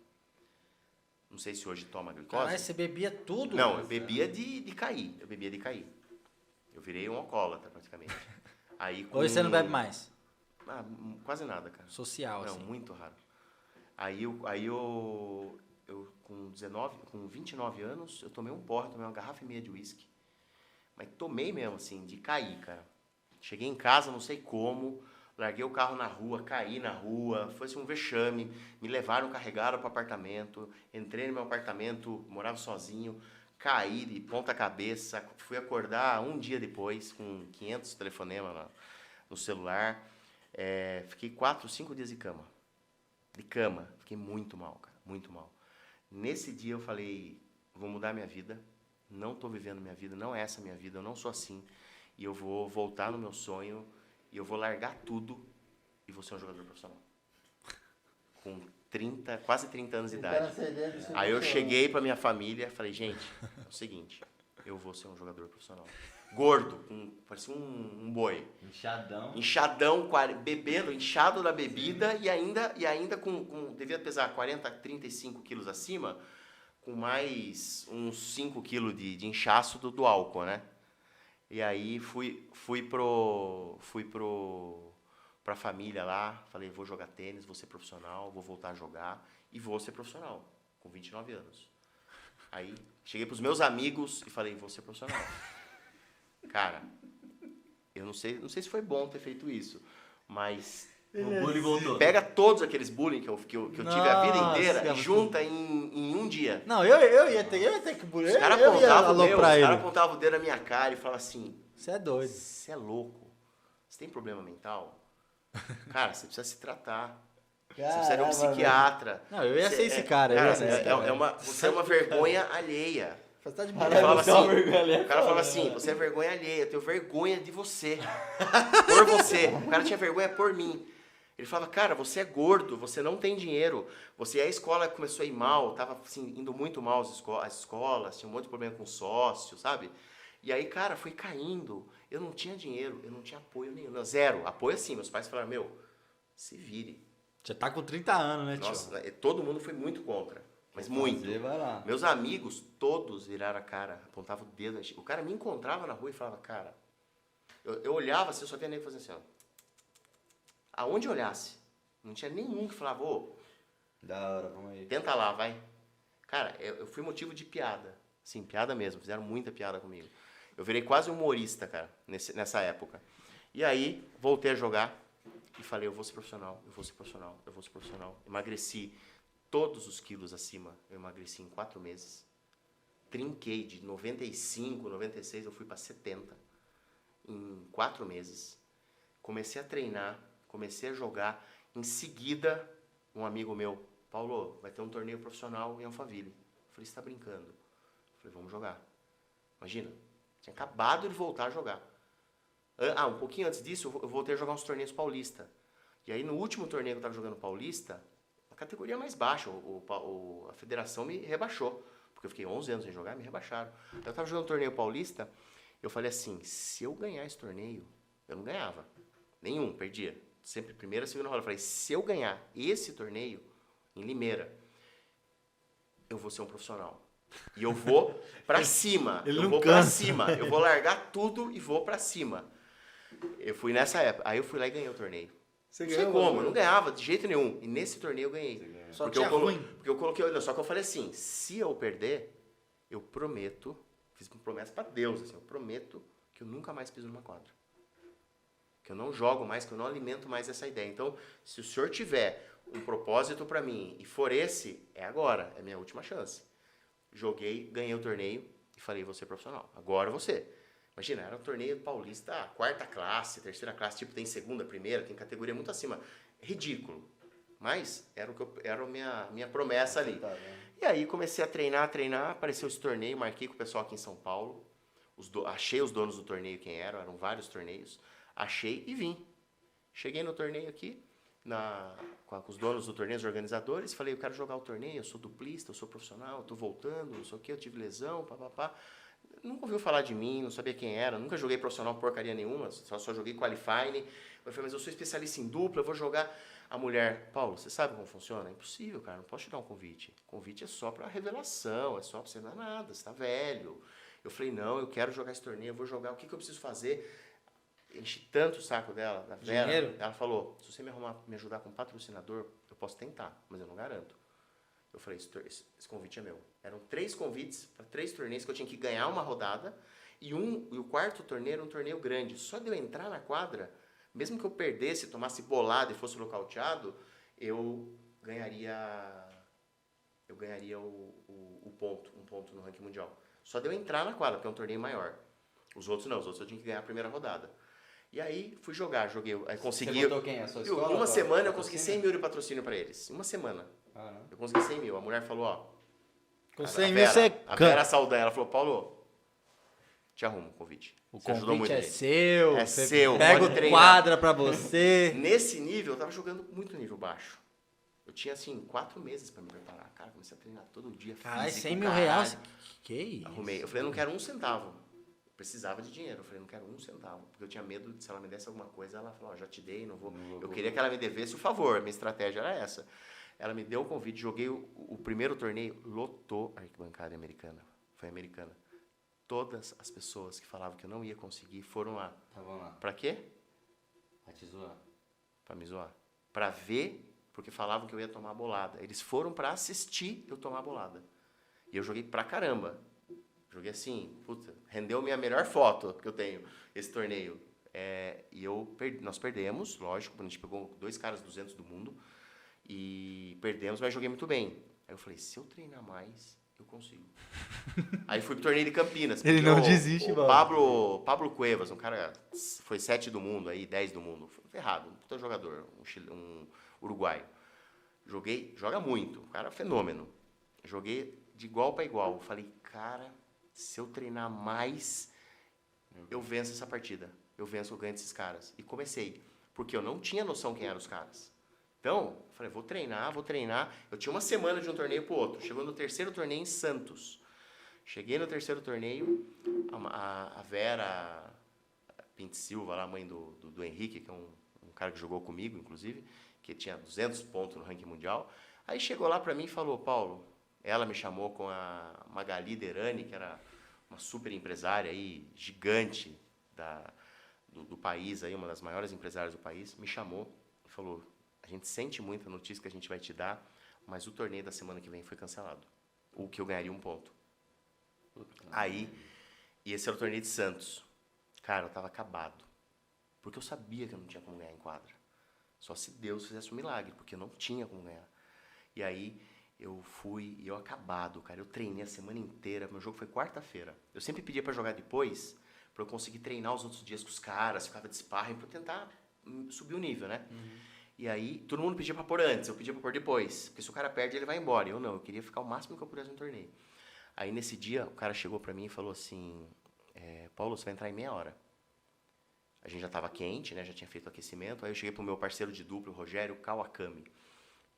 [SPEAKER 3] Não sei se hoje toma glicose.
[SPEAKER 1] Caralho, você bebia tudo?
[SPEAKER 3] Não, eu bebia de cair. Eu bebia de cair. Eu virei um alcoólatra, praticamente. Aí,
[SPEAKER 1] Hoje você não bebe mais?
[SPEAKER 3] Ah, quase nada, cara.
[SPEAKER 1] Social,
[SPEAKER 3] Não,
[SPEAKER 1] assim.
[SPEAKER 3] muito raro. Aí eu com 29 anos, eu tomei um porre, tomei uma garrafa e meia de uísque. Mas tomei mesmo, assim, de cair, cara. Cheguei em casa, não sei como, larguei o carro na rua, caí na rua, foi assim, um vexame. Me levaram, carregaram pro apartamento, entrei no meu apartamento, morava sozinho. caí de ponta cabeça, fui acordar um dia depois com 500 telefonemas no celular. Fiquei 4, 5 dias de cama. Fiquei muito mal, cara, muito mal. Nesse dia eu falei, vou mudar minha vida, não estou vivendo minha vida, não é essa a minha vida, eu não sou assim. E eu vou voltar no meu sonho, e eu vou largar tudo e vou ser um jogador profissional. Com quase 30 anos de idade. Aí eu cheguei pra minha família, falei, gente, é o seguinte, eu vou ser um jogador profissional. Gordo, parecia um boi. Inchadão, bebendo, inchado da bebida e ainda devia pesar 40, 35 quilos acima, com mais uns 5 quilos de inchaço do álcool, né? E aí fui pra família lá, falei, vou jogar tênis, vou ser profissional, vou voltar a jogar e vou ser profissional, com 29 anos. Aí cheguei pros meus amigos e falei, vou ser profissional. Cara, eu não sei se foi bom ter feito isso, mas
[SPEAKER 2] O bullying voltou.
[SPEAKER 3] pega todos aqueles bullying que eu tive a vida inteira e junta em um dia.
[SPEAKER 1] Não, eu ia ter que bullying.
[SPEAKER 3] Os caras apontavam o dedo na minha cara e falavam assim,
[SPEAKER 1] Você é doido.
[SPEAKER 3] você é louco, você tem problema mental? Cara, você precisa se tratar. Você precisa ir a um psiquiatra.
[SPEAKER 1] Não, eu ia ser esse cara.
[SPEAKER 3] Você é uma vergonha alheia.
[SPEAKER 1] Você tá de
[SPEAKER 3] Ele
[SPEAKER 1] brincadeira.
[SPEAKER 3] falava assim, o cara falava assim, você é vergonha alheia, eu tenho vergonha de você. Por você. O cara tinha vergonha por mim. Ele falava, cara, você é gordo, você não tem dinheiro. A escola começou a ir mal, tava assim, indo muito mal as escolas, tinha um monte de problema com sócio, sabe? E aí, cara, foi caindo. Eu não tinha dinheiro, eu não tinha apoio nenhum. Não, zero. Apoio assim, meus pais falaram, se vire.
[SPEAKER 1] Já tá com 30 anos, né, tio?
[SPEAKER 3] Nossa, todo mundo foi muito contra. Mas muito.
[SPEAKER 2] Vai lá.
[SPEAKER 3] Meus amigos, todos viraram a cara, apontavam o dedo. O cara me encontrava na rua e falava, cara... Eu olhava assim, eu só via nego fazendo assim, ó. Aonde eu olhasse, não tinha nenhum que falava,
[SPEAKER 2] Da hora, vamos aí.
[SPEAKER 3] tenta lá, vai. Cara, eu fui motivo de piada. Sim, piada mesmo, fizeram muita piada comigo. Eu virei quase humorista, cara, nessa época. E aí, voltei a jogar e falei, eu vou ser profissional, eu vou ser profissional, eu vou ser profissional. Emagreci todos os quilos acima, eu emagreci em 4 meses. Trinquei de 95, 96, eu fui para 70 em 4 meses. Comecei a treinar, comecei a jogar. Em seguida, um amigo meu, Paulo, vai ter um torneio profissional em Alphaville. Eu falei, você tá brincando? Eu falei, vamos jogar. Imagina, tinha acabado de voltar a jogar. Um pouquinho antes disso, eu voltei a jogar uns torneios paulista. E aí, no último torneio que eu estava jogando paulista, a categoria mais baixa, a federação me rebaixou. Porque eu fiquei 11 anos sem jogar, me rebaixaram. Eu estava jogando um torneio paulista, eu falei assim, se eu ganhar esse torneio, eu não ganhava. Nenhum, perdia. Sempre primeira, segunda roda. Eu falei, se eu ganhar esse torneio, em Limeira, eu vou ser um profissional. E eu vou pra cima. Eu vou largar tudo e vou pra cima. Eu fui nessa época. Aí eu fui lá e ganhei o torneio.
[SPEAKER 1] Você
[SPEAKER 3] Não sei
[SPEAKER 1] ganhou?
[SPEAKER 3] como, eu não ganhava de jeito nenhum. E nesse torneio eu ganhei.
[SPEAKER 1] Só
[SPEAKER 3] Porque
[SPEAKER 1] tinha ruim.
[SPEAKER 3] porque eu coloquei... Só que eu falei assim, se eu perder, eu prometo, fiz uma promessa pra Deus, assim, eu prometo que eu nunca mais piso numa quadra. Que eu não jogo mais, que eu não alimento mais essa ideia. Então, se o senhor tiver um propósito pra mim e for esse, é agora, é minha última chance. Joguei, ganhei o torneio e falei, vou ser profissional. Agora você. Imagina, era um torneio paulista, 4ª classe, 3ª classe, tipo, tem 2ª, 1ª, tem categoria muito acima. Ridículo. Mas era a minha promessa ali. E aí comecei a treinar, apareceu esse torneio, marquei com o pessoal aqui em São Paulo. Achei os donos do torneio quem eram vários torneios. Achei e vim. Cheguei no torneio aqui, com os donos do torneio, os organizadores, falei, eu quero jogar o torneio, eu sou duplista, eu sou profissional, eu tô voltando, não sei o quê, eu tive lesão, papapá. Nunca ouviu falar de mim, não sabia quem era, nunca joguei profissional porcaria nenhuma, só joguei qualifying. Eu falei, mas eu sou especialista em dupla, eu vou jogar. A mulher, Paulo, você sabe como funciona? É impossível, cara, não posso te dar um convite. Convite é só pra revelação, é só pra você não dar nada, você tá velho. Eu falei, não, eu quero jogar esse torneio, eu vou jogar, o que eu preciso fazer? Enchi tanto o saco dela, da Vera.
[SPEAKER 1] Dinheiro?
[SPEAKER 3] Ela falou, se você me ajudar com patrocinador, eu posso tentar, mas eu não garanto. Eu falei, esse convite é meu. Eram 3 convites para 3 torneios que eu tinha que ganhar uma rodada. E o 4º torneio era um torneio grande. Só de eu entrar na quadra, mesmo que eu perdesse, tomasse bolada e fosse nocauteado, eu ganharia um ponto no ranking mundial. Só deu entrar na quadra, porque é um torneio maior. Os outros não, os outros eu tinha que ganhar a primeira rodada. E aí, fui jogar, joguei. Aí consegui.
[SPEAKER 2] Você botou quem? A sua escola?
[SPEAKER 3] Em uma semana eu
[SPEAKER 2] Patrocínio?
[SPEAKER 3] consegui 100 mil de patrocínio pra eles. Em uma semana.
[SPEAKER 2] Ah, não.
[SPEAKER 3] Eu consegui 100 mil. A mulher falou, ó.
[SPEAKER 1] Com
[SPEAKER 3] a
[SPEAKER 1] 100 mil
[SPEAKER 3] Vera,
[SPEAKER 1] você
[SPEAKER 3] A Vera Saldanha, ela falou, Paulo, te arrumo o convite.
[SPEAKER 1] O
[SPEAKER 3] Você ajudou
[SPEAKER 1] convite
[SPEAKER 3] muito
[SPEAKER 1] é
[SPEAKER 3] ele.
[SPEAKER 1] seu.
[SPEAKER 3] É
[SPEAKER 1] você
[SPEAKER 3] seu,
[SPEAKER 1] Pega
[SPEAKER 3] pode
[SPEAKER 1] o
[SPEAKER 3] treinar.
[SPEAKER 1] quadra pra você.
[SPEAKER 3] Nesse nível, eu tava jogando muito nível baixo. Eu tinha, assim, 4 meses pra me preparar. Cara, comecei a treinar todo dia.
[SPEAKER 1] Caralho,
[SPEAKER 3] físico,
[SPEAKER 1] 100 mil
[SPEAKER 3] caralho.
[SPEAKER 1] reais. Que isso?
[SPEAKER 3] Arrumei. Eu falei, eu não quero um centavo. Eu precisava de dinheiro. Eu falei, não quero um centavo. Porque eu tinha medo de, se ela me desse alguma coisa, ela falou, ó, já te dei, não vou. Eu queria que ela me devesse o favor. Minha estratégia era essa. Ela me deu o convite, joguei o primeiro torneio, lotou a arquibancada americana. Foi americana. Todas as pessoas que falavam que eu não ia conseguir foram lá.
[SPEAKER 2] Tá, vamos lá.
[SPEAKER 3] Pra quê?
[SPEAKER 2] Vai te zoar.
[SPEAKER 3] Pra me zoar. Pra ver, porque falavam que eu ia tomar bolada. Eles foram pra assistir eu tomar bolada. E eu joguei pra caramba. Joguei assim, puta, rendeu minha melhor foto que eu tenho, esse torneio. Nós perdemos, lógico, a gente pegou 2 caras 200 do mundo e perdemos, mas joguei muito bem. Aí eu falei, se eu treinar mais, eu consigo. Aí fui pro torneio de Campinas.
[SPEAKER 1] Ele
[SPEAKER 3] porque
[SPEAKER 1] não desiste,
[SPEAKER 3] o
[SPEAKER 1] mano.
[SPEAKER 3] Pablo Cuevas, um cara, foi 7 do mundo, aí 10 do mundo. Ferrado, um puta jogador, um uruguaio. Joga muito, um cara fenômeno. Joguei de igual para igual. Falei, cara, se eu treinar mais, eu venço essa partida. Eu ganho desses caras. E comecei, porque eu não tinha noção quem eram os caras. Então, eu falei, vou treinar. Eu tinha uma semana de um torneio pro outro. Chegou no terceiro torneio em Santos. Cheguei no terceiro torneio, a Vera Pinto Silva, lá, a mãe do Henrique, que é um cara que jogou comigo, inclusive, que tinha 200 pontos no ranking mundial. Aí chegou lá pra mim e falou, Paulo, ela me chamou com a Magali Derani, que era uma super empresária aí, gigante do país, aí, uma das maiores empresárias do país, me chamou e falou, a gente sente muito a notícia que a gente vai te dar, mas o torneio da semana que vem foi cancelado. O que eu ganharia 1 ponto. Aí, e esse era o torneio de Santos. Cara, eu tava acabado. Porque eu sabia que eu não tinha como ganhar em quadra. Só se Deus fizesse um milagre, porque eu não tinha como ganhar. E aí, eu fui, e eu acabado, cara. Eu treinei a semana inteira. Meu jogo foi quarta-feira. Eu sempre pedia pra jogar depois, pra eu conseguir treinar os outros dias com os caras, ficava de sparring, pra eu tentar subir o nível, né? E aí, todo mundo pedia pra pôr antes, eu pedia pra pôr depois. Porque se o cara perde, ele vai embora. Eu não, eu queria ficar o máximo que eu pudesse no torneio. Aí, nesse dia, o cara chegou pra mim e falou assim, Paulo, você vai entrar em meia hora. A gente já tava quente, né? Já tinha feito o aquecimento. Aí eu cheguei pro meu parceiro de dupla, o Rogério Kawakami.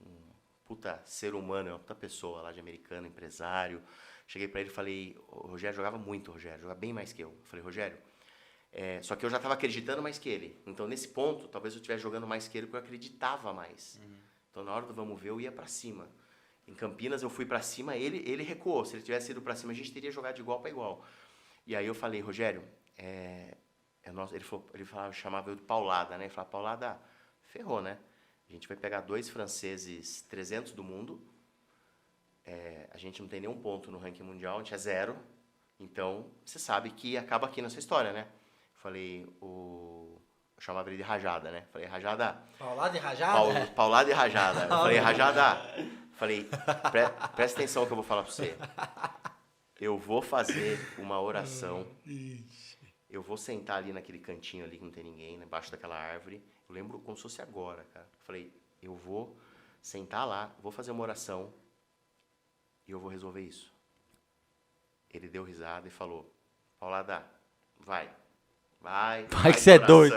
[SPEAKER 3] Um puta ser humano, uma puta pessoa lá de americano, empresário. Cheguei pra ele e falei, o Rogério jogava muito, jogava bem mais que eu. Eu falei, Rogério, só que eu já estava acreditando mais que ele. Então, nesse ponto, talvez eu estivesse jogando mais que ele porque eu acreditava mais. Então, na hora do vamos ver, eu ia pra cima. Em Campinas, eu fui pra cima, ele recuou. Se ele tivesse ido pra cima, a gente teria jogado de igual para igual. E aí eu falei, Rogério, ele falava, chamava eu de paulada, né? Ele falava, paulada, ferrou, né? A gente vai pegar 2 franceses 300 do mundo. A gente não tem nenhum ponto no ranking mundial, a gente é 0. Então, você sabe que acaba aqui nessa história, né? Falei, eu chamava ele de Rajada, né? Falei, Rajada...
[SPEAKER 1] Paulada e rajada?
[SPEAKER 3] Paulada e Rajada. Eu falei, Rajada... Falei, presta atenção no que eu vou falar pra você. Eu vou fazer uma oração. Eu vou sentar ali naquele cantinho ali que não tem ninguém, embaixo daquela árvore. Eu lembro como se fosse agora, cara. Falei, eu vou sentar lá, vou fazer uma oração e eu vou resolver isso. Ele deu risada e falou, Paulada, vai
[SPEAKER 1] que você é doido.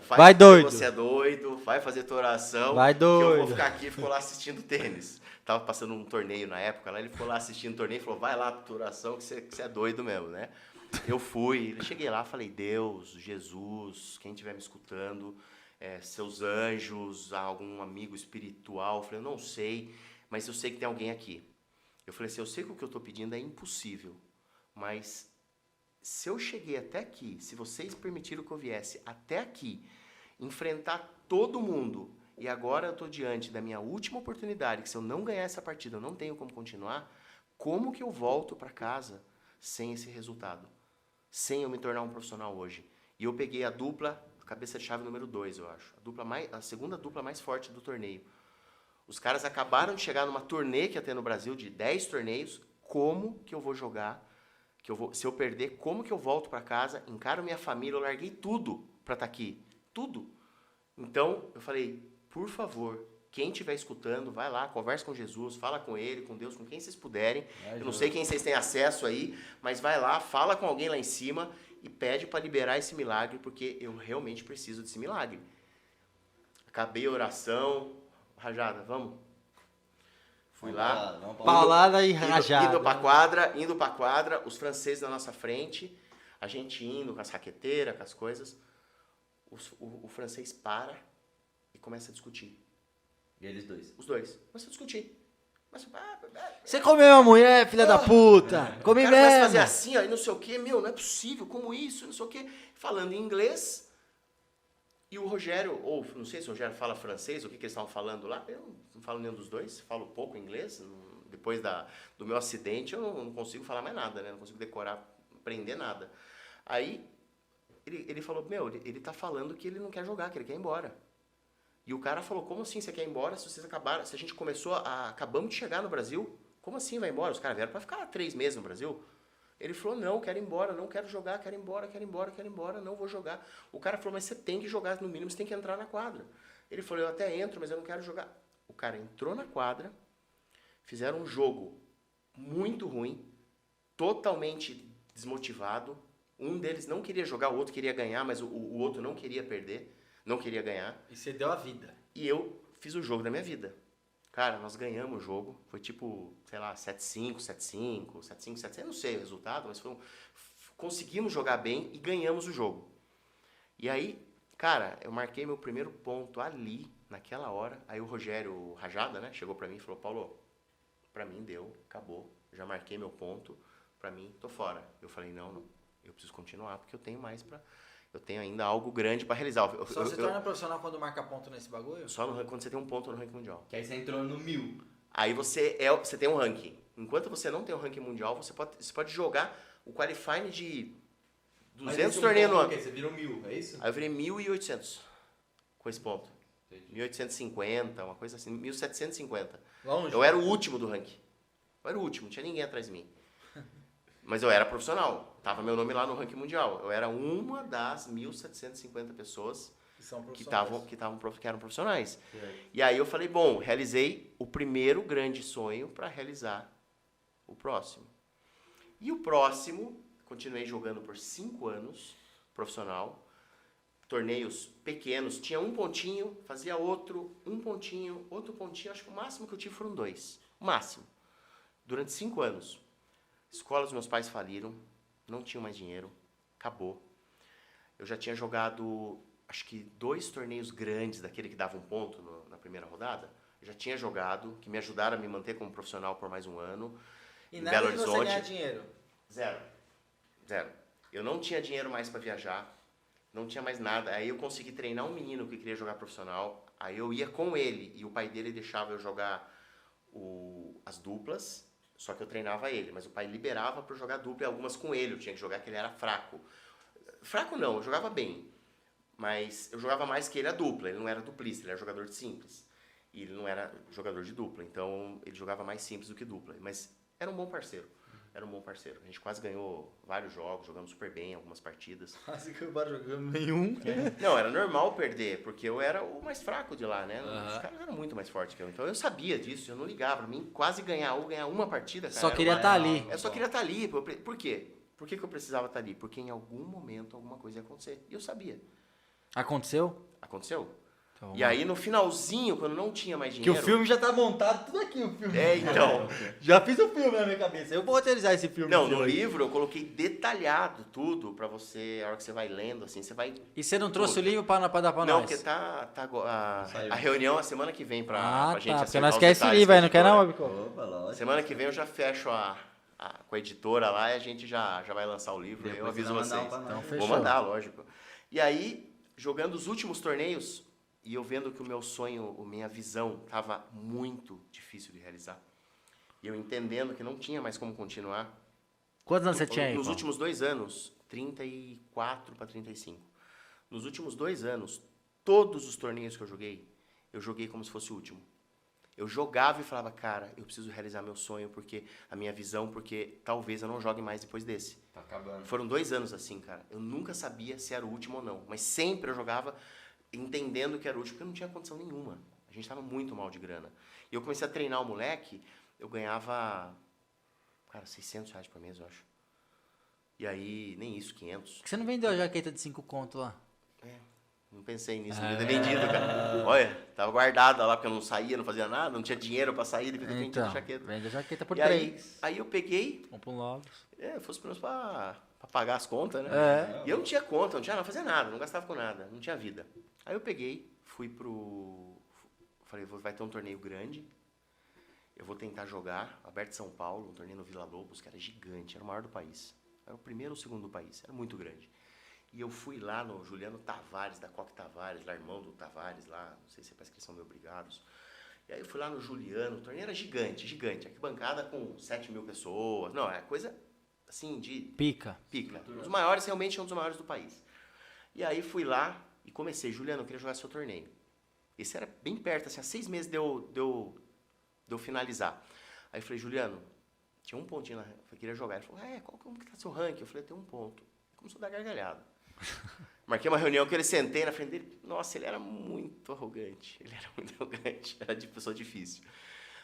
[SPEAKER 1] Vai doido.
[SPEAKER 3] Você é doido, vai fazer tua oração.
[SPEAKER 1] Vai doido.
[SPEAKER 3] Que eu vou ficar aqui e ficou lá assistindo tênis. Tava passando um torneio na época, lá ele ficou lá assistindo o torneio e falou, vai lá pra tua oração que você é doido mesmo, né? Eu fui, cheguei lá, falei, Deus, Jesus, quem estiver me escutando, seus anjos, algum amigo espiritual. Eu falei, eu não sei, mas eu sei que tem alguém aqui. Eu falei assim, eu sei que o que eu tô pedindo é impossível, mas... Se eu cheguei até aqui, se vocês permitiram que eu viesse até aqui, enfrentar todo mundo, e agora eu estou diante da minha última oportunidade, que se eu não ganhar essa partida eu não tenho como continuar, como que eu volto para casa sem esse resultado? Sem eu me tornar um profissional hoje? E eu peguei a dupla, cabeça de chave número 2, eu acho. A segunda dupla mais forte do torneio. Os caras acabaram de chegar numa turnê que ia ter no Brasil, de 10 torneios. Como que eu vou jogar Se eu perder, como que eu volto para casa, encaro minha família, eu larguei tudo para estar aqui. Tudo. Então, eu falei, por favor, quem estiver escutando, vai lá, conversa com Jesus, fala com ele, com Deus, com quem vocês puderem. Eu não sei quem vocês têm acesso aí, mas vai lá, fala com alguém lá em cima e pede para liberar esse milagre, porque eu realmente preciso desse milagre. Acabei a oração. Rajada, vamos? Fui lá.
[SPEAKER 1] Paulada e rajada.
[SPEAKER 3] Indo pra quadra, os franceses na nossa frente, a gente indo com as raqueteiras, com as coisas. O francês para e começa a discutir.
[SPEAKER 2] E eles dois?
[SPEAKER 3] Os dois. Começa a discutir.
[SPEAKER 1] Você comeu a mulher, filha da puta. Comi
[SPEAKER 3] O cara começa a fazer
[SPEAKER 1] mesmo.
[SPEAKER 3] assim, ó, e não sei o quê. Meu, não é possível, como isso, não sei o quê. Falando em inglês. E o Rogério, ou não sei se o Rogério fala francês, o que eles estavam falando lá. Eu não falo nenhum dos dois, falo pouco inglês. Depois do meu acidente, eu não consigo falar mais nada, né? Não consigo decorar, aprender nada. Aí, ele falou, meu, ele tá falando que ele não quer jogar, que ele quer ir embora. E o cara falou, como assim você quer ir embora se vocês acabaram, se a gente acabamos de chegar no Brasil, como assim vai embora? Os caras vieram para ficar 3 meses no Brasil. Ele falou, não, quero ir embora, não quero jogar, quero ir embora, não vou jogar. O cara falou, mas você tem que jogar, no mínimo você tem que entrar na quadra. Ele falou, eu até entro, mas eu não quero jogar. O cara entrou na quadra, fizeram um jogo muito ruim, totalmente desmotivado. Um deles não queria jogar, o outro queria ganhar, mas o outro não queria perder, não queria ganhar.
[SPEAKER 1] E você deu a vida.
[SPEAKER 3] E eu fiz o jogo da minha vida. Cara, nós ganhamos o jogo. Foi tipo, sei lá, 7-5, 7-5, 7-5, 7-5. Eu não sei o resultado, mas conseguimos jogar bem e ganhamos o jogo. E aí, cara, eu marquei meu primeiro ponto ali, naquela hora. Aí o Rogério Rajada, né, chegou pra mim e falou, Paulo, pra mim deu, acabou. Já marquei meu ponto, pra mim, tô fora. Eu falei, não, eu preciso continuar, porque eu tenho mais pra... Eu tenho ainda algo grande pra realizar.
[SPEAKER 1] Só se torna profissional quando marca ponto nesse bagulho?
[SPEAKER 3] Só quando você tem um ponto no ranking mundial.
[SPEAKER 2] Que aí você entrou no 1000.
[SPEAKER 3] Aí você tem um ranking. Enquanto você não tem um ranking mundial, você pode jogar o qualifying de 200 torneios no ano.
[SPEAKER 2] Você virou 1000, é isso?
[SPEAKER 3] Aí eu virei 1.800 com esse ponto.
[SPEAKER 2] Entendi.
[SPEAKER 3] 1.850, uma coisa assim, 1.750.
[SPEAKER 1] Longe.
[SPEAKER 3] Eu era o último do ranking. Eu era o último, não tinha ninguém atrás de mim. Mas eu era profissional. Tava meu nome lá no ranking mundial. Eu era uma das 1.750 pessoas
[SPEAKER 1] Que são
[SPEAKER 3] que
[SPEAKER 1] profissionais.
[SPEAKER 3] eram profissionais.
[SPEAKER 2] Certo.
[SPEAKER 3] E aí eu falei, bom, realizei o primeiro grande sonho para realizar o próximo. E o próximo, continuei jogando por 5 anos, profissional, torneios pequenos, tinha um pontinho, fazia outro, um pontinho, outro pontinho, acho que o máximo que eu tive foram 2, o máximo, durante 5 anos. Escola dos meus pais faliram, não tinham mais dinheiro, acabou. Eu já tinha jogado, acho que 2 torneios grandes, daquele que dava um ponto na primeira rodada. Eu já tinha jogado, que me ajudaram a me manter como profissional por mais um ano.
[SPEAKER 1] E
[SPEAKER 3] em
[SPEAKER 1] nada
[SPEAKER 3] Belo
[SPEAKER 1] de você
[SPEAKER 3] Horizonte.
[SPEAKER 1] ganhar dinheiro.
[SPEAKER 3] Zero. Eu não tinha dinheiro mais para viajar, não tinha mais nada. Aí eu consegui treinar um menino que queria jogar profissional. Aí eu ia com ele e o pai dele deixava eu jogar as duplas. Só que eu treinava ele, mas o pai liberava para eu jogar dupla e algumas com ele. Eu tinha que jogar que ele era fraco. Fraco não, eu jogava bem. Mas eu jogava mais que ele a dupla. Ele não era duplista, ele era jogador de simples. E ele não era jogador de dupla. Então ele jogava mais simples do que dupla. Mas era um bom parceiro. A gente quase ganhou vários jogos, jogamos super bem algumas partidas.
[SPEAKER 1] Quase que eu não jogando nenhum.
[SPEAKER 3] Não, era normal perder, porque eu era o mais fraco de lá, né? Os caras eram muito mais fortes que eu. Então eu sabia disso, eu não ligava. Pra mim, quase ganhar uma partida, cara.
[SPEAKER 1] Só queria estar ali.
[SPEAKER 3] Eu só queria estar ali. Por quê? Por que eu precisava estar ali? Porque em algum momento alguma coisa ia acontecer. E eu sabia.
[SPEAKER 1] Aconteceu?
[SPEAKER 3] Aconteceu.
[SPEAKER 1] Então,
[SPEAKER 3] E aí no finalzinho, quando não tinha mais
[SPEAKER 1] que
[SPEAKER 3] dinheiro...
[SPEAKER 1] o filme já tá montado, tudo aqui o filme.
[SPEAKER 3] É, então...
[SPEAKER 1] Já fiz o filme na minha cabeça. Eu vou utilizar esse filme.
[SPEAKER 3] Não,
[SPEAKER 1] seu
[SPEAKER 3] no
[SPEAKER 1] aí.
[SPEAKER 3] livro eu coloquei detalhado tudo pra você, a hora que você vai lendo, assim, você vai...
[SPEAKER 1] E você não trouxe o livro pra dar pra
[SPEAKER 3] Não,
[SPEAKER 1] nós?
[SPEAKER 3] porque a
[SPEAKER 2] Saiu.
[SPEAKER 3] reunião a semana que vem pra gente
[SPEAKER 1] Porque
[SPEAKER 3] acertar
[SPEAKER 1] nós
[SPEAKER 3] os
[SPEAKER 1] quer esse
[SPEAKER 3] detalhes
[SPEAKER 1] livro
[SPEAKER 3] com a
[SPEAKER 1] aí, não quer não,
[SPEAKER 3] editora.
[SPEAKER 1] Babico?
[SPEAKER 2] Opa, lógico.
[SPEAKER 3] Semana que vem eu já fecho com a editora lá e a gente já vai lançar o livro.
[SPEAKER 2] Depois
[SPEAKER 3] Eu aviso
[SPEAKER 2] você vai mandar
[SPEAKER 3] vocês.
[SPEAKER 2] um pra nós.
[SPEAKER 1] Então,
[SPEAKER 3] Vou
[SPEAKER 1] fechou.
[SPEAKER 3] mandar, lógico. E aí, jogando os últimos torneios, e eu vendo que o meu sonho, a minha visão, estava muito difícil de realizar. E eu entendendo que não tinha mais como continuar.
[SPEAKER 1] Quantos anos você tinha aí,
[SPEAKER 3] Nos
[SPEAKER 1] Paulo?
[SPEAKER 3] últimos 2 anos, 34 para 35. Nos últimos 2 anos, todos os torneios que eu joguei como se fosse o último. Eu jogava e falava, cara, eu preciso realizar meu sonho, porque a minha visão, porque talvez eu não jogue mais depois desse.
[SPEAKER 2] Tá acabando.
[SPEAKER 3] Foram 2 anos assim, cara. Eu nunca sabia se era o último ou não. Mas sempre eu jogava entendendo que era o último, porque eu não tinha condição nenhuma. A gente tava muito mal de grana. E eu comecei a treinar o moleque, eu ganhava, cara, R$600 por mês, eu acho. E aí, nem isso, 500.
[SPEAKER 1] Por que você não vendeu a jaqueta de 5 conto lá?
[SPEAKER 3] Não pensei nisso, não devia ter vendido, cara. Olha, tava guardada lá, porque eu não saía, não fazia nada, não tinha dinheiro pra sair, devia ter vendido a
[SPEAKER 1] Então,
[SPEAKER 3] jaqueta.
[SPEAKER 1] vende a jaqueta por
[SPEAKER 3] E aí,
[SPEAKER 1] 3.
[SPEAKER 3] aí eu peguei,
[SPEAKER 1] Compra um Logos.
[SPEAKER 3] fosse pelo menos pra pagar as contas, né?
[SPEAKER 1] É.
[SPEAKER 3] E eu não tinha conta, não tinha nada, fazia nada, não gastava com nada, não tinha vida. Aí eu peguei, fui pro... Falei, vai ter um torneio grande, eu vou tentar jogar, Aberto de São Paulo, um torneio no Vila Lobos, que era gigante, era o maior do país. Era o primeiro ou o segundo do país, era muito grande. E eu fui lá no Juliano Tavares, da Coque Tavares, lá irmão do Tavares, lá, não sei se é para inscrição meio obrigados. E aí eu fui lá no Juliano, o torneio era gigante, gigante. Arquibancada com 7.000 pessoas. Não, é coisa assim de
[SPEAKER 1] Pica.
[SPEAKER 3] pica. Um dos maiores, realmente é um dos maiores do país. E aí fui lá e comecei, Juliano, eu queria jogar seu torneio. Esse era bem perto, assim, há 6 meses de eu finalizar. Aí eu falei, Juliano, tinha um pontinho lá, eu queria jogar. Ele falou, como que tá seu ranking? Eu falei, tem um ponto. Começou a dar gargalhada. Marquei uma reunião que ele sentei na frente dele. Nossa, ele era muito arrogante. Era de pessoa difícil.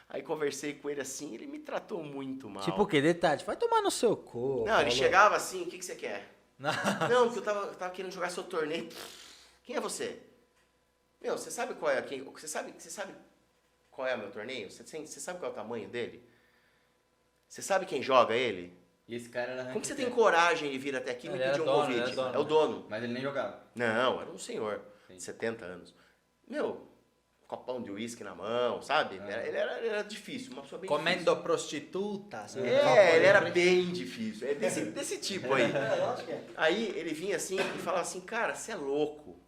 [SPEAKER 3] Aí conversei com ele assim, ele me tratou muito mal.
[SPEAKER 1] Tipo o quê? Detalhe, vai tomar no seu cu.
[SPEAKER 3] Não, ele chegava assim, o que você quer?
[SPEAKER 1] Não.
[SPEAKER 3] Não, porque eu tava querendo jogar seu torneio. Quem é você? Meu, você sabe qual é aqui? Você sabe qual é o meu torneio? Você sabe qual é o tamanho dele? Você sabe quem joga ele?
[SPEAKER 2] E esse cara era
[SPEAKER 3] Como que você tem coragem de vir até aqui e me pedir um convite? É o dono.
[SPEAKER 2] Mas ele nem jogava.
[SPEAKER 3] Não, era um senhor de 70 anos. Meu, copão de uísque na mão, sabe? Ele era difícil, uma pessoa bem
[SPEAKER 1] Comendo
[SPEAKER 3] difícil.
[SPEAKER 1] prostituta. assim,
[SPEAKER 3] Ele era bem difícil. É desse tipo aí.
[SPEAKER 1] lógico que é.
[SPEAKER 3] Aí ele vinha assim e falava assim, cara, você é louco.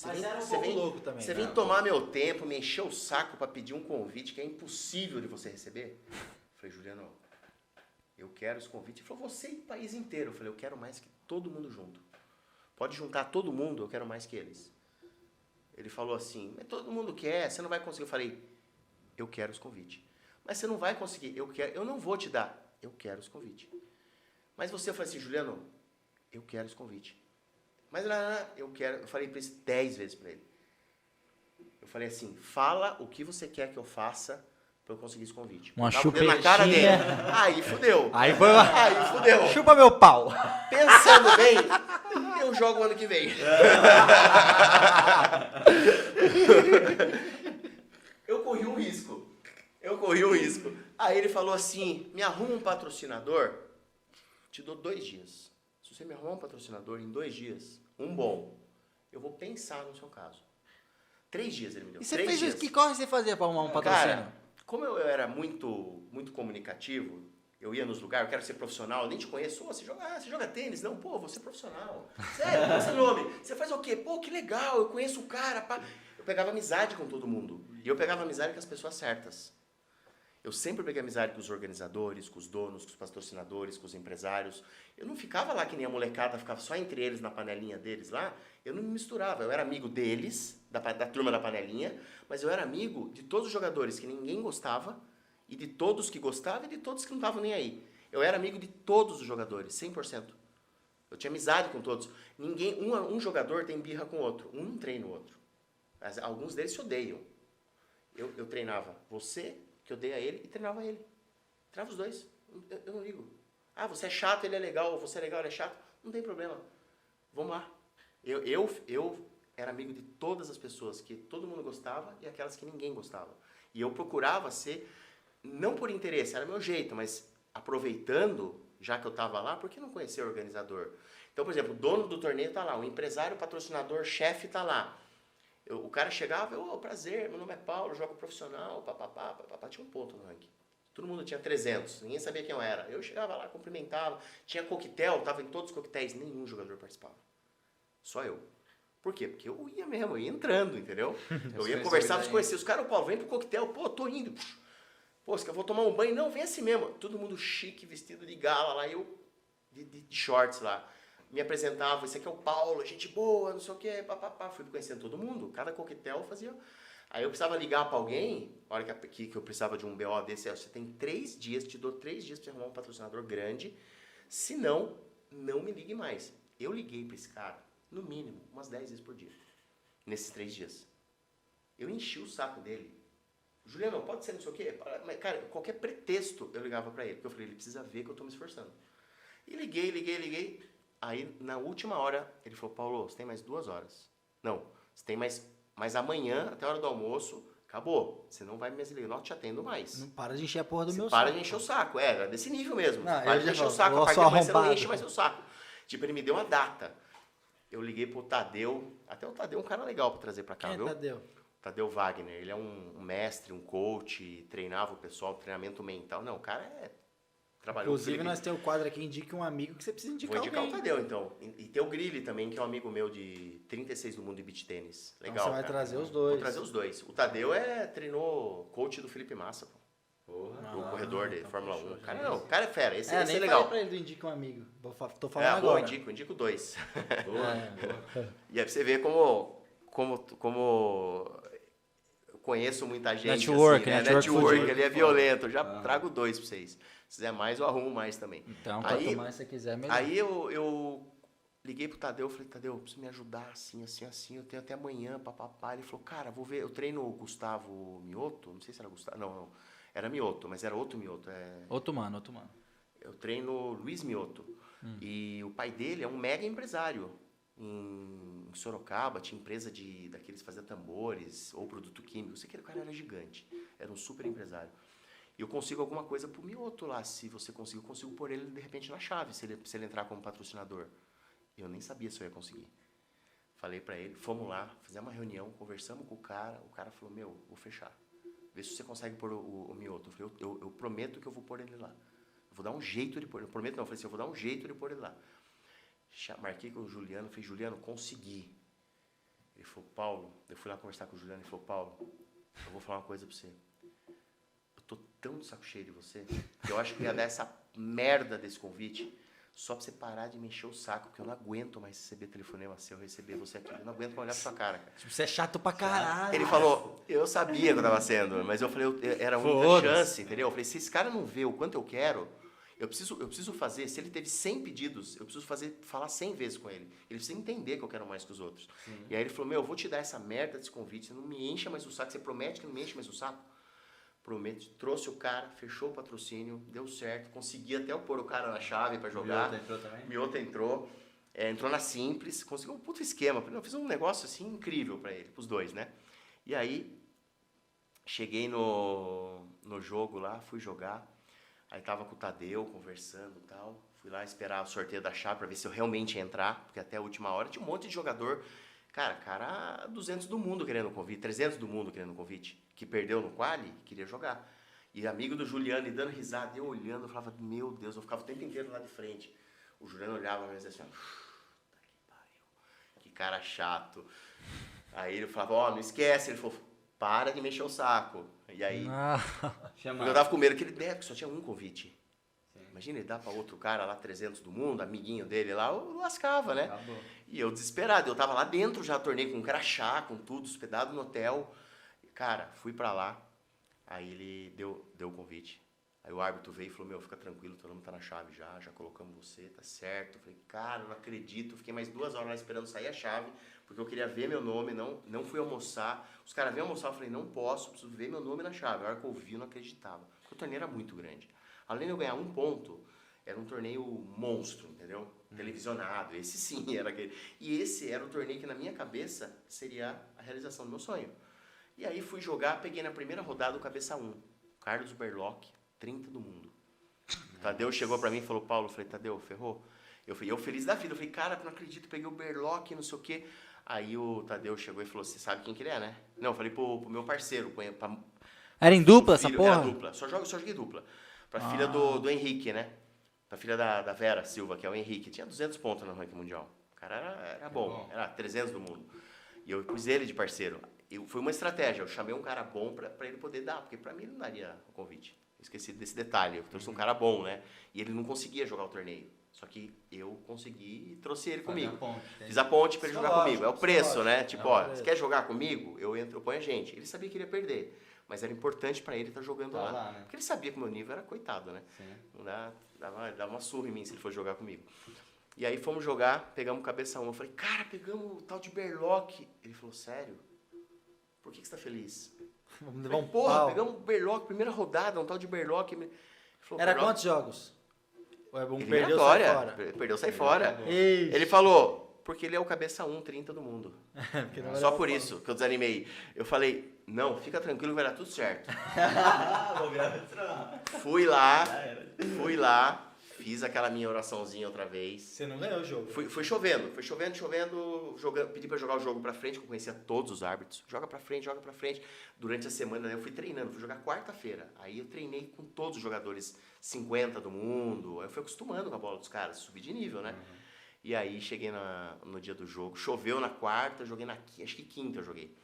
[SPEAKER 1] Mas era um pouco louco também.
[SPEAKER 3] Você
[SPEAKER 1] né?
[SPEAKER 3] vem tomar meu tempo, me encher o saco pra pedir um convite que é impossível de você receber? Eu falei, Juliano, eu quero esse convite. Ele falou, você e o país inteiro. Eu falei, eu quero mais que todo mundo junto. Pode juntar todo mundo, eu quero mais que eles. Ele falou assim, mas todo mundo quer, você não vai conseguir. Eu falei, eu quero os convites. Mas você não vai conseguir, eu não vou te dar. Eu quero os convites. Mas você falou assim, Juliano, eu quero os convites. Mas eu quero, eu falei para isso 10 vezes para ele. Eu falei assim, fala o que você quer que eu faça para eu conseguir esse convite.
[SPEAKER 1] Uma
[SPEAKER 3] Tava dando na cara dele. Aí fudeu.
[SPEAKER 1] Aí foi
[SPEAKER 3] Aí fudeu.
[SPEAKER 1] Chupa meu pau.
[SPEAKER 3] Pensando bem, eu jogo ano que vem. Eu corri um risco. Aí ele falou assim, me arruma um patrocinador, te dou 2 dias. Se você me arrumar um patrocinador em 2 dias, um bom, eu vou pensar no seu caso. 3 dias ele me deu.
[SPEAKER 1] E você
[SPEAKER 3] 3
[SPEAKER 1] fez
[SPEAKER 3] dias.
[SPEAKER 1] isso? Que corre você fazia pra arrumar um patrocínio?
[SPEAKER 3] Cara, como eu era muito comunicativo, eu ia nos lugares, eu quero ser profissional, eu nem te conheço. Você joga tênis? Não, pô, você é profissional. Sério, qual é o seu nome? Você faz o quê? Pô, que legal, eu conheço o cara. Pá. Eu pegava amizade com todo mundo. E eu pegava amizade com as pessoas certas. Eu sempre peguei amizade com os organizadores, com os donos, com os patrocinadores, com os empresários. Eu não ficava lá que nem a molecada, ficava só entre eles, na panelinha deles lá. Eu não me misturava. Eu era amigo deles, da turma da panelinha, mas eu era amigo de todos os jogadores que ninguém gostava, e de todos que gostavam e de todos que não estavam nem aí. Eu era amigo de todos os jogadores, 100%. Eu tinha amizade com todos. Um jogador tem birra com o outro, um não treina o outro. Alguns deles se odeiam. Eu treinava você, que odeia ele, e treinava ele. Treinava os dois. Eu não ligo. Ah, você é chato, ele é legal, você é legal, ele é chato. Não tem problema. Vamos lá. Eu era amigo de todas as pessoas que todo mundo gostava e aquelas que ninguém gostava. E eu procurava ser, não por interesse, era meu jeito, mas aproveitando, já que eu estava lá, por que não conhecer o organizador? Então, por exemplo, o dono do torneio está lá, o empresário, o patrocinador, chefe está lá. O cara chegava, prazer, meu nome é Paulo, jogo profissional, papapá, tinha um ponto no ranking. Todo mundo tinha 300, ninguém sabia quem eu era. Eu chegava lá, cumprimentava, tinha coquetel, estava em todos os coquetéis, nenhum jogador participava. Só eu. Por quê? Porque eu ia mesmo, eu ia entrando, entendeu? Eu ia conversar, conhecer os caras, Paulo, vem pro coquetel, pô, tô indo. Pô, eu vou tomar um banho, não, vem assim mesmo. Todo mundo chique, vestido de gala lá, eu de shorts lá. Me apresentava, esse aqui é o Paulo, gente boa, não sei o quê, papapá. Fui conhecendo todo mundo, cada coquetel fazia. Aí eu precisava ligar pra alguém, a hora que eu precisava de um BO desse, você tem 3 dias, te dou 3 dias pra você arrumar um patrocinador grande, senão, não me ligue mais. Eu liguei pra esse cara, no mínimo, umas 10 vezes por dia, nesses 3 dias. Eu enchi o saco dele. Juliano, pode ser não sei o quê? Mas, cara, qualquer pretexto eu ligava pra ele, porque eu falei, ele precisa ver que eu tô me esforçando. E liguei. Aí, na última hora, ele falou, Paulo, você tem mais 2 horas. Não, você tem mais amanhã, até a hora do almoço, acabou. Você não vai me ligar, não te atendo mais.
[SPEAKER 1] Não para de encher a porra do
[SPEAKER 3] Você
[SPEAKER 1] meu
[SPEAKER 3] para
[SPEAKER 1] saco.
[SPEAKER 3] de encher o saco. Era desse nível mesmo.
[SPEAKER 1] Não,
[SPEAKER 3] Para
[SPEAKER 1] eu
[SPEAKER 3] de
[SPEAKER 1] já
[SPEAKER 3] encher o
[SPEAKER 1] falo,
[SPEAKER 3] saco.
[SPEAKER 1] eu
[SPEAKER 3] A partir
[SPEAKER 1] sou
[SPEAKER 3] de amanhã você não
[SPEAKER 1] arrombado.
[SPEAKER 3] enche mais seu saco. Tipo, ele me deu uma data. Eu liguei pro Tadeu. Até o Tadeu é um cara legal pra trazer pra cá,
[SPEAKER 1] Quem
[SPEAKER 3] viu?
[SPEAKER 1] Tadeu?
[SPEAKER 3] Tadeu Wagner. Ele é um mestre, um coach, treinava o pessoal, treinamento mental. Não, o cara trabalhou com o
[SPEAKER 1] Inclusive,
[SPEAKER 3] Felipe.
[SPEAKER 1] nós temos o quadro aqui, indique um amigo que você precisa indicar
[SPEAKER 3] Vou indicar
[SPEAKER 1] alguém.
[SPEAKER 3] o Tadeu, então. E tem o Grilli também, que é um amigo meu de 36 do mundo de beach tênis. Legal,
[SPEAKER 1] Então você vai
[SPEAKER 3] cara.
[SPEAKER 1] trazer os dois.
[SPEAKER 3] Vou trazer os dois. O Tadeu treinou coach do Felipe Massa, pô.
[SPEAKER 2] Porra.
[SPEAKER 3] O corredor de
[SPEAKER 1] então
[SPEAKER 3] Fórmula
[SPEAKER 1] fechou,
[SPEAKER 3] 1.
[SPEAKER 1] já
[SPEAKER 3] Cara, o cara é fera. Esse
[SPEAKER 1] nem
[SPEAKER 3] é legal.
[SPEAKER 1] falei pra ele do indique um amigo. Tô falando
[SPEAKER 3] Boa,
[SPEAKER 1] agora.
[SPEAKER 3] indico 2.
[SPEAKER 2] Boa.
[SPEAKER 3] E aí você vê como eu conheço muita gente.
[SPEAKER 1] Network,
[SPEAKER 3] assim, né?
[SPEAKER 1] network
[SPEAKER 3] Network,
[SPEAKER 1] fudido.
[SPEAKER 3] ele é violento. Eu já trago 2 pra vocês. Se quiser mais, eu arrumo mais também.
[SPEAKER 1] Então,
[SPEAKER 3] Aí-
[SPEAKER 1] quanto mais você quiser, melhor.
[SPEAKER 3] Aí eu liguei pro Tadeu, falei, Tadeu, preciso me ajudar assim, eu tenho até amanhã, papapá. Ele falou, cara, vou ver, eu treino o Gustavo Mioto, não sei se era Gustavo, não, era Mioto, mas era outro Mioto.
[SPEAKER 1] Outro mano.
[SPEAKER 3] Eu treino Luiz Mioto. E o pai dele é um mega empresário. Em Sorocaba tinha empresa daqueles que faziam tambores ou produto químico. Eu sei que o cara era gigante, era um super empresário. E eu consigo alguma coisa pro Mioto lá. Se você conseguir, eu consigo pôr ele de repente na chave, se ele entrar como patrocinador. Eu nem sabia se eu ia conseguir. Falei pra ele, fomos lá, fizemos uma reunião, conversamos com o cara falou, vou fechar. Vê se você consegue pôr o Mioto. Eu falei, eu prometo que eu vou pôr ele lá. Eu vou dar um jeito de pôr ele. Eu prometo não, eu falei assim, eu vou dar um jeito de pôr ele lá. Marquei com o Juliano, falei, Juliano, consegui. Ele falou, Paulo, eu fui lá conversar com o Juliano, ele falou, Paulo, eu vou falar uma coisa pra você. Eu tô tão de saco cheio de você, que eu acho que eu ia dar essa merda desse convite só pra você parar de me encher o saco, porque eu não aguento mais receber telefonema seu, receber você aqui. Eu não aguento mais olhar pra sua cara, cara.
[SPEAKER 1] Tipo, você é chato pra caralho.
[SPEAKER 3] Ele falou, eu sabia que eu tava sendo, mas eu falei, era a única
[SPEAKER 1] Foda-se.
[SPEAKER 3] chance, entendeu? Eu falei, se esse cara não vê o quanto eu quero, eu preciso fazer, se ele teve 100 pedidos, eu preciso falar 100 vezes com ele. Ele precisa entender que eu quero mais que os outros. E aí ele falou, eu vou te dar essa merda desse convite, você não me encha mais o saco, você promete que não me enche mais o saco? Prometo, trouxe o cara, fechou o patrocínio, deu certo, consegui até eu pôr o cara na chave pra jogar.
[SPEAKER 2] Mioto entrou também?
[SPEAKER 3] Mioto entrou, entrou na Simples, conseguiu um puto esquema. Eu fiz um negócio assim incrível pra ele, pros dois, né? E aí, cheguei no jogo lá, fui jogar. Aí tava com o Tadeu conversando e tal. Fui lá esperar o sorteio da chave pra ver se eu realmente ia entrar, porque até a última hora tinha um monte de jogador. Cara 200 do mundo querendo o convite, 300 do mundo querendo o convite, que perdeu no quali, queria jogar. E amigo do Juliano, e dando risada, eu olhando, eu falava, meu Deus, eu ficava o tempo inteiro lá de frente. O Juliano olhava e dizia assim, puta que pariu, que cara chato. Aí ele falava, não esquece, ele falou, para de mexer o saco. E aí, porque eu tava com medo que ele desse, porque só tinha um convite. Imagina, ele dá pra outro cara lá, 300 do mundo, amiguinho dele lá, eu lascava, né?
[SPEAKER 2] Acabou.
[SPEAKER 3] E eu desesperado, eu tava lá dentro já, tornei com um crachá, com tudo, hospedado no hotel. E, cara, fui pra lá, aí ele deu o convite. Aí o árbitro veio e falou, fica tranquilo, teu nome tá na chave já colocamos você, tá certo. Eu falei, cara, eu não acredito, fiquei mais 2 horas lá esperando sair a chave, porque eu queria ver meu nome, não fui almoçar. Os caras vêm almoçar, eu falei, não posso, preciso ver meu nome na chave. A hora que eu vi, eu não acreditava, porque o torneio era muito grande. Além de eu ganhar 1 ponto, era um torneio monstro, entendeu? Televisionado, esse sim era aquele. E esse era o torneio que na minha cabeça seria a realização do meu sonho. E aí fui jogar, peguei na primeira rodada o cabeça 1, Carlos Berlock, 30 do mundo. Tadeu chegou pra mim e falou, Paulo, eu falei, Tadeu, ferrou? Eu feliz da vida, eu falei, cara, não acredito, peguei o Berlock, não sei o quê. Aí o Tadeu chegou e falou, você sabe quem que ele é, né? Não, eu falei pro meu parceiro,
[SPEAKER 1] Era em dupla essa
[SPEAKER 3] filho,
[SPEAKER 1] porra?
[SPEAKER 3] Era dupla, só joguei dupla. Pra filha do Henrique, né? Pra filha da Vera Silva, que é o Henrique. Tinha 200 pontos no ranking mundial. O cara era bom, era 300 do mundo. E eu pus ele de parceiro. Foi uma estratégia, eu chamei um cara bom pra ele poder dar, porque pra mim ele não daria o convite. Eu esqueci desse detalhe, eu trouxe um cara bom, né? E ele não conseguia jogar o torneio. Só que eu consegui e trouxe ele
[SPEAKER 2] Fazer
[SPEAKER 3] comigo.
[SPEAKER 2] a ponte,
[SPEAKER 3] Fiz a ponte pra ele jogar
[SPEAKER 1] Psicológico,
[SPEAKER 3] comigo. É o preço,
[SPEAKER 1] psicológico.
[SPEAKER 3] né? Tipo,
[SPEAKER 1] É o
[SPEAKER 3] ó,
[SPEAKER 1] preço.
[SPEAKER 3] você quer jogar comigo? Eu entro, eu ponho a gente. Ele sabia que iria perder, mas era importante pra ele estar jogando
[SPEAKER 2] Tá
[SPEAKER 3] lá.
[SPEAKER 2] lá, né?
[SPEAKER 3] Porque ele sabia que o meu nível era coitado, né?
[SPEAKER 2] Sim.
[SPEAKER 3] Não dava uma surra em mim se ele fosse jogar comigo. E aí fomos jogar, pegamos cabeça 1. Eu falei, cara, pegamos o tal de Berlock. Ele falou, sério? Por que você tá feliz?
[SPEAKER 1] Vamos
[SPEAKER 3] Eu
[SPEAKER 1] levar
[SPEAKER 3] falei,
[SPEAKER 1] um
[SPEAKER 3] porra,
[SPEAKER 1] pau.
[SPEAKER 3] pegamos o Berlock, primeira rodada, um tal de Berlock. Ele falou,
[SPEAKER 1] Era
[SPEAKER 3] "Berlock,
[SPEAKER 1] quantos jogos? Um perdeu, sai
[SPEAKER 3] eliminatória.
[SPEAKER 1] fora.
[SPEAKER 3] Perdeu, sai fora.
[SPEAKER 1] Ixi.
[SPEAKER 3] Ele falou, porque ele é o cabeça 1, 30 do mundo.
[SPEAKER 1] Porque não
[SPEAKER 3] Só
[SPEAKER 1] era
[SPEAKER 3] por
[SPEAKER 1] fora.
[SPEAKER 3] isso que eu desanimei. Eu falei, não, fica tranquilo, vai dar tudo certo.
[SPEAKER 2] Vou virar veterano.
[SPEAKER 3] Fui lá, fiz aquela minha oraçãozinha outra vez.
[SPEAKER 1] Você não ganhou o jogo.
[SPEAKER 3] Foi chovendo, pedi pra jogar o jogo pra frente, que eu conhecia todos os árbitros. Joga pra frente. Durante a semana eu fui treinando, fui jogar quarta-feira. Aí eu treinei com todos os jogadores 50 do mundo. Aí eu fui acostumando com a bola dos caras, subi de nível, né? E aí cheguei no dia do jogo, choveu na quarta, joguei acho que quinta eu joguei.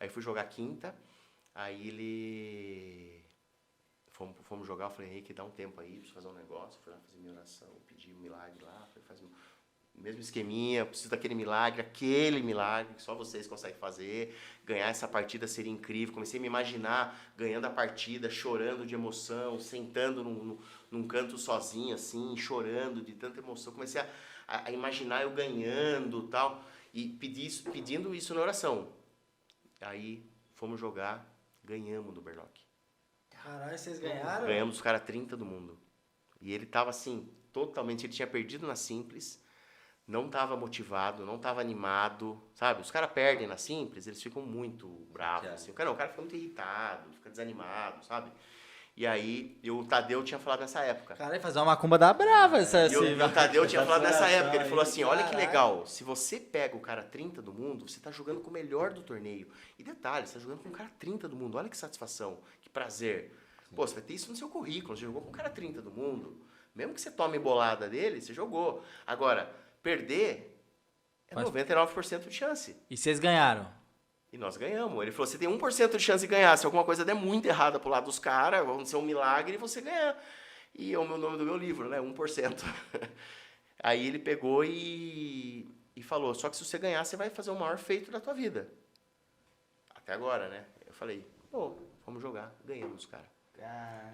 [SPEAKER 3] Aí fui jogar quinta, aí ele... Fomos jogar, eu falei, Henrique, dá um tempo aí, preciso fazer um negócio. Fui lá fazer minha oração, pedi um milagre lá, falei, faz o mesmo esqueminha, preciso daquele milagre, aquele milagre que só vocês conseguem fazer. Ganhar essa partida seria incrível. Comecei a me imaginar ganhando a partida, chorando de emoção, sentando num canto sozinho, assim, chorando de tanta emoção. Comecei a imaginar eu ganhando e tal, e pedindo isso na oração. Aí fomos jogar, ganhamos do Berlock.
[SPEAKER 1] Caralho, vocês ganharam?
[SPEAKER 3] Ganhamos os caras 30 do mundo. E ele tava assim, totalmente, ele tinha perdido na simples, não tava motivado, não tava animado, sabe? Os caras perdem na simples, eles ficam muito bravos, assim. O cara fica muito irritado, fica desanimado, sabe? E aí, o Tadeu tinha falado nessa época.
[SPEAKER 1] Caralho, fazer uma macumba da brava essa
[SPEAKER 3] E o Tadeu tinha falado nessa época, ele falou assim, olha que
[SPEAKER 1] Caralho.
[SPEAKER 3] legal, se você pega o cara 30 do mundo, você tá jogando com o melhor do torneio. E detalhe, você tá jogando com o cara 30 do mundo, olha que satisfação, que prazer. Pô, você vai ter isso no seu currículo, você jogou com o cara 30 do mundo. Mesmo que você tome bolada dele, você jogou. Agora, perder é 99% de chance.
[SPEAKER 1] E vocês ganharam?
[SPEAKER 3] E nós ganhamos. Ele falou, você tem 1% de chance de ganhar. Se alguma coisa der muito errada pro lado dos caras, vai acontecer um milagre e você ganhar. E é o nome do meu livro, né? 1%. Aí ele pegou e falou, só que se você ganhar, você vai fazer o maior feito da tua vida. Até agora, né? Eu falei, pô, vamos jogar. Ganhamos, cara.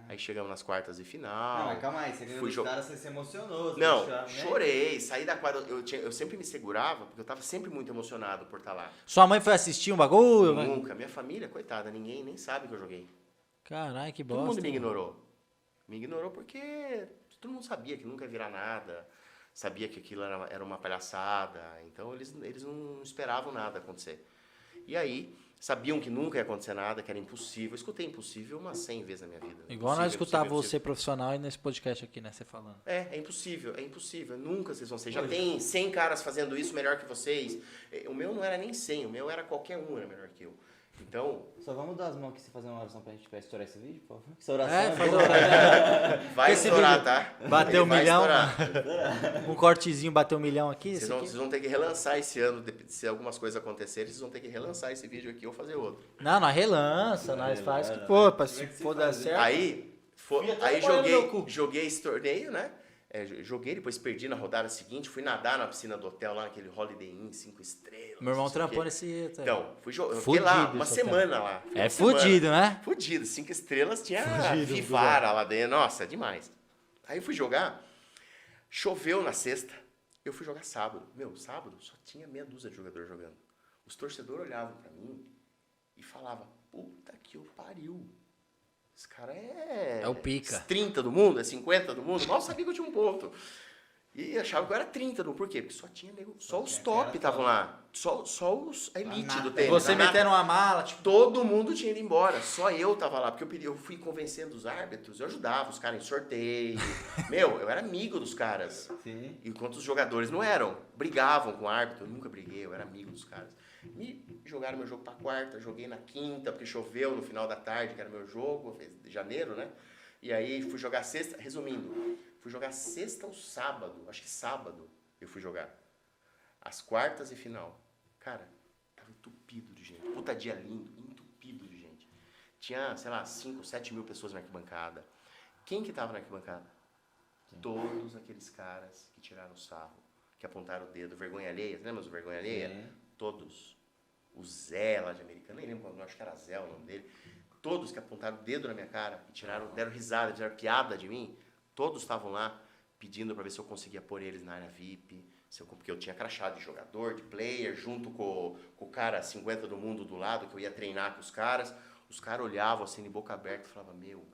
[SPEAKER 3] Aí chegamos nas quartas de final.
[SPEAKER 2] Não, mas calma aí, você ganhou dos caras, você se emocionou. Você
[SPEAKER 3] Não,
[SPEAKER 2] chorar, né?
[SPEAKER 3] chorei, saí da quadra, eu sempre me segurava, porque eu tava sempre muito emocionado por estar lá.
[SPEAKER 1] Sua mãe foi assistir um bagulho?
[SPEAKER 3] Nunca, minha família, coitada, ninguém nem sabe que eu joguei.
[SPEAKER 1] Caralho, que
[SPEAKER 3] Todo
[SPEAKER 1] bosta.
[SPEAKER 3] mundo me ignorou. Me ignorou porque todo mundo sabia que nunca ia virar nada, sabia que aquilo era uma palhaçada, então eles não esperavam nada acontecer. E aí, sabiam que nunca ia acontecer nada, que era impossível. Eu escutei impossível umas 100 vezes na minha vida.
[SPEAKER 1] Igual nós escutar
[SPEAKER 3] Impossível,
[SPEAKER 1] você profissional e nesse podcast aqui, né? Você falando.
[SPEAKER 3] É impossível. Nunca vocês vão ser. Já tem 100 caras fazendo isso melhor que vocês. O meu não era nem 100, o meu era qualquer um, era melhor que eu. Então,
[SPEAKER 2] Só vamos dar as mãos aqui e fazer uma oração pra gente estourar esse vídeo, por favor? Essa oração
[SPEAKER 1] É,
[SPEAKER 2] é
[SPEAKER 1] faz
[SPEAKER 2] boa.
[SPEAKER 3] vai
[SPEAKER 1] Esse
[SPEAKER 3] estourar,
[SPEAKER 1] vídeo
[SPEAKER 3] tá?
[SPEAKER 1] bateu
[SPEAKER 3] Ele vai
[SPEAKER 1] 1 milhão.
[SPEAKER 3] estourar.
[SPEAKER 1] Um cortezinho bateu 1 milhão aqui.
[SPEAKER 3] Vocês
[SPEAKER 1] esse aqui.
[SPEAKER 3] vão ter que relançar esse ano, se algumas coisas acontecerem, vocês vão ter que relançar esse vídeo aqui ou fazer outro.
[SPEAKER 1] Não, nós relança, nós faz que for, pra se for dar certo.
[SPEAKER 3] Aí,
[SPEAKER 1] Fui até molhando meu cu.
[SPEAKER 3] joguei esse torneio, né? Joguei, depois perdi na rodada seguinte, fui nadar na piscina do hotel lá, naquele Holiday Inn, 5 estrelas.
[SPEAKER 1] Meu irmão
[SPEAKER 3] não sei o quê.
[SPEAKER 1] trampou nesse.
[SPEAKER 3] Então, eu fiquei
[SPEAKER 1] Fudido
[SPEAKER 3] lá uma
[SPEAKER 1] esse
[SPEAKER 3] semana lá. Fiquei
[SPEAKER 1] É
[SPEAKER 3] uma semana.
[SPEAKER 1] fudido, né?
[SPEAKER 3] Fudido, 5 estrelas, tinha
[SPEAKER 1] Fudido,
[SPEAKER 3] Vivara lá dentro, nossa, demais. Aí eu fui jogar, choveu na sexta, eu fui jogar sábado. Sábado só tinha meia dúzia de jogadores jogando. Os torcedores olhavam pra mim e falavam, puta que o pariu. Esse cara
[SPEAKER 1] É o pica.
[SPEAKER 3] 30 do mundo, é 50 do mundo. Mal sabia que eu tinha um ponto. E achava que eu era 30 do mundo. Por quê? Porque só os top estavam lá. Só a elite do tênis.
[SPEAKER 1] Você
[SPEAKER 3] a nata.
[SPEAKER 1] metendo uma mala, tipo.
[SPEAKER 3] Todo mundo tinha ido embora. Só eu tava lá. Porque eu fui convencendo os árbitros. Eu ajudava os caras em sorteio. Eu era amigo dos caras.
[SPEAKER 2] Sim.
[SPEAKER 3] Enquanto os jogadores não eram. Brigavam com o árbitro. Eu nunca briguei. Eu era amigo dos caras. Me jogaram meu jogo pra quarta. Joguei na quinta, porque choveu no final da tarde, que era meu jogo. De janeiro, né? E aí fui jogar sexta. Resumindo, fui jogar sexta ou sábado. Acho que sábado eu fui jogar. As quartas e final. Cara, tava entupido de gente. Puta dia lindo, entupido de gente. Tinha, sei lá, 5, 7 mil pessoas na arquibancada. Quem que tava na arquibancada? Todos aqueles caras que tiraram sarro, que apontaram o dedo, vergonha alheia, lembra os vergonha alheia?
[SPEAKER 2] Sim.
[SPEAKER 3] Todos. O Zé lá de Americana, nem lembro, acho que era Zé o nome dele. Todos que apontaram o dedo na minha cara e deram risada, fizeram piada de mim, todos estavam lá pedindo para ver se eu conseguia pôr eles na área VIP, porque eu tinha crachá de jogador, de player, junto com o cara 50 do mundo do lado, que eu ia treinar com os caras. Os caras olhavam assim, de boca aberta, e falavam, meu,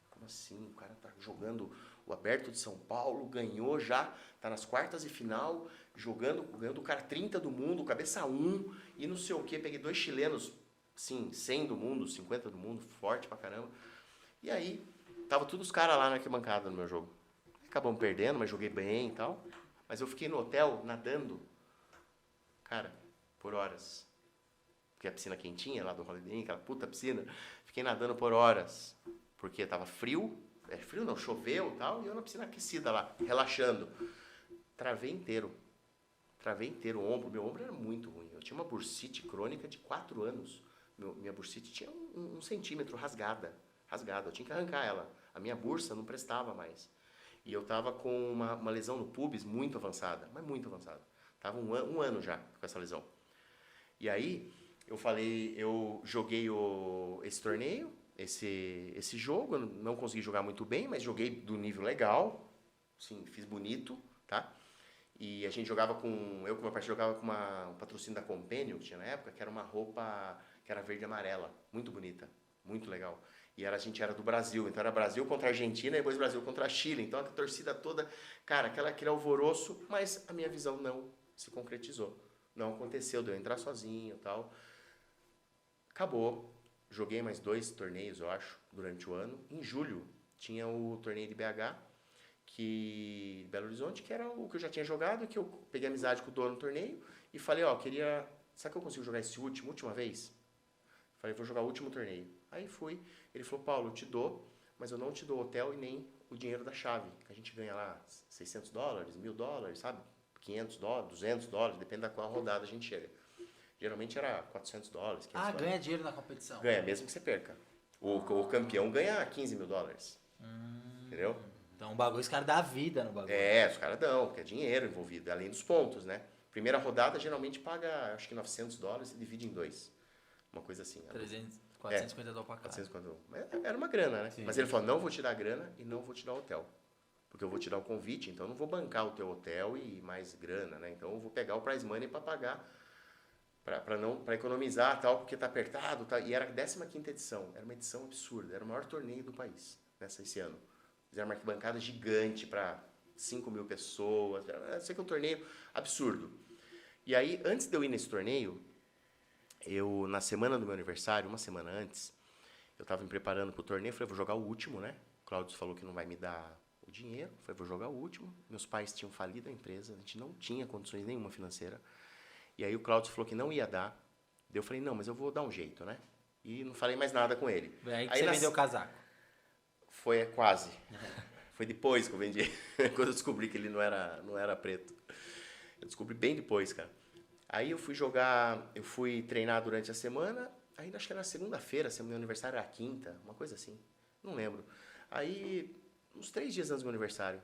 [SPEAKER 3] como assim? O cara tá jogando o Aberto de São Paulo, ganhou já, tá nas quartas de final, ganhando o cara 30 do mundo, cabeça 1, e não sei o que, peguei 2 chilenos, sim, 100 do mundo, 50 do mundo, forte pra caramba. E aí, tava todos os caras lá na arquibancada no meu jogo. Acabamos perdendo, mas joguei bem e tal. Mas eu fiquei no hotel, nadando, cara, por horas. Porque a piscina quentinha lá do Holiday Inn, aquela puta piscina, fiquei nadando por horas. Porque tava frio, frio não, choveu e tal, e eu na piscina aquecida lá, relaxando. Travei inteiro o ombro. Meu ombro era muito ruim. Eu tinha uma bursite crônica de 4 anos. Minha bursite tinha 1 centímetro rasgada. Eu tinha que arrancar ela. A minha bursa não prestava mais. E eu tava com uma lesão no pubis muito avançada, mas muito avançada. Tava um ano já com essa lesão. E aí, eu joguei esse torneio, esse jogo, eu não consegui jogar muito bem, mas joguei do nível legal, sim, fiz bonito, tá? E a gente jogava eu com meu parceiro jogava com um patrocínio da Compênio, que tinha na época, que era uma roupa que era verde e amarela, muito bonita, muito legal. E a gente era do Brasil, então era Brasil contra a Argentina e depois Brasil contra a Chile. Então a torcida toda, cara, aquele alvoroço, mas a minha visão não se concretizou. Não aconteceu, deu eu entrar sozinho e tal. Acabou. Joguei mais 2 torneios, eu acho, durante o ano. Em julho tinha o torneio de BH, Belo Horizonte, que era o que eu já tinha jogado, que eu peguei amizade com o dono do torneio e falei, sabe que eu consigo jogar esse última vez? Falei, vou jogar o último torneio. Aí fui, ele falou, Paulo, eu te dou, mas eu não te dou hotel e nem o dinheiro da chave, que a gente ganha lá $600, $1.000, sabe? $500, $200, depende da qual rodada a gente chega. Geralmente era $400, $500.
[SPEAKER 1] Ganha dinheiro na competição.
[SPEAKER 3] Ganha, mesmo que você perca. O campeão ganha $15 mil. Entendeu?
[SPEAKER 1] Então o bagulho, os caras dão a vida no bagulho.
[SPEAKER 3] Os caras dão, porque é dinheiro envolvido, além dos pontos, né? Primeira rodada geralmente paga, acho que $900 e divide em 2. Uma coisa assim.
[SPEAKER 1] 450 dólares pra cá.
[SPEAKER 3] 450. Era uma grana, né? Sim. Mas ele falou, não vou te dar grana e não vou te dar hotel. Porque eu vou te dar o convite, então eu não vou bancar o teu hotel e mais grana, né? Então eu vou pegar o prize money para pagar, para economizar tal, porque tá apertado, tá? E era a 15ª edição. Era uma edição absurda. Era o maior torneio do país esse ano. Fizeram uma arquibancada gigante para 5 mil pessoas. Sei que é um torneio absurdo. E aí, antes de eu ir nesse torneio, na semana do meu aniversário, uma semana antes, eu estava me preparando para o torneio. Falei, vou jogar o último, né? O Cláudio falou que não vai me dar o dinheiro. Falei, vou jogar o último. Meus pais tinham falido a empresa. A gente não tinha condições nenhuma financeira. E aí o Cláudio falou que não ia dar. Eu falei, não, mas eu vou dar um jeito, né? E não falei mais nada com ele.
[SPEAKER 1] Aí que você vendeu o casaco.
[SPEAKER 3] Foi quase. Foi depois que eu vendi. Quando eu descobri que ele não era preto. Eu descobri bem depois, cara. Aí eu fui treinar durante a semana. Ainda acho que era na segunda-feira, se meu aniversário era quinta, uma coisa assim. Não lembro. Aí, uns 3 dias antes do meu aniversário,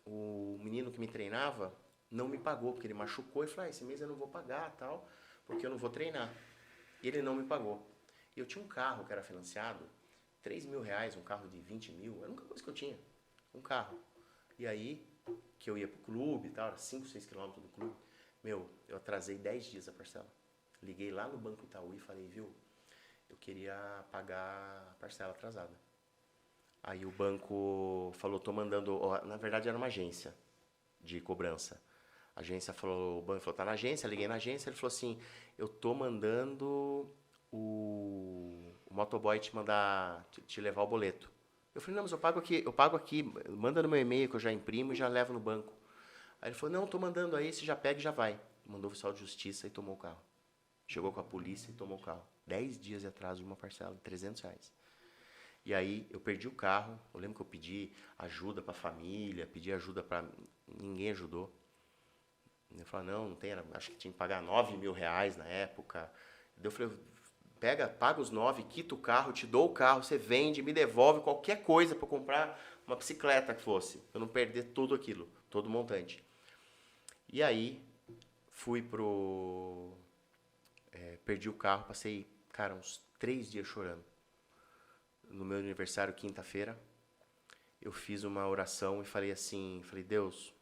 [SPEAKER 3] o menino que me treinava não me pagou, porque ele machucou e falou, esse mês eu não vou pagar, tal, porque eu não vou treinar. E ele não me pagou. E eu tinha um carro que era financiado, R$3 mil, um carro de 20 mil, era a única coisa que eu tinha, um carro. E aí, que eu ia pro clube e tal, era 5, 6 quilômetros do clube, eu atrasei 10 dias a parcela. Liguei lá no Banco Itaú e falei, viu, eu queria pagar a parcela atrasada. Aí o banco falou, tô mandando, na verdade era uma agência de cobrança. A agência falou, o banco falou, tá na agência, liguei na agência, ele falou assim, eu tô mandando o motoboy te levar o boleto. Eu falei, não, mas eu pago aqui, manda no meu e-mail que eu já imprimo e já levo no banco. Aí ele falou, não, tô mandando aí, você já pega e já vai. Mandou o oficial de justiça e tomou o carro. Chegou com a polícia e tomou o carro. 10 dias de atraso de uma parcela, R$300. E aí eu perdi o carro, eu lembro que eu pedi ajuda pra família, pedi ajuda pra... Ninguém ajudou. Eu falei, não tem, acho que tinha que pagar R$9 mil na época. Daí eu falei, paga os 9, quita o carro, te dou o carro, você vende, me devolve qualquer coisa para comprar uma bicicleta que fosse, pra eu não perder tudo aquilo, todo o montante. E aí, fui perdi o carro, passei, cara, uns 3 dias chorando. No meu aniversário, quinta-feira, eu fiz uma oração e falei assim, Deus,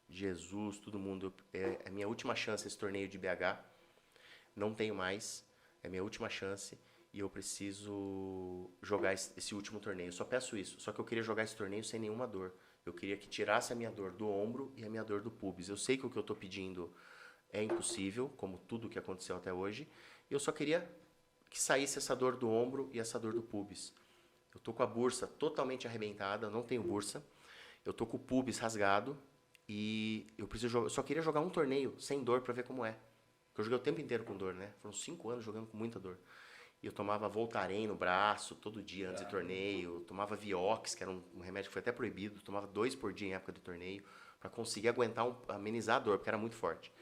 [SPEAKER 3] Jesus, todo mundo, é a minha última chance esse torneio de BH, não tenho mais, é a minha última chance e eu preciso jogar esse último torneio. Eu só peço isso, só que eu queria jogar esse torneio sem nenhuma dor. Eu queria que tirasse a minha dor do ombro e a minha dor do pubis. Eu sei que o que eu estou pedindo é impossível, como tudo que aconteceu até hoje, e eu só queria que saísse essa dor do ombro e essa dor do pubis. Eu tô com a bursa totalmente arrebentada, não tenho bursa. Eu tô com o pubis rasgado e eu só queria jogar um torneio sem dor para ver como é. Porque eu joguei o tempo inteiro com dor, né? Foram 5 anos jogando com muita dor. E eu tomava Voltaren no braço todo dia antes de torneio, tomava Vioxx, que era um remédio que foi até proibido, tomava 2 por dia em época de torneio, para conseguir aguentar, amenizar a dor, porque era muito forte.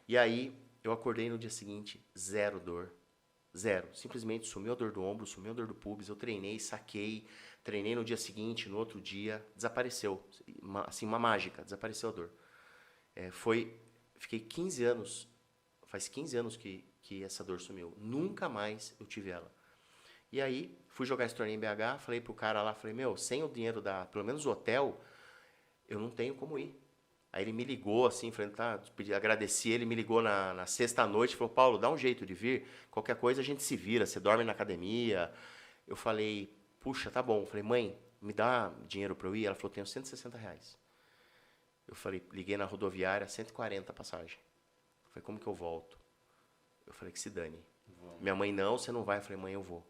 [SPEAKER 3] E aí, eu acordei no dia seguinte, zero dor. Zero. Simplesmente sumiu a dor do ombro, sumiu a dor do pubis, eu treinei, saquei, treinei no dia seguinte, no outro dia, desapareceu. Assim, uma mágica, desapareceu a dor. Fiquei 15 anos, faz 15 anos que essa dor sumiu. Nunca mais eu tive ela. E aí, fui jogar esse torneio em BH, falei pro cara lá, falei, sem o dinheiro pelo menos o hotel, eu não tenho como ir. Aí ele me ligou assim, falei, agradeci, ele me ligou na sexta-noite, falou, Paulo, dá um jeito de vir, qualquer coisa a gente se vira, você dorme na academia. Eu falei, puxa, tá bom. Eu falei, mãe, me dá dinheiro para eu ir? Ela falou, tenho R$160. Eu falei, liguei na rodoviária, 140 a passagem. Eu falei, como que eu volto? Eu falei, que se dane. Vamos. Minha mãe, não, você não vai. Eu falei, mãe, eu vou.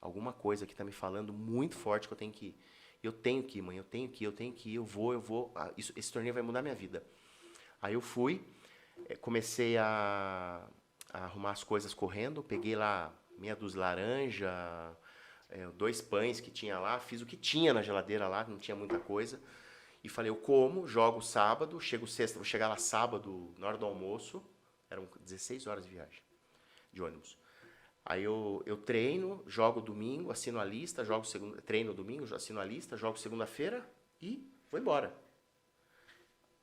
[SPEAKER 3] Alguma coisa que tá me falando muito forte que eu tenho que ir. Eu tenho que ir, mãe, eu tenho que ir, eu vou. Esse torneio vai mudar minha vida. Aí eu fui, comecei a arrumar as coisas correndo, peguei lá meia dúzia de laranja, 2 pães que tinha lá, fiz o que tinha na geladeira lá, não tinha muita coisa. E falei, eu como, jogo sábado, chego sexta, vou chegar lá sábado, na hora do almoço, eram 16 horas de viagem, de ônibus. Aí eu treino, jogo domingo, assino a lista, treino domingo, assino a lista, jogo segunda-feira e vou embora.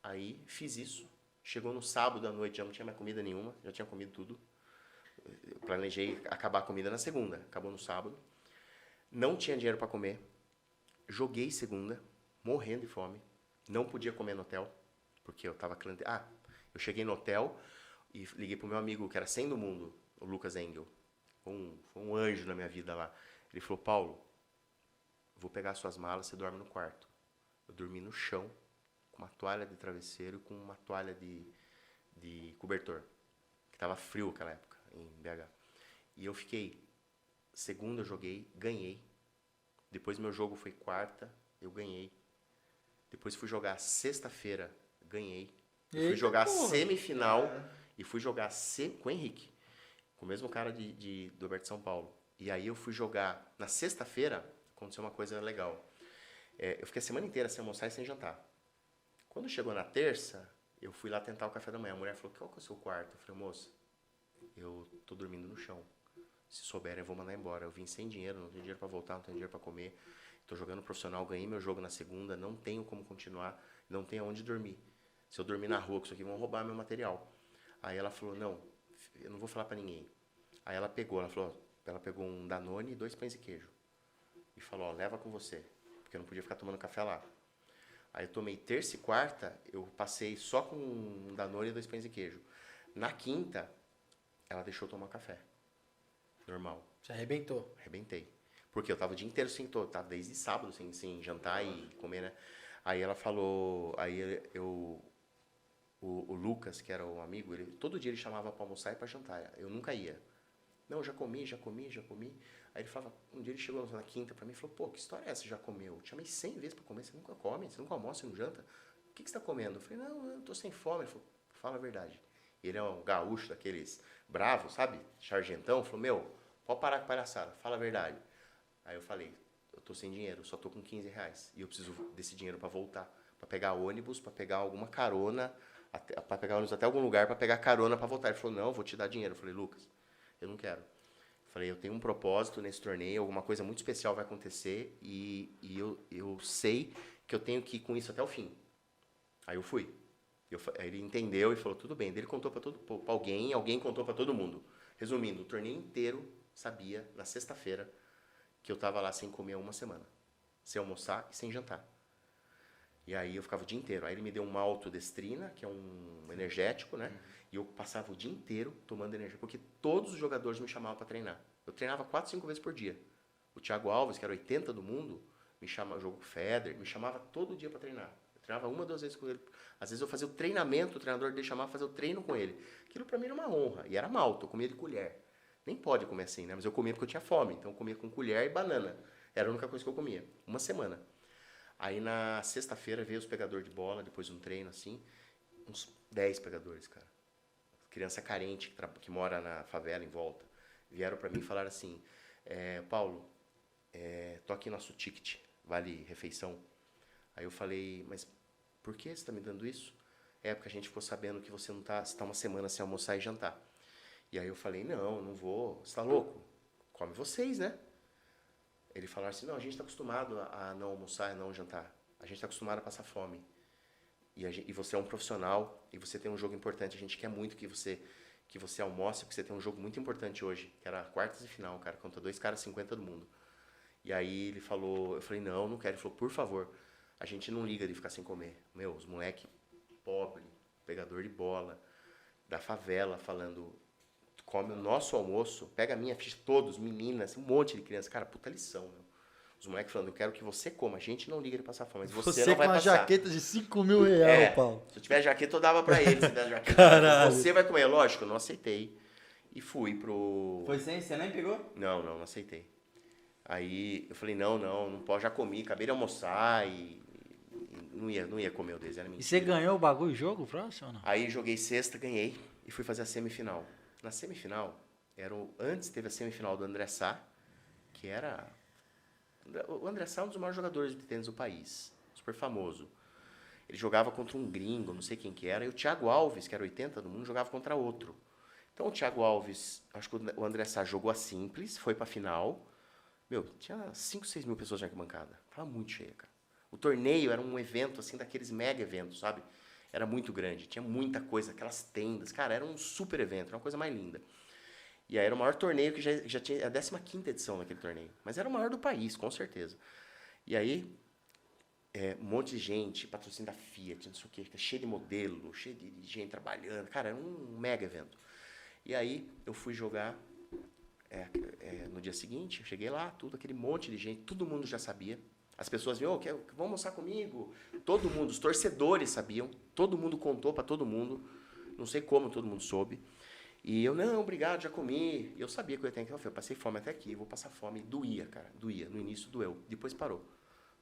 [SPEAKER 3] Aí fiz isso. Chegou no sábado à noite, já não tinha mais comida nenhuma, já tinha comido tudo. Eu planejei acabar a comida na segunda, acabou no sábado. Não tinha dinheiro para comer. Joguei segunda, morrendo de fome. Não podia comer no hotel, porque eu estava eu cheguei no hotel e liguei pro meu amigo, que era 100 do mundo, o Lucas Engel. Foi um anjo na minha vida lá. Ele falou, Paulo, vou pegar suas malas, você dorme no quarto. Eu dormi no chão, com uma toalha de travesseiro e com uma toalha de cobertor. Que estava frio naquela época, em BH. E eu fiquei, segunda eu joguei, ganhei. Depois meu jogo foi quarta, eu ganhei. Depois fui jogar sexta-feira, ganhei. Eu fui jogar semifinal e fui jogar com o Henrique. Com o mesmo cara do Alberto São Paulo. E aí eu fui jogar. Na sexta-feira, aconteceu uma coisa legal. Eu fiquei a semana inteira sem almoçar e sem jantar. Quando chegou na terça, eu fui lá tentar o café da manhã. A mulher falou, qual que é o seu quarto? Eu falei, moça, eu tô dormindo no chão. Se souberem, eu vou mandar embora. Eu vim sem dinheiro, não tenho dinheiro pra voltar, não tenho dinheiro pra comer. Tô jogando profissional, ganhei meu jogo na segunda, não tenho como continuar, não tenho aonde dormir. Se eu dormir na rua com isso aqui, vão roubar meu material. Aí ela falou, não, eu não vou falar pra ninguém. Aí ela pegou um Danone e 2 pães de queijo. E falou, leva com você, porque eu não podia ficar tomando café lá. Aí eu tomei terça e quarta, eu passei só com um Danone e 2 pães de queijo. Na quinta, ela deixou eu tomar café. Normal.
[SPEAKER 1] Você arrebentou?
[SPEAKER 3] Arrebentei. Porque eu tava o dia inteiro tava desde sábado sem jantar e comer, né? Aí ela falou, o Lucas, que era um amigo, todo dia ele chamava pra almoçar e pra jantar. Eu nunca ia. Não, já comi. Aí ele falava, um dia ele chegou na quinta pra mim e falou, pô, que história é essa, já comeu? Eu te chamei 100 vezes pra comer, você nunca come, você nunca almoça, você não janta. O que você tá comendo? Eu falei, não, eu tô sem fome. Ele falou, fala a verdade. Ele é um gaúcho daqueles bravos, sabe? Sargentão. Falou, pode parar com palhaçada, fala a verdade. Aí eu falei, eu tô sem dinheiro, só tô com R$15. E eu preciso desse dinheiro pra voltar. Pra pegar ônibus, pra pegar alguma carona, pra pegar ônibus até algum lugar, pra pegar carona pra voltar. Ele falou, não, eu vou te dar dinheiro. Eu falei, Lucas, eu não quero. Falei, eu tenho um propósito nesse torneio, alguma coisa muito especial vai acontecer e eu sei que eu tenho que ir com isso até o fim. Aí eu fui. Aí ele entendeu e falou, tudo bem. Daí ele contou pra alguém contou pra todo mundo. Resumindo, o torneio inteiro sabia, na sexta-feira, que eu tava lá sem comer 1 semana. Sem almoçar e sem jantar. E aí eu ficava o dia inteiro. Aí ele me deu uma autodestrina, que é um energético, né? E eu passava o dia inteiro tomando energia, porque todos os jogadores me chamavam para treinar. Eu treinava 4, 5 vezes por dia. O Thiago Alves, que era 80 do mundo, me chamava, jogo com o Federer, me chamava todo dia para treinar. Eu treinava 1, 2 vezes com ele. Às vezes eu fazia o treinamento, o treinador dele chamava para fazer o treino com ele. Aquilo para mim era uma honra. E era malta, eu comia de colher. Nem pode comer assim, né? Mas eu comia porque eu tinha fome. Então eu comia com colher e banana. Era a única coisa que eu comia. 1 semana. Aí na sexta-feira veio os pegadores de bola, depois de um treino assim, uns 10 pegadores, cara. Criança carente que mora na favela em volta. Vieram pra mim e falaram assim, Paulo, tô aqui nosso ticket, vale refeição. Aí eu falei, mas por que você tá me dando isso? Porque a gente ficou sabendo que você tá 1 semana sem almoçar e jantar. E aí eu falei, não vou, você tá louco? Come vocês, né? Ele falou assim, não, a gente tá acostumado a não almoçar e não jantar. A gente tá acostumado a passar fome. E você é um profissional e você tem um jogo importante. A gente quer muito que você almoce, porque você tem um jogo muito importante hoje, que era quartas de final, cara, contra 2 caras 50 do mundo. E aí ele falou, eu falei, não quero. Ele falou, por favor, a gente não liga de ficar sem comer. Meu, os moleque pobre, pegador de bola, da favela, falando, come o nosso almoço, pega a minha ficha, todos, meninas, um monte de criança. Cara, puta lição, meu. Os moleques falando, eu quero que você coma. A gente não liga de passar fome, mas você não vai
[SPEAKER 4] com uma
[SPEAKER 3] passar.
[SPEAKER 4] jaqueta de 5 mil reais, Paulo.
[SPEAKER 3] Se eu tiver jaqueta, eu dava pra ele. Se tiver jaqueta,
[SPEAKER 4] Caralho.
[SPEAKER 3] você vai comer. Lógico, eu não aceitei. E fui pro...
[SPEAKER 2] Foi sem? Você nem pegou?
[SPEAKER 3] Não aceitei. Aí eu falei, não pode, já comi, acabei de almoçar e não ia comer o deles, era
[SPEAKER 1] E
[SPEAKER 3] mentira.
[SPEAKER 1] você ganhou o bagulho, o jogo próximo ou não?
[SPEAKER 3] Aí joguei sexta, ganhei e fui fazer a semifinal. Na semifinal, antes teve a semifinal do André Sá, que era... O André Sá é um dos maiores jogadores de tênis do país, super famoso. Ele jogava contra um gringo, não sei quem que era, e o Thiago Alves, que era 80 do mundo, jogava contra outro. Então o Thiago Alves, acho que o André Sá jogou a simples, foi pra final. Meu, tinha 5, 6 mil pessoas na arquibancada. Tava muito cheia, cara. O torneio era um evento, assim, daqueles mega eventos, sabe? Era muito grande, tinha muita coisa, aquelas tendas. Cara, era um super evento, era uma coisa mais linda. E aí era o maior torneio que já tinha a 15ª edição daquele torneio. Mas era o maior do país, com certeza. E aí, um monte de gente, patrocínio da Fiat, não sei o quê, cheio de modelo, cheio de gente trabalhando. Cara, era um mega evento. E aí, eu fui jogar no dia seguinte, eu cheguei lá, tudo aquele monte de gente, todo mundo já sabia. As pessoas vinham, vão almoçar comigo. Todo mundo, os torcedores sabiam, todo mundo contou para todo mundo. Não sei como todo mundo soube. E eu, não, obrigado, já comi. E eu sabia que eu ia ter que... Eu passei fome até aqui, eu vou passar fome. Doía, cara, doía. No início doeu, depois parou.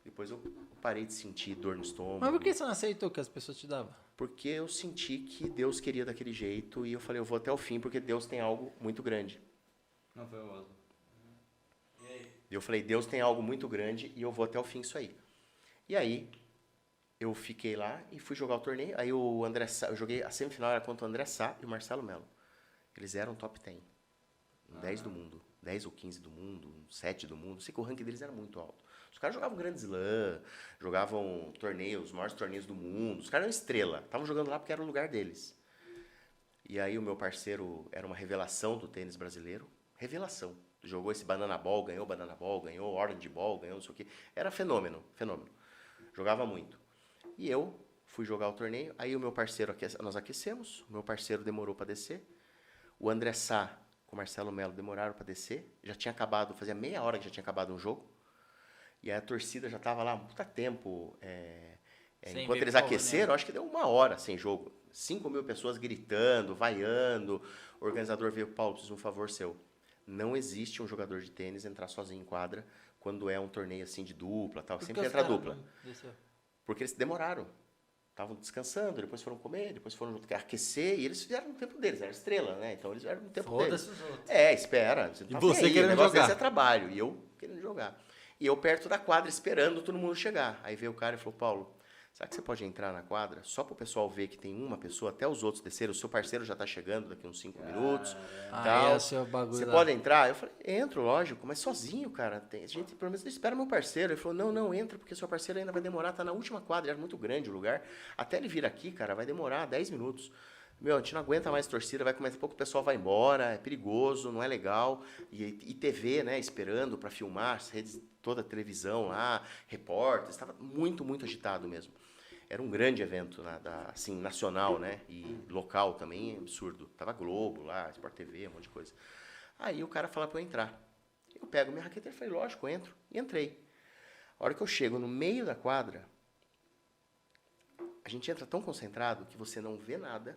[SPEAKER 3] Depois eu parei de sentir dor no estômago.
[SPEAKER 1] Mas por que você não aceitou que as pessoas te davam?
[SPEAKER 3] Porque eu senti que Deus queria daquele jeito e eu falei, eu vou até o fim porque Deus tem algo muito grande.
[SPEAKER 2] Não foi o Osmo.
[SPEAKER 3] E eu falei, Deus tem algo muito grande e eu vou até o fim isso aí. E aí, eu fiquei lá e fui jogar o torneio. Aí o André Sá, eu joguei, a semifinal era contra o André Sá e o Marcelo Melo. Eles eram top 10. 10 do mundo. 10 ou 15 do mundo, 7 do mundo. Sei que o ranking deles era muito alto. Os caras jogavam Grand Slam, jogavam torneios, os maiores torneios do mundo. Os caras eram estrela. Estavam jogando lá porque era o lugar deles. E aí o meu parceiro era uma revelação do tênis brasileiro. Revelação. Jogou esse Banana Ball, ganhou Orange Ball, ganhou não sei o quê. Era fenômeno. Jogava muito. E eu fui jogar o torneio. Aí o meu parceiro, nós aquecemos. O meu parceiro demorou para descer. O André Sá com o Marcelo Melo demoraram para descer. Já tinha acabado, fazia meia hora que já tinha acabado um jogo. E aí a torcida já estava lá há muito tempo. Enquanto eles aqueceram, acho que deu 1 hora sem jogo. 5 mil pessoas gritando, vaiando. O organizador veio, Paulo, preciso de um favor seu. Não existe um jogador de tênis entrar sozinho em quadra quando é um torneio assim de dupla, tal. Sempre entra dupla. Porque eles demoraram. Estavam descansando, depois foram comer, depois foram aquecer, e eles fizeram no tempo deles, era estrela, né? Então eles fizeram no tempo deles.
[SPEAKER 1] Foda-se os outros.
[SPEAKER 3] Espera. Você
[SPEAKER 4] E você querendo
[SPEAKER 3] jogar.
[SPEAKER 4] jogar.
[SPEAKER 3] Desse é trabalho, e eu querendo jogar. E eu perto da quadra esperando todo mundo chegar. Aí veio o cara e falou, Paulo, será que você pode entrar na quadra só para o pessoal ver que tem uma pessoa, até os outros descerem, o seu parceiro já está chegando daqui uns 5 minutos, tal.
[SPEAKER 1] Esse é o bagulho
[SPEAKER 3] Você
[SPEAKER 1] da-
[SPEAKER 3] pode entrar? Eu falei, entro, lógico, mas sozinho, cara. Tem gente, pelo menos espera meu parceiro. Ele falou, não, entra, porque seu parceiro ainda vai demorar, tá na última quadra, era muito grande o lugar. Até ele vir aqui, cara, vai demorar 10 minutos. Meu, a gente não aguenta mais torcida, vai começar pouco, o pessoal vai embora, é perigoso, não é legal. E TV, né, esperando para filmar, as redes, toda a televisão lá, repórteres, estava muito, muito agitado mesmo. Era um grande evento, assim, nacional, né, e local também, absurdo. Tava Globo lá, Sport TV, um monte de coisa. Aí o cara fala para eu entrar. Eu pego minha raquete e falei, lógico, eu entro. E entrei. A hora que eu chego no meio da quadra, a gente entra tão concentrado que você não vê nada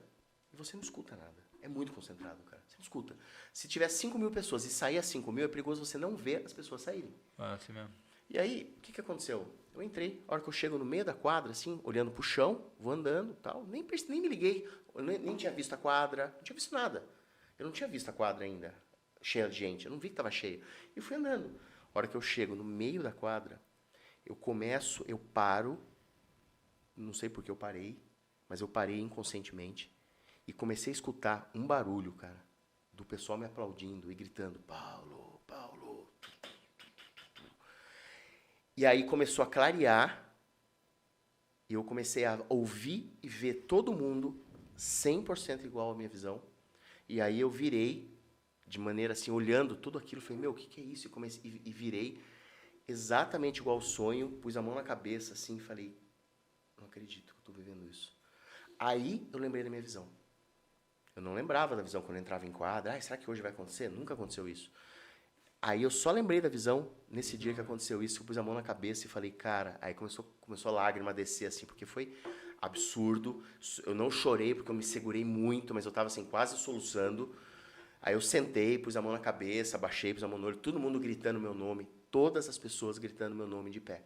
[SPEAKER 3] e você não escuta nada. É muito concentrado, cara. Você não escuta. Se tiver 5 mil pessoas e sair as 5 mil, é perigoso você não ver as pessoas saírem.
[SPEAKER 1] Assim mesmo.
[SPEAKER 3] E aí, o que aconteceu? Eu entrei, a hora que eu chego no meio da quadra, assim, olhando pro chão, vou andando, tal, nem me liguei, eu nem tinha visto a quadra, não tinha visto nada. Eu não tinha visto a quadra ainda, cheia de gente, eu não vi que estava cheia. E fui andando. A hora que eu chego no meio da quadra, eu paro, não sei por que eu parei, mas eu parei inconscientemente e comecei a escutar um barulho, cara, do pessoal me aplaudindo e gritando, Paulo, Paulo. E aí começou a clarear e eu comecei a ouvir e ver todo mundo 100% igual à minha visão. E aí eu virei de maneira assim, olhando tudo aquilo, falei, meu, o que é isso? E virei exatamente igual ao sonho, pus a mão na cabeça assim e falei, não acredito que eu estou vivendo isso. Aí eu lembrei da minha visão. Eu não lembrava da visão quando eu entrava em quadra. Será que hoje vai acontecer? Nunca aconteceu isso. Aí eu só lembrei da visão nesse dia que aconteceu isso, eu pus a mão na cabeça e falei, cara, aí começou a lágrima a descer assim, porque foi absurdo. Eu não chorei porque eu me segurei muito, mas eu estava assim quase soluçando. Aí eu sentei, pus a mão na cabeça, abaixei, pus a mão no olho, todo mundo gritando meu nome, todas as pessoas gritando meu nome de pé.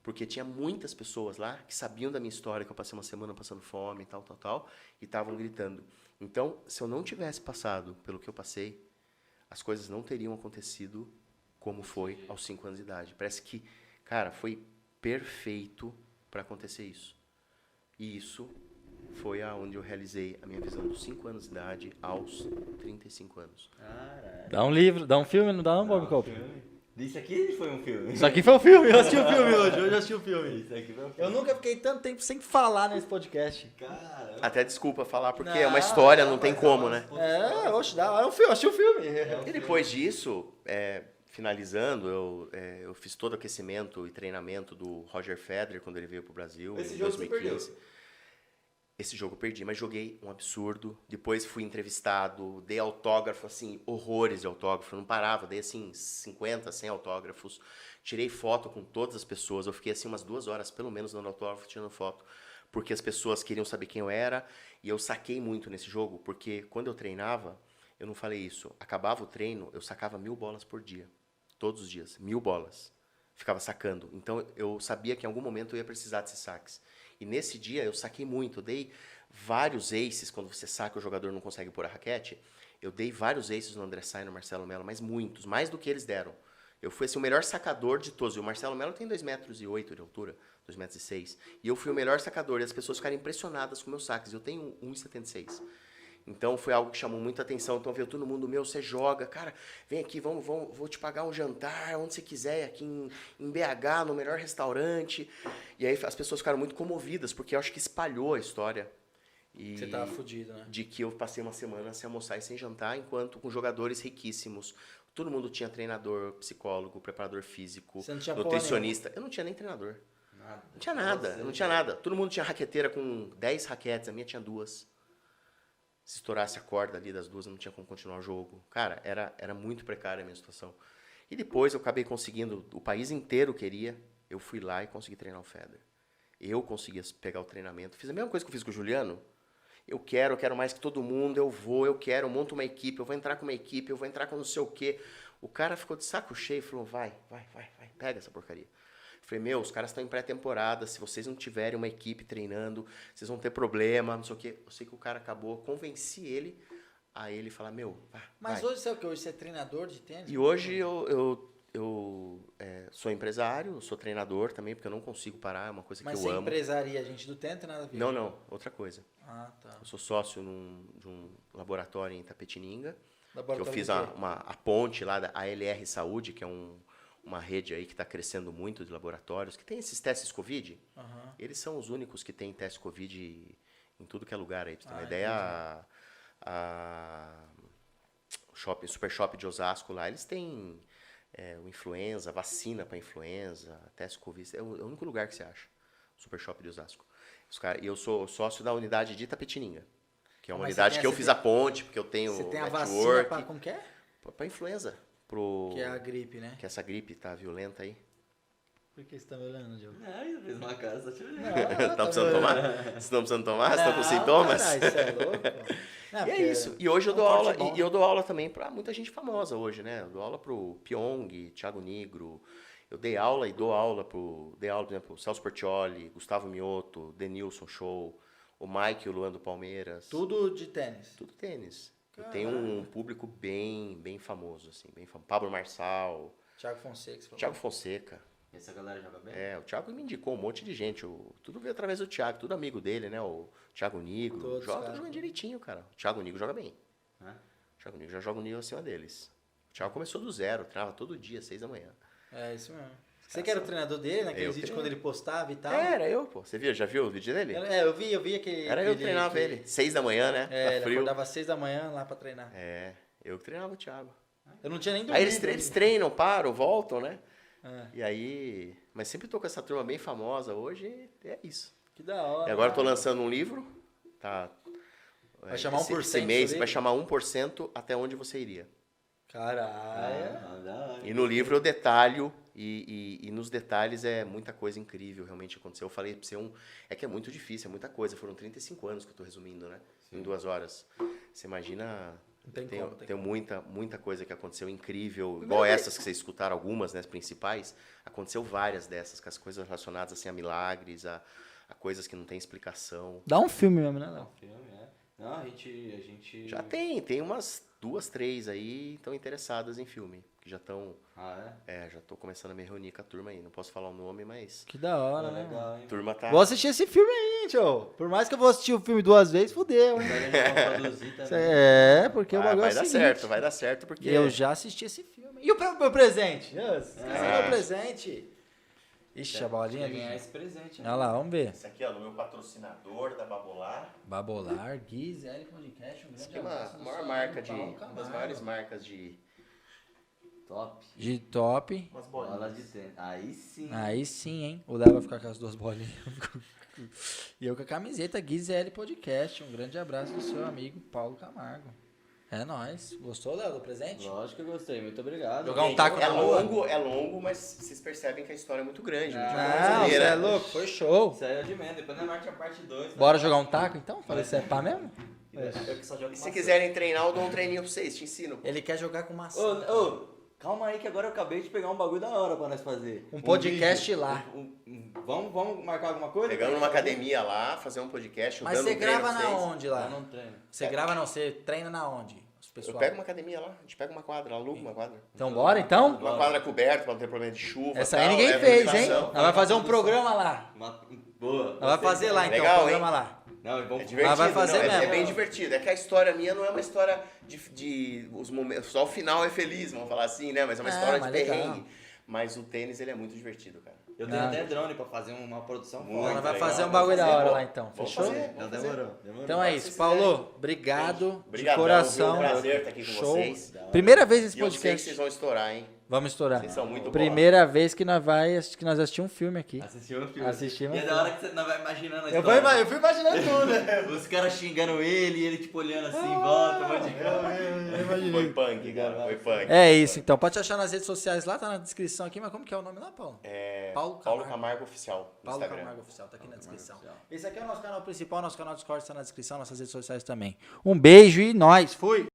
[SPEAKER 3] Porque tinha muitas pessoas lá que sabiam da minha história, que eu passei uma semana passando fome, tal, e estavam gritando. Então, se eu não tivesse passado pelo que eu passei, as coisas não teriam acontecido como foi aos 5 anos de idade. Parece que, cara, foi perfeito para acontecer isso. E isso foi aonde eu realizei a minha visão dos 5 anos de idade aos 35 anos.
[SPEAKER 2] Caralho.
[SPEAKER 1] Dá um livro, dá um filme, não dá não, Bob Cope?
[SPEAKER 2] Isso aqui foi um filme.
[SPEAKER 1] Isso aqui foi um filme, eu assisti o filme hoje eu assisti o filme.
[SPEAKER 2] Isso aqui foi um filme.
[SPEAKER 1] Eu nunca fiquei tanto tempo sem falar nesse podcast.
[SPEAKER 2] Caramba.
[SPEAKER 3] Até desculpa falar, porque
[SPEAKER 1] Não,
[SPEAKER 3] é uma história, não tem como, né?
[SPEAKER 1] Oxe, é um filme, eu assisti o filme.
[SPEAKER 3] E depois disso, finalizando, eu fiz todo o aquecimento e treinamento do Roger Federer quando ele veio pro Brasil
[SPEAKER 2] Esse
[SPEAKER 3] em
[SPEAKER 2] jogo você
[SPEAKER 3] 2015.
[SPEAKER 2] perdeu.
[SPEAKER 3] Esse jogo eu perdi, mas joguei um absurdo. Depois fui entrevistado, dei autógrafo, assim, horrores de autógrafo. Não parava, dei assim 50, 100 autógrafos. Tirei foto com todas as pessoas. Eu fiquei assim umas 2 horas, pelo menos, dando autógrafo, tirando foto. Porque as pessoas queriam saber quem eu era. E eu saquei muito nesse jogo, porque quando eu treinava, eu não falei isso. Acabava o treino, eu sacava 1000 bolas por dia. Todos os dias, 1000 bolas. Ficava sacando. Então eu sabia que em algum momento eu ia precisar desses saques. E nesse dia eu saquei muito, eu dei vários aces, quando você saca o jogador não consegue pôr a raquete, eu dei vários aces no André Sai e no Marcelo Melo, mas muitos, mais do que eles deram. Eu fui assim, o melhor sacador de todos, e o Marcelo Melo tem 2,08 metros de altura, 2,06 metros, e eu fui o melhor sacador, e as pessoas ficaram impressionadas com meus saques, eu tenho 1,76. Então foi algo que chamou muita atenção. Então veio todo mundo, meu, você joga, cara, vem aqui, vou te pagar um jantar, onde você quiser, aqui em BH, no melhor restaurante. E aí as pessoas ficaram muito comovidas, porque eu acho que espalhou a história. E
[SPEAKER 1] Você tava fudido, né?
[SPEAKER 3] de que eu passei uma semana sem almoçar e sem jantar, enquanto com jogadores riquíssimos. Todo mundo tinha treinador, psicólogo, preparador físico,
[SPEAKER 1] Você não tinha porra
[SPEAKER 3] nutricionista. Eu não tinha nem treinador.
[SPEAKER 2] Nada.
[SPEAKER 3] Não tinha nada, eu não tinha nada. Todo mundo tinha raqueteira com 10 raquetes, a minha tinha 2. Se estourasse a corda ali das 2, eu não tinha como continuar o jogo. Cara, era muito precária a minha situação. E depois eu acabei conseguindo, o país inteiro queria, eu fui lá e consegui treinar o Federer. Eu consegui pegar o treinamento. Fiz a mesma coisa que eu fiz com o Juliano. Eu quero mais que todo mundo, eu monto uma equipe, eu vou entrar com uma equipe, eu vou entrar com não sei o quê. O cara ficou de saco cheio e falou, vai, pega essa porcaria. Eu falei, os caras estão em pré-temporada, se vocês não tiverem uma equipe treinando, vocês vão ter problema, não sei o quê. Eu sei que o cara acabou, convenci ele a ele falar,
[SPEAKER 1] Mas
[SPEAKER 3] vai.
[SPEAKER 1] hoje, sabe o que? Hoje você é treinador de tênis?
[SPEAKER 3] E hoje sou empresário, sou treinador também, porque eu não consigo parar, é uma coisa
[SPEAKER 1] Mas
[SPEAKER 3] que
[SPEAKER 1] você
[SPEAKER 3] eu amo.
[SPEAKER 1] empresaria a gente do Tento, nada a ver.
[SPEAKER 3] Não, outra coisa.
[SPEAKER 1] Ah, tá.
[SPEAKER 3] Eu sou sócio de um laboratório em Itapetininga, que eu
[SPEAKER 1] Laboratório
[SPEAKER 3] fiz
[SPEAKER 1] do quê?
[SPEAKER 3] a ponte lá da ALR Saúde, que é uma rede aí que está crescendo muito de laboratórios, que tem esses testes Covid.
[SPEAKER 1] Aham.
[SPEAKER 3] Eles são os únicos que têm teste Covid em tudo que é lugar aí. Pra você ter uma
[SPEAKER 1] Ah,
[SPEAKER 3] ideia, o Super Shop de Osasco lá, eles têm o influenza, vacina para influenza, teste Covid. É o único lugar que você acha, o Super Shop de Osasco. E eu sou sócio da unidade de Itapetininga, que é uma
[SPEAKER 1] Mas
[SPEAKER 3] unidade
[SPEAKER 1] você
[SPEAKER 3] que eu
[SPEAKER 1] tem-
[SPEAKER 3] fiz a ponte, porque eu tenho
[SPEAKER 1] Você tem a vacina
[SPEAKER 3] network.
[SPEAKER 1] pra... Como que é?
[SPEAKER 3] Para influenza.
[SPEAKER 1] Que é a gripe, né?
[SPEAKER 3] Que essa gripe tá violenta aí.
[SPEAKER 1] Por que você tá me olhando, Diogo?
[SPEAKER 2] Ah, eu fiz uma cara, só te olhando.
[SPEAKER 3] Tá precisando tomar? Vocês estão precisando tomar? Vocês estão com sintomas?
[SPEAKER 1] Caralho, isso é louco. Não,
[SPEAKER 3] E é
[SPEAKER 1] porque
[SPEAKER 3] isso. E hoje eu
[SPEAKER 1] é um
[SPEAKER 3] dou
[SPEAKER 1] corte
[SPEAKER 3] aula,
[SPEAKER 1] bom.
[SPEAKER 3] e eu dou aula também para muita gente famosa hoje, né? Eu dou aula pro Pyong, Thiago Nigro. Eu dei aula e dou aula por exemplo, Celso Portiolli, Gustavo Mioto, Denilson Show, o Mike e o Luan do Palmeiras.
[SPEAKER 1] Tudo de tênis.
[SPEAKER 3] Tudo tênis. Eu tenho um público bem famoso, assim, bem famoso. Pablo Marçal,
[SPEAKER 1] Thiago Fonseca, você falou.
[SPEAKER 3] Thiago Fonseca.
[SPEAKER 2] E essa galera joga bem?
[SPEAKER 3] O Thiago me indicou um monte de gente. Tudo veio através do Thiago, tudo amigo dele, né? O Thiago Nigro.
[SPEAKER 1] Todos,
[SPEAKER 3] Joga
[SPEAKER 1] cara.
[SPEAKER 3] jogando direitinho, cara. O Thiago Nigro joga bem.
[SPEAKER 2] Hã?
[SPEAKER 3] O Thiago Nigro já joga um nível acima deles. O Thiago começou do zero, treinava todo dia, 6 da manhã.
[SPEAKER 1] É, isso mesmo. Você que era o treinador dele, naqueles
[SPEAKER 3] Eu
[SPEAKER 1] vídeos
[SPEAKER 3] treino.
[SPEAKER 1] quando ele postava e tal?
[SPEAKER 3] Era eu, pô. Você viu? Já viu o vídeo dele?
[SPEAKER 1] Eu vi aquele...
[SPEAKER 3] Era eu que treinava ele. 6 da manhã, né?
[SPEAKER 1] É,
[SPEAKER 3] Tá
[SPEAKER 1] ele
[SPEAKER 3] frio.
[SPEAKER 1] acordava às 6 da manhã lá pra treinar.
[SPEAKER 3] Eu que treinava o Thiago.
[SPEAKER 1] Eu não tinha nem dormido.
[SPEAKER 3] Aí eles treinam, param, voltam, né?
[SPEAKER 1] É,
[SPEAKER 3] E aí... Mas sempre tô com essa turma bem famosa hoje e é isso.
[SPEAKER 1] que da hora.
[SPEAKER 3] E agora eu tô lançando um livro, tá?
[SPEAKER 1] Vai chamar
[SPEAKER 3] esse
[SPEAKER 1] 1%
[SPEAKER 3] Esse mês
[SPEAKER 1] seu
[SPEAKER 3] vai
[SPEAKER 1] livro?
[SPEAKER 3] chamar 1% até onde você iria.
[SPEAKER 1] Caralho.
[SPEAKER 2] Da hora.
[SPEAKER 3] E no livro eu detalho, e nos detalhes é muita coisa incrível realmente aconteceu. Eu falei pra você, é que é muito difícil, é muita coisa. Foram 35 anos que eu tô resumindo, né? Em 2 horas. Você imagina...
[SPEAKER 1] Não tem
[SPEAKER 3] Tem,
[SPEAKER 1] como, tem
[SPEAKER 3] tem
[SPEAKER 1] como.
[SPEAKER 3] muita coisa que aconteceu incrível, igual essas que vocês escutaram, algumas, né, as principais. Aconteceu várias dessas, com as coisas relacionadas assim, a milagres, a coisas que não tem explicação.
[SPEAKER 1] Dá um filme mesmo, né, Léo?
[SPEAKER 2] Filme, é. Não, a gente...
[SPEAKER 3] Já tem umas 2, 3 aí estão interessadas em filme, que já estão...
[SPEAKER 2] Ah,
[SPEAKER 3] já tô começando a me reunir com a turma aí, não posso falar o nome, mas
[SPEAKER 1] Que da hora,
[SPEAKER 2] é?
[SPEAKER 1] né?
[SPEAKER 2] Legal,
[SPEAKER 3] a
[SPEAKER 2] hein?
[SPEAKER 3] turma tá...
[SPEAKER 1] Vou assistir esse filme aí, tio. Por mais que eu vou assistir o filme 2 vezes, fudeu, hein?
[SPEAKER 2] Vai produzir também.
[SPEAKER 1] É, porque o bagulho é
[SPEAKER 3] vai
[SPEAKER 1] o
[SPEAKER 3] dar
[SPEAKER 1] seguinte,
[SPEAKER 3] certo, vai dar certo, porque...
[SPEAKER 1] Eu já assisti esse filme. E o meu presente? Esqueci meu presente. Ixi, a bolinha
[SPEAKER 2] Quer ganhar
[SPEAKER 1] ali.
[SPEAKER 2] esse presente, né?
[SPEAKER 1] Olha lá, vamos ver.
[SPEAKER 3] Esse aqui, ó, no meu patrocinador da Babolar.
[SPEAKER 1] Babolar, Guiz, L Podcast, um
[SPEAKER 3] Esse
[SPEAKER 1] grande
[SPEAKER 3] aqui é
[SPEAKER 1] abraço do
[SPEAKER 3] maior
[SPEAKER 1] seu
[SPEAKER 3] marca
[SPEAKER 1] amigo Paulo
[SPEAKER 3] uma das
[SPEAKER 1] Camargo.
[SPEAKER 3] maiores marcas de...
[SPEAKER 2] Top.
[SPEAKER 1] De top.
[SPEAKER 3] Umas
[SPEAKER 2] Bola
[SPEAKER 3] bolinhas.
[SPEAKER 2] de tênis. Aí sim.
[SPEAKER 1] Aí sim, hein? O Léo vai ficar com as 2 bolinhas. E eu com a camiseta Guiz L Podcast. Um grande abraço do seu amigo Paulo Camargo. É nóis. Gostou, Léo, do presente?
[SPEAKER 2] Lógico que eu gostei. Muito obrigado.
[SPEAKER 1] Jogar um taco
[SPEAKER 3] É
[SPEAKER 1] na lua.
[SPEAKER 3] longo, mas vocês percebem que a história é muito grande.
[SPEAKER 2] Não,
[SPEAKER 3] muito
[SPEAKER 1] Não, você
[SPEAKER 3] brasileira.
[SPEAKER 1] é louco, foi show.
[SPEAKER 2] Isso aí é de menos. Depois na marcha parte 2.
[SPEAKER 1] Bora jogar um taco então? Falei, você é pá mesmo?
[SPEAKER 2] Eu que só jogo
[SPEAKER 3] E se
[SPEAKER 2] maçã.
[SPEAKER 3] quiserem treinar, eu dou um treininho pra vocês, te ensino.
[SPEAKER 1] Ele quer jogar com maçã.
[SPEAKER 2] Ô, calma aí que agora eu acabei de pegar um bagulho da hora pra nós fazer.
[SPEAKER 1] Um podcast
[SPEAKER 2] vídeo.
[SPEAKER 1] lá.
[SPEAKER 2] Vamos marcar alguma coisa?
[SPEAKER 3] Pegando numa academia lá, fazer um podcast,
[SPEAKER 1] Mas
[SPEAKER 3] dando
[SPEAKER 1] você
[SPEAKER 3] um treino
[SPEAKER 1] grava
[SPEAKER 3] pra
[SPEAKER 1] na
[SPEAKER 3] vocês.
[SPEAKER 1] onde
[SPEAKER 2] Eu
[SPEAKER 1] lá?
[SPEAKER 2] não treino.
[SPEAKER 1] Você grava não, você treina na onde? Os
[SPEAKER 3] Eu
[SPEAKER 1] pessoal.
[SPEAKER 3] pego uma academia lá, a gente pega uma quadra, aluga uma quadra.
[SPEAKER 1] Então bora então?
[SPEAKER 3] Uma quadra coberta pra não ter problema de chuva.
[SPEAKER 1] Essa
[SPEAKER 3] tal,
[SPEAKER 1] aí ninguém
[SPEAKER 3] leva
[SPEAKER 1] fez, hein?
[SPEAKER 3] iluminação.
[SPEAKER 1] Nós vai fazer um programa lá.
[SPEAKER 2] Boa.
[SPEAKER 1] Nós vai fazer lá então,
[SPEAKER 3] Legal,
[SPEAKER 1] um programa
[SPEAKER 3] hein?
[SPEAKER 1] lá.
[SPEAKER 2] Não, e
[SPEAKER 3] É
[SPEAKER 2] vamos
[SPEAKER 3] divertido,
[SPEAKER 1] vai fazer
[SPEAKER 3] não, é
[SPEAKER 1] mesmo.
[SPEAKER 3] bem divertido. É que a história minha não é uma história de os momentos, só o final é feliz, vamos falar assim, né? Mas é uma
[SPEAKER 1] Ah,
[SPEAKER 3] história de
[SPEAKER 1] mas legal.
[SPEAKER 3] perrengue. Mas o tênis, ele é muito divertido, cara.
[SPEAKER 2] Eu tenho
[SPEAKER 1] Ah.
[SPEAKER 2] até drone pra fazer uma produção
[SPEAKER 3] Muito
[SPEAKER 1] Nós vai
[SPEAKER 3] legal,
[SPEAKER 1] fazer um
[SPEAKER 3] vamos
[SPEAKER 1] bagulho da
[SPEAKER 3] fazer,
[SPEAKER 1] hora
[SPEAKER 3] vamos.
[SPEAKER 1] lá então,
[SPEAKER 3] Vamos
[SPEAKER 1] fechou?
[SPEAKER 3] fazer,
[SPEAKER 2] Então
[SPEAKER 3] vamos fazer.
[SPEAKER 2] demorou.
[SPEAKER 1] Então é
[SPEAKER 3] Se
[SPEAKER 1] isso,
[SPEAKER 3] vocês
[SPEAKER 1] Paulo, obrigado de
[SPEAKER 3] Obrigadão,
[SPEAKER 1] coração.
[SPEAKER 3] viu? Prazer estar aqui com
[SPEAKER 1] Show.
[SPEAKER 3] vocês.
[SPEAKER 1] Primeira vez nesse
[SPEAKER 3] E eu sei que
[SPEAKER 1] podcast.
[SPEAKER 3] vocês vão estourar, hein?
[SPEAKER 1] Vamos estourar.
[SPEAKER 3] Vocês são muito
[SPEAKER 1] Primeira vez que nós assistimos um filme aqui.
[SPEAKER 2] Assistiu o filme.
[SPEAKER 1] Assistimos
[SPEAKER 2] E é
[SPEAKER 1] o
[SPEAKER 2] da hora que você não vai imaginando a
[SPEAKER 1] Eu
[SPEAKER 2] história.
[SPEAKER 1] fui imaginando tudo.
[SPEAKER 2] Os caras xingando ele e ele tipo olhando assim em volta, um monte de coisa.
[SPEAKER 3] Foi punk, cara. Foi punk.
[SPEAKER 1] É isso, então. Pode te achar nas redes sociais lá, tá na descrição aqui, mas como que é o nome lá, Paulo?
[SPEAKER 3] Paulo Camargo Oficial no
[SPEAKER 1] Paulo
[SPEAKER 3] Instagram.
[SPEAKER 1] Camargo Oficial, tá aqui na descrição.
[SPEAKER 2] Oficial.
[SPEAKER 1] Esse aqui é o nosso canal principal, nosso canal Discord está na descrição, nossas redes sociais também. Um beijo e nós. Fui!